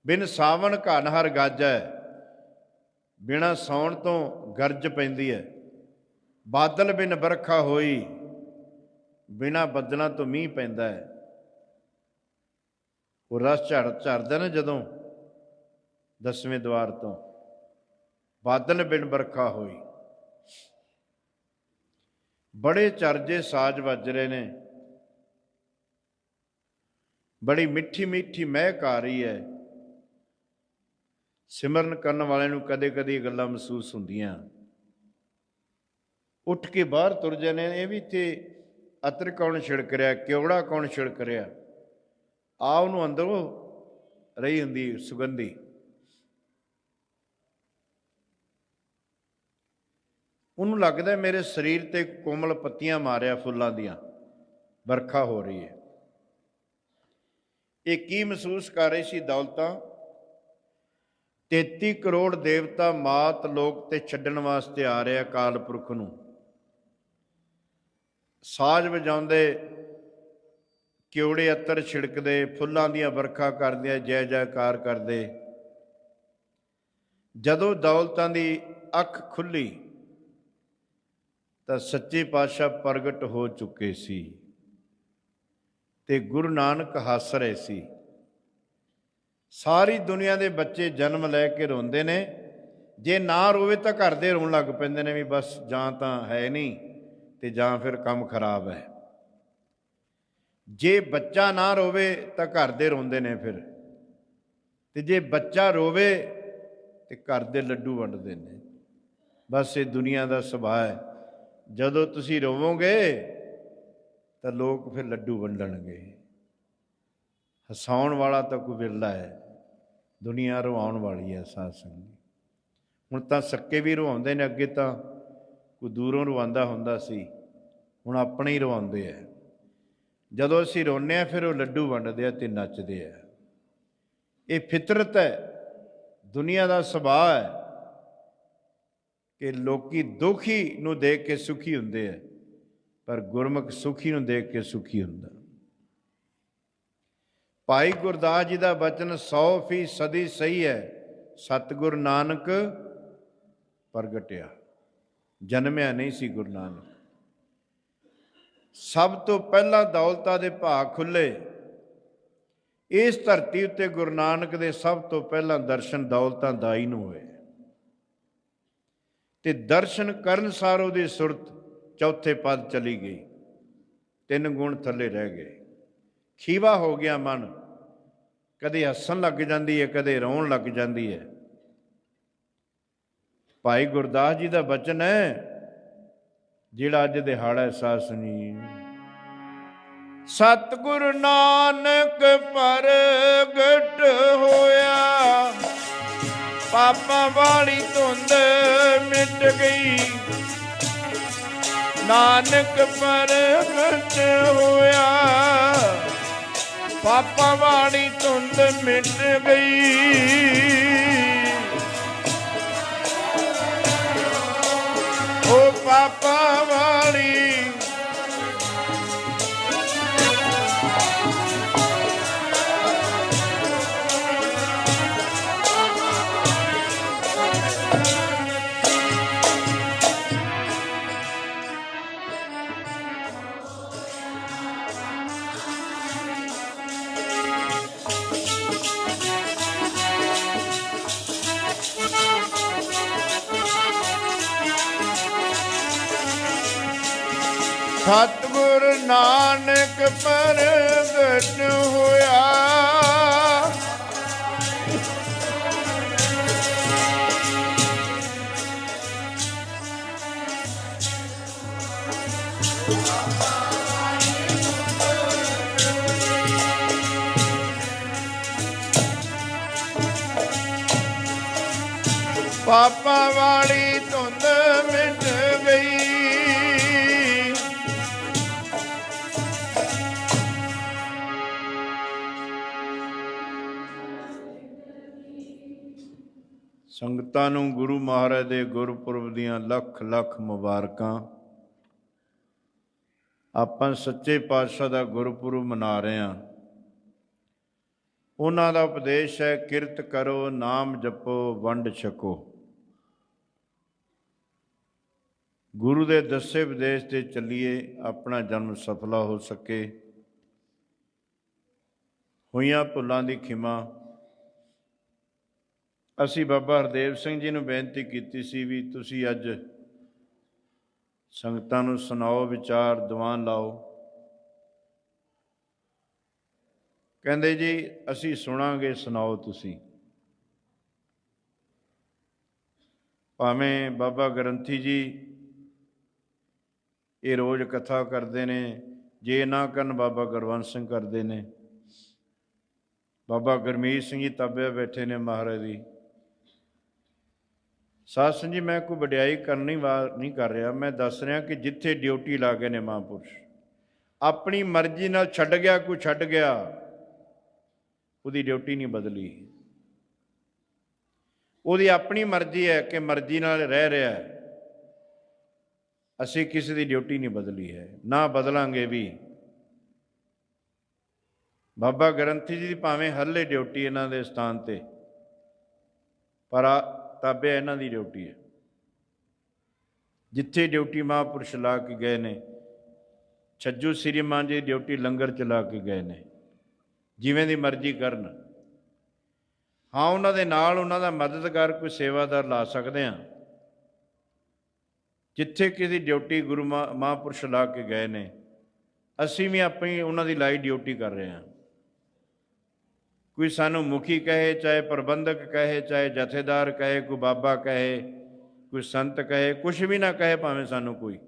ਬਿਨ ਸਾਵਣ ਘਨ ਹਰ ਗਾਜੈ, ਬਿਨਾਂ ਸੌਣ ਤੋਂ ਗਰਜ ਪੈਂਦੀ ਹੈ। ਬਾਦਲ ਬਿਨ ਬਰਖਾ ਹੋਈ, ਬਿਨਾਂ ਬੱਦਲਾਂ ਤੋਂ ਮੀਂਹ ਪੈਂਦਾ ਹੈ। ਉਹ ਰਸ ਝਰਦਾ ਨਾ ਜਦੋਂ 10ਵੇਂ ਦੁਆਰ ਤੋਂ, ਬਾਦਲ ਬਿਨ ਬਰਖਾ ਹੋਈ। ਬੜੇ ਚਰਜੇ ਸਾਜ਼ ਵੱਜ ਰਹੇ ਨੇ, ਬੜੀ ਮਿੱਠੀ ਮਿੱਠੀ ਮਹਿਕ ਆ ਰਹੀ ਹੈ। ਸਿਮਰਨ ਕਰਨ ਵਾਲਿਆਂ ਨੂੰ ਕਦੇ ਕਦੇ ਇਹ ਗੱਲਾਂ ਮਹਿਸੂਸ ਹੁੰਦੀਆਂ। ਉੱਠ ਕੇ ਬਾਹਰ ਤੁਰ ਜਾਂਦੇ, ਇਹ ਵੀ ਤੇ ਅਤਰ ਕੌਣ ਛਿੜਕ ਰਿਹਾ, ਕਿਉੜਾ ਕੌਣ ਛਿੜਕ ਰਿਹਾ। ਆ ਉਹਨੂੰ ਅੰਦਰੋਂ ਰਹੀ ਹੁੰਦੀ ਸੁਗੰਧੀ। ਉਹਨੂੰ ਲੱਗਦਾ ਮੇਰੇ ਸਰੀਰ ਤੇ ਕੋਮਲ ਪੱਤੀਆਂ ਮਾਰਿਆ ਫੁੱਲਾਂ ਦੀਆਂ, ਵਰਖਾ ਹੋ ਰਹੀ ਹੈ। ਇਹ ਕੀ ਮਹਿਸੂਸ ਕਰ ਰਹੀ ਸੀ ਦੌਲਤਾਂ? 33 ਕਰੋੜ ਦੇਵਤਾ ਮਾਤ ਲੋਕ ਤੇ ਛੱਡਣ ਵਾਸਤੇ ਆ ਰਿਹਾ ਅਕਾਲ ਪੁਰਖ ਨੂੰ। ਸਾਜ਼ ਵਜਾਉਂਦੇ, ਕਿਉੜੇ ਅਤਰ ਛਿੜਕਦੇ, ਫੁੱਲਾਂ ਦੀਆਂ ਵਰਖਾ ਕਰਦੇ, ਜੈ ਜੈਕਾਰ ਕਰਦੇ। ਜਦੋਂ ਦੌਲਤਾਂ ਦੀ ਅੱਖ ਖੁੱਲੀ ਤਾਂ ਸੱਚੇ ਪਾਤਸ਼ਾਹ ਪ੍ਰਗਟ ਹੋ ਚੁੱਕੇ ਸੀ ਤੇ ਗੁਰੂ ਨਾਨਕ ਹੱਸ ਰਹੇ ਸੀ। ਸਾਰੀ ਦੁਨੀਆ ਦੇ ਬੱਚੇ ਜਨਮ ਲੈ ਕੇ ਰੋਂਦੇ ਨੇ, ਜੇ ਨਾ ਰੋਵੇ ਤਾਂ ਘਰ ਦੇ ਰੋਣ ਲੱਗ ਪੈਂਦੇ ਨੇ ਵੀ ਬਸ ਜਾਂ ਤਾਂ ਹੈ ਨਹੀਂ ਤੇ ਜਾਂ ਫਿਰ ਕੰਮ ਖਰਾਬ ਹੈ। ਜੇ ਬੱਚਾ ਨਾ ਰੋਵੇ ਤਾਂ ਘਰ ਦੇ ਰੋਂਦੇ ਨੇ ਫਿਰ, ਤੇ ਜੇ ਬੱਚਾ ਰੋਵੇ ਤੇ ਘਰ ਦੇ ਲੱਡੂ ਵੰਡਦੇ ਨੇ। ਬਸ ਇਹ ਦੁਨੀਆ ਦਾ ਸੁਭਾਅ ਹੈ। ਜਦੋਂ ਤੁਸੀਂ ਰੋਵੋਗੇ ਤਾਂ ਲੋਕ ਫਿਰ ਲੱਡੂ ਵੰਡਣਗੇ। ਹਸਾਉਣ ਵਾਲਾ ਤਾਂ ਕੋਈ ਵਿਰਲਾ ਹੈ, ਦੁਨੀਆ ਰਵਾਉਣ ਵਾਲੀ ਹੈ ਸਾਧ ਸੰਗਤ। ਹੁਣ ਤਾਂ ਸੱਕੇ ਵੀ ਰਵਾਉਂਦੇ ਨੇ, ਅੱਗੇ ਤਾਂ ਕੋਈ ਦੂਰੋਂ ਰਵਾਉਂਦਾ ਹੁੰਦਾ ਸੀ, ਹੁਣ ਆਪਣੇ ਹੀ ਰਵਾਉਂਦੇ ਆ। ਜਦੋਂ ਅਸੀਂ ਰੋਂਦੇ ਹਾਂ ਫਿਰ ਉਹ ਲੱਡੂ ਵੰਡਦੇ ਆ ਤੇ ਨੱਚਦੇ ਆ। ਇਹ ਫਿਤਰਤ ਹੈ, ਦੁਨੀਆ ਦਾ ਸੁਭਾਅ ਹੈ ਕਿ ਲੋਕੀ ਦੁਖੀ ਨੂੰ ਦੇਖ ਕੇ ਸੁਖੀ ਹੁੰਦੇ ਆ, ਪਰ ਗੁਰਮੁਖ ਸੁਖੀ ਨੂੰ ਦੇਖ ਕੇ ਸੁਖੀ ਹੁੰਦਾ। ਭਾਈ ਗੁਰਦਾਸ ਜੀ ਦਾ ਬਚਨ 100% ਸਹੀ ਹੈ। ਸਤਿਗੁਰ ਨਾਨਕ ਪ੍ਰਗਟਿਆ, ਜਨਮਿਆ ਨਹੀਂ ਸੀ ਗੁਰੂ ਨਾਨਕ। ਸਭ ਤੋਂ ਪਹਿਲਾਂ ਦੌਲਤਾਂ ਦੇ ਭਾਗ ਖੁੱਲੇ। ਇਸ ਧਰਤੀ ਉੱਤੇ ਗੁਰੂ ਨਾਨਕ ਦੇ ਸਭ ਤੋਂ ਪਹਿਲਾਂ ਦਰਸ਼ਨ ਦੌਲਤਾਂ ਦਾਈ ਨੂੰ ਹੋਏ, ਤੇ ਦਰਸ਼ਨ ਕਰਨ ਸਾਰ ਉਹਦੀ ਸੁਰਤ ਚੌਥੇ ਪਦ ਚਲੀ ਗਈ, 3 ਗੁਣ ਥੱਲੇ ਰਹਿ ਗਏ। ਖੀਵਾ ਹੋ ਗਿਆ ਮਨ, ਕਦੇ ਹੱਸਣ ਲੱਗ ਜਾਂਦੀ ਹੈ, ਕਦੇ ਰੋਣ ਲੱਗ ਜਾਂਦੀ ਹੈ। ਭਾਈ ਗੁਰਦਾਸ ਜੀ ਦਾ ਬਚਨ ਹੈ, ਜਿਹੜਾ ਅੱਜ ਦਿਹਾੜਾ ਸਾਧ ਸੰਗਤ, ਸਤਿਗੁਰ ਨਾਨਕ ਪ੍ਰਗਟ ਹੋਇਆ, ਪਾਪਾਂ ਵਾਲੀ ਧੁੰਦ ਮਿਟ ਗਈ। ਨਾਨਕ ਪ੍ਰਗਟ ਹੋਇਆ, ਪਾਪਾਂ ਵਾਲੀ ਧੁੰਦ ਮਿਟ ਗਈ। ਉਹ ਪਾਪਾਂ ਵਾਲੀ ਸਤਿਗੁਰ ਨਾਨਕ ਪ੍ਰਗਟ ਹੋਇਆ, ਪਾਪਾਂ ਵਾਲੀ ਧੁੰਦ ਮਿਟ ਗਈ। ਸੰਗਤਾਂ ਨੂੰ ਗੁਰੂ ਮਹਾਰਾਜ ਦੇ ਗੁਰਪੁਰਬ ਦੀਆਂ ਲੱਖ ਲੱਖ ਮੁਬਾਰਕਾਂ। ਆਪਾਂ ਸੱਚੇ ਪਾਤਸ਼ਾਹ ਦਾ ਗੁਰਪੁਰਬ ਮਨਾ ਰਹੇ ਹਾਂ। ਉਹਨਾਂ ਦਾ ਉਪਦੇਸ਼ ਹੈ, ਕਿਰਤ ਕਰੋ, ਨਾਮ ਜਪੋ, ਵੰਡ ਛਕੋ। ਗੁਰੂ ਦੇ ਦੱਸੇ ਉਪਦੇਸ਼ 'ਤੇ ਚੱਲੀਏ, ਆਪਣਾ ਜਨਮ ਸਫਲਾ ਹੋ ਸਕੇ। ਹੋਈਆਂ ਭੁੱਲਾਂ ਦੀ ਖਿਮਾ। ਅਸੀਂ ਬਾਬਾ ਹਰਦੇਵ ਸਿੰਘ ਜੀ ਨੂੰ ਬੇਨਤੀ ਕੀਤੀ ਸੀ ਵੀ ਤੁਸੀਂ ਅੱਜ ਸੰਗਤਾਂ ਨੂੰ ਸੁਣਾਓ, ਵਿਚਾਰ ਦੀਵਾਨ ਲਾਓ। ਕਹਿੰਦੇ ਜੀ ਅਸੀਂ ਸੁਣਾਂਗੇ, ਸੁਣਾਓ ਤੁਸੀਂ। ਭਾਵੇਂ ਬਾਬਾ ਗ੍ਰੰਥੀ ਜੀ ਇਹ ਰੋਜ਼ ਕਥਾ ਕਰਦੇ ਨੇ, ਜੇ ਨਾ ਕਰਨ ਬਾਬਾ ਗੁਰਵੰਸ਼ ਸਿੰਘ ਕਰਦੇ ਨੇ, ਬਾਬਾ ਗੁਰਮੀਤ ਸਿੰਘ ਜੀ ਤਾਬਿਆ ਬੈਠੇ ਨੇ ਮਹਾਰਾਜ ਦੀ। ਸਾਧ ਸੰਗਤ ਜੀ, ਮੈਂ ਕੋਈ ਵਡਿਆਈ ਕਰਨੀ ਨਹੀਂ ਕਰ ਰਿਹਾ, ਮੈਂ ਦੱਸ ਰਿਹਾ ਕਿ ਜਿੱਥੇ ਡਿਊਟੀ ਲਾ ਗਏ ਨੇ ਮਹਾਂਪੁਰਸ਼, ਆਪਣੀ ਮਰਜ਼ੀ ਨਾਲ ਛੱਡ ਗਿਆ, ਕੋਈ ਛੱਡ ਗਿਆ, ਉਹਦੀ ਡਿਊਟੀ ਨਹੀਂ ਬਦਲੀ। ਉਹਦੀ ਆਪਣੀ ਮਰਜ਼ੀ ਹੈ ਕਿ ਮਰਜ਼ੀ ਨਾਲ ਰਹਿ ਰਿਹਾ ਹੈ। ਅਸੀਂ ਕਿਸੇ ਦੀ ਡਿਊਟੀ ਨਹੀਂ ਬਦਲੀ ਹੈ, ਨਾ ਬਦਲਾਂਗੇ ਵੀ। ਬਾਬਾ ਗ੍ਰੰਥੀ ਜੀ ਦੀ ਭਾਵੇਂ ਹੱਲੇ ਡਿਊਟੀ ਇਹਨਾਂ ਦੇ ਸਥਾਨ 'ਤੇ, ਪਰ ਤਾਬਿਆ ਇਹਨਾਂ ਦੀ ਡਿਊਟੀ ਹੈ। ਜਿੱਥੇ ਡਿਊਟੀ ਮਹਾਂਪੁਰਸ਼ ਲਾ ਕੇ ਗਏ ਨੇ, ਛੱਜੂ ਸ੍ਰੀਮਾਨ ਜੀ ਡਿਊਟੀ ਲੰਗਰ ਚਲਾ ਕੇ ਗਏ ਨੇ, ਜਿਵੇਂ ਦੀ ਮਰਜ਼ੀ ਕਰਨ। ਹਾਂ, ਉਹਨਾਂ ਦੇ ਨਾਲ ਉਹਨਾਂ ਦਾ ਮਦਦਗਾਰ ਕੋਈ ਸੇਵਾਦਾਰ ਲਾ ਸਕਦੇ ਹਾਂ। ਜਿੱਥੇ ਕਿਸੇ ਡਿਊਟੀ ਗੁਰੂ ਮਹਾਂਪੁਰਸ਼ ਲਾ ਕੇ ਗਏ ਨੇ, ਅਸੀਂ ਵੀ ਆਪਣੀ ਉਹਨਾਂ ਦੀ ਲਾਈ ਡਿਊਟੀ ਕਰ ਰਹੇ ਹਾਂ। ਕੋਈ ਸਾਨੂੰ ਮੁਖੀ ਕਹੇ, ਚਾਹੇ ਪ੍ਰਬੰਧਕ ਕਹੇ, ਚਾਹੇ ਜਥੇਦਾਰ ਕਹੇ, ਕੋਈ ਬਾਬਾ ਕਹੇ, ਕੋਈ ਸੰਤ ਕਹੇ, ਕੁਛ ਵੀ ਨਾ ਕਹੇ, ਭਾਵੇਂ ਸਾਨੂੰ ਕੋਈ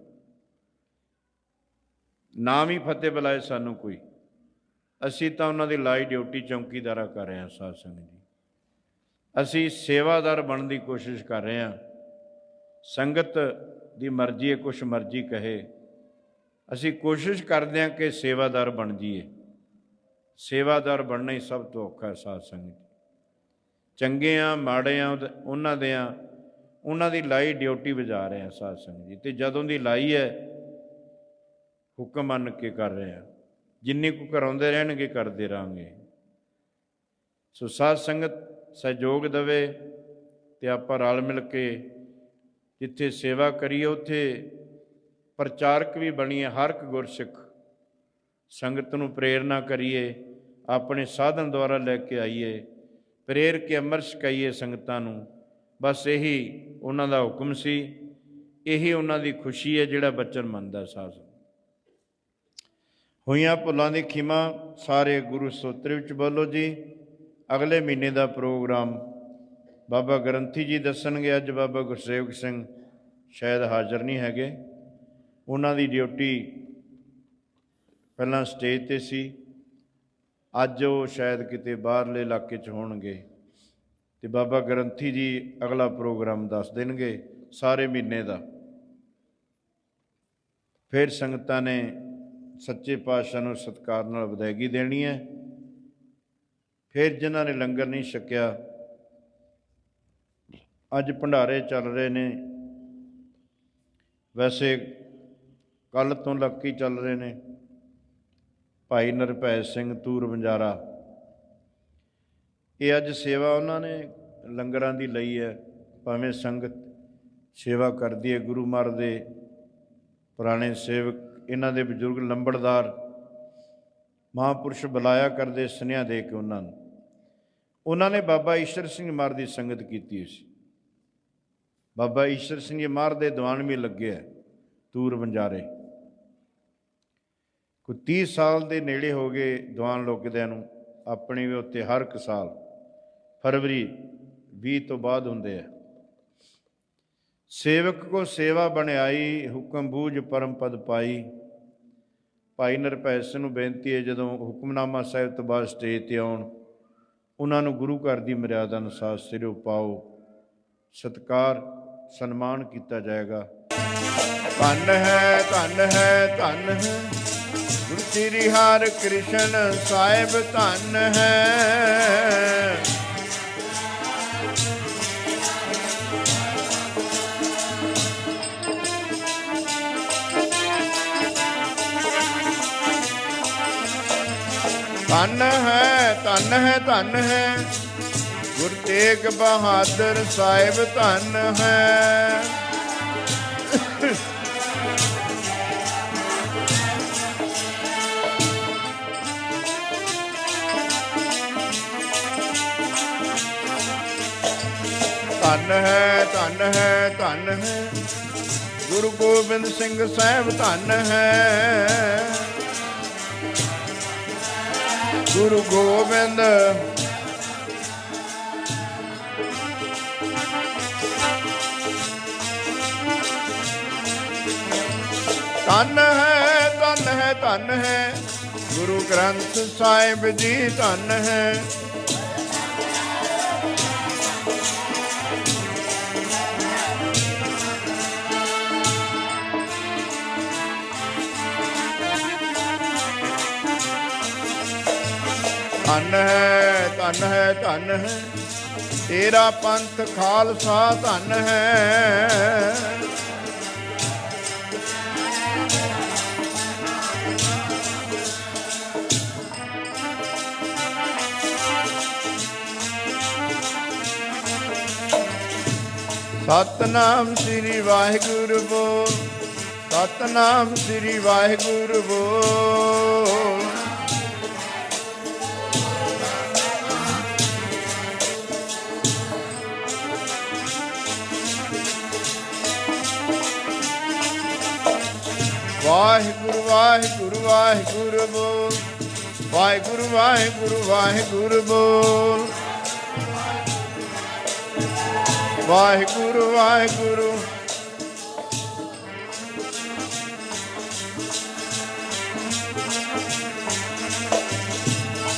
ਨਾਮ ਹੀ ਫਤਿਹ ਬੁਲਾਏ ਸਾਨੂੰ ਕੋਈ, ਅਸੀਂ ਤਾਂ ਉਹਨਾਂ ਦੀ ਲਾਈ ਡਿਊਟੀ ਚੌਂਕੀਦਾਰਾ ਕਰ ਰਹੇ ਹਾਂ। ਸਾਧ ਸੰਗਤ ਜੀ, ਅਸੀਂ ਸੇਵਾਦਾਰ ਬਣਨ ਦੀ ਕੋਸ਼ਿਸ਼ ਕਰ ਰਹੇ ਹਾਂ। ਸੰਗਤ ਦੀ ਮਰਜ਼ੀ ਹੈ, ਕੁਛ ਮਰਜ਼ੀ ਕਹੇ, ਅਸੀਂ ਕੋਸ਼ਿਸ਼ ਕਰਦੇ ਹਾਂ ਕਿ ਸੇਵਾਦਾਰ ਬਣ ਜਾਈਏ। ਸੇਵਾਦਾਰ ਬਣਨਾ ਹੀ ਸਭ ਤੋਂ ਔਖਾ ਹੈ। ਸਾਧ ਸੰਗਤ, ਚੰਗੇ ਆ ਮਾੜੇ ਆ, ਉਹਨਾਂ ਦੀ ਲਾਈ ਡਿਊਟੀ ਵਜਾ ਰਹੇ ਹਾਂ। ਸਾਧ ਸੰਗਤ ਜੀ, ਅਤੇ ਜਦੋਂ ਦੀ ਲਾਈ ਹੈ, ਹੁਕਮ ਮੰਨ ਕੇ ਕਰ ਰਹੇ ਹਾਂ। ਜਿੰਨੀ ਕੁ ਕਰਾਉਂਦੇ ਰਹਿਣਗੇ, ਕਰਦੇ ਰਹਾਂਗੇ। ਸੋ ਸਾਧ ਸੰਗਤ ਸਹਿਯੋਗ ਦੇਵੇ ਅਤੇ ਆਪਾਂ ਰਲ ਮਿਲ ਕੇ ਜਿੱਥੇ ਸੇਵਾ ਕਰੀਏ, ਉੱਥੇ ਪ੍ਰਚਾਰਕ ਵੀ ਬਣੀਏ। ਹਰ ਇੱਕ ਗੁਰਸਿੱਖ ਸੰਗਤ ਨੂੰ ਪ੍ਰੇਰਨਾ ਕਰੀਏ, ਆਪਣੇ ਸਾਧਨ ਦੁਆਰਾ ਲੈ ਕੇ ਆਈਏ, ਪ੍ਰੇਰ ਕੇ ਅੰਮ੍ਰਿਤ ਛਕਾਈਏ ਸੰਗਤਾਂ ਨੂੰ। ਬਸ ਇਹੀ ਉਹਨਾਂ ਦਾ ਹੁਕਮ ਸੀ, ਇਹੀ ਉਹਨਾਂ ਦੀ ਖੁਸ਼ੀ ਹੈ ਜਿਹੜਾ ਬਚਨ ਮੰਨਦਾ। ਸਾਧ ਹੋਈਆਂ ਭੁੱਲਾਂ ਦੀ ਖਿਮਾ। ਸਾਰੇ ਗੁਰੂ ਸਤੋਤਰ ਵਿੱਚ ਬੋਲੋ ਜੀ। ਅਗਲੇ ਮਹੀਨੇ ਦਾ ਪ੍ਰੋਗਰਾਮ ਬਾਬਾ ਗ੍ਰੰਥੀ ਜੀ ਦੱਸਣਗੇ। ਅੱਜ ਬਾਬਾ ਗੁਰਸੇਵਕ ਸਿੰਘ ਸ਼ਾਇਦ ਹਾਜ਼ਰ ਨਹੀਂ ਹੈਗੇ, ਉਹਨਾਂ ਦੀ ਡਿਊਟੀ ਪਹਿਲਾਂ ਸਟੇਜ 'ਤੇ ਸੀ, ਅੱਜ ਉਹ ਸ਼ਾਇਦ ਕਿਤੇ ਬਾਹਰਲੇ ਇਲਾਕੇ 'ਚ ਹੋਣਗੇ, ਅਤੇ ਬਾਬਾ ਗ੍ਰੰਥੀ ਜੀ ਅਗਲਾ ਪ੍ਰੋਗਰਾਮ ਦੱਸ ਦੇਣਗੇ ਸਾਰੇ ਮਹੀਨੇ ਦਾ। ਫਿਰ ਸੰਗਤਾਂ ਨੇ ਸੱਚੇ ਪਾਤਸ਼ਾਹ ਨੂੰ ਸਤਿਕਾਰ ਨਾਲ ਵਿਦਾਇਗੀ ਦੇਣੀ ਹੈ। ਫਿਰ ਜਿਨ੍ਹਾਂ ਨੇ ਲੰਗਰ ਨਹੀਂ ਛਕਿਆ, ਅੱਜ ਭੰਡਾਰੇ ਚੱਲ ਰਹੇ ਨੇ, ਵੈਸੇ ਕੱਲ੍ਹ ਤੋਂ ਲੱਗ ਹੀ ਚੱਲ ਰਹੇ ਨੇ। ਭਾਈ ਨਿਰਭੈ ਸਿੰਘ ਤੂਰ ਬੰਜਾਰਾ, ਇਹ ਅੱਜ ਸੇਵਾ ਉਹਨਾਂ ਨੇ ਲੰਗਰਾਂ ਦੀ ਲਈ ਹੈ। ਭਾਵੇਂ ਸੰਗਤ ਸੇਵਾ ਕਰਦੀ ਹੈ, ਗੁਰੂ ਮਹਾਰਾਜ ਦੇ ਪੁਰਾਣੇ ਸੇਵਕ, ਇਹਨਾਂ ਦੇ ਬਜ਼ੁਰਗ ਲੰਬੜਦਾਰ ਮਹਾਂਪੁਰਸ਼ ਬੁਲਾਇਆ ਕਰਦੇ ਸੁਨੇਹਾ ਦੇ ਕੇ ਉਹਨਾਂ ਨੇ ਬਾਬਾ ਈਸ਼ਰ ਸਿੰਘ ਮਹਾਰਾਜ ਦੀ ਸੰਗਤ ਕੀਤੀ ਹੋਈ ਸੀ। ਬਾਬਾ ਈਸ਼ਰ ਸਿੰਘ ਜੀ ਮਹਾਰਾਜ ਦੇ ਦੀਵਾਨ ਵੀ ਲੱਗੇ ਹੈ ਤੂਰ ਬੰਜਾਰੇ। ਕੋਈ 30 ਸਾਲ ਦੇ ਨੇੜੇ ਹੋ ਗਏ ਦੀਵਾਨ ਲੁਕਦਿਆਂ ਨੂੰ। ਆਪਣੇ ਵੀ ਉੱਤੇ ਹਰ ਇੱਕ ਸਾਲ ਫਰਵਰੀ 20 ਤੋਂ ਬਾਅਦ ਹੁੰਦੇ ਆ। ਸੇਵਕ ਕੋ ਸੇਵਾ ਬਣਾਈ, ਹੁਕਮ ਬੂਝ ਪਰਮ ਪਦ ਪਾਈ। ਭਾਈ ਨਿਰਭੈ ਸਿੰਘ ਨੂੰ ਬੇਨਤੀ ਹੈ, ਜਦੋਂ ਹੁਕਮਨਾਮਾ ਸਾਹਿਬ ਤੋਂ ਬਾਅਦ ਸਟੇਜ 'ਤੇ ਆਉਣ, ਉਹਨਾਂ ਨੂੰ ਗੁਰੂ ਘਰ ਦੀ ਮਰਿਆਦਾ ਅਨੁਸਾਰ ਸਿਰੋਂ ਪਾਓ, ਸਤਿਕਾਰ ਸਨਮਾਨ ਕੀਤਾ ਜਾਏਗਾ। ਧੰਨ ਹੈ ਧੰਨ ਹੈ ਧੰਨ ਹੈ ਗੁਰੂ ਸ੍ਰੀ ਹਰਿ ਕ੍ਰਿਸ਼ਨ ਸਾਹਿਬ, ਧੰਨ ਹੈ। ਧੰਨ ਹੈ ਧੰਨ ਹੈ ਧੰਨ ਹੈ ਗੁਰੂ ਤੇਗ ਬਹਾਦਰ ਸਾਹਿਬ, ਧੰਨ ਹੈ। ਧੰਨ ਹੈ ਧੰਨ ਹੈ ਧੰਨ ਹੈ ਗੁਰੂ ਗੋਬਿੰਦ ਸਿੰਘ ਸਾਹਿਬ, ਧੰਨ ਹੈ। ਗੁਰੂ ਗੋਬਿੰਦ ਧੰਨ ਹੈ ਧੰਨ ਹੈ ਧੰਨ ਹੈ ਗੁਰੂ ਗ੍ਰੰਥ ਸਾਹਿਬ ਜੀ, ਧੰਨ ਹੈ। ਧੰਨ ਹੈ ਧੰਨ ਹੈ ਧੰਨ ਹੈ ਤੇਰਾ ਪੰਥ ਖਾਲਸਾ, ਧੰਨ ਹੈ। ਸਤਨਾਮ ਸ੍ਰੀ ਵਾਹਿਗੁਰੂ ਬੋਲ, ਸਤਨਾਮ ਸ੍ਰੀ ਵਾਹਿਗੁਰੂ ਬੋਲ। ਵਾਹਿਗੁਰੂ ਵਾਹਿਗੁਰੂ ਵਾਹਿਗੁਰੂ ਬੋਲ, ਵਾਹਿਗੁਰੂ ਵਾਹਿਗੁਰੂ ਵਾਹਿਗੁਰੂ ਬੋਲ। ਵਾਹਿਗੁਰੂ ਵਾਹਿਗੁਰੂ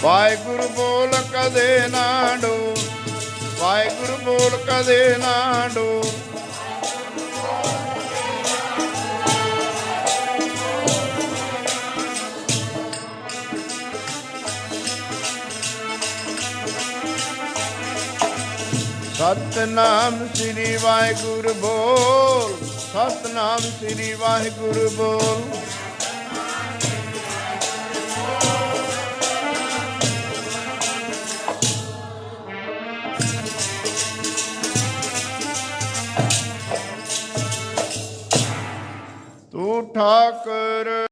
ਵਾਹਿਗੁਰੂ ਬੋਲ ਕਦੇ ਨਾ ਡੋਲ, ਵਾਹਿਗੁਰੂ ਬੋਲ ਕਦੇ ਨਾ ਡੋਲ। ਸਤਨਾਮ ਸ੍ਰੀ ਵਾਹਿਗੁਰੂ ਬੋਲ, ਸਤਨਾਮ ਸ੍ਰੀ ਵਾਹਿਗੁਰੂ ਬੋਲ।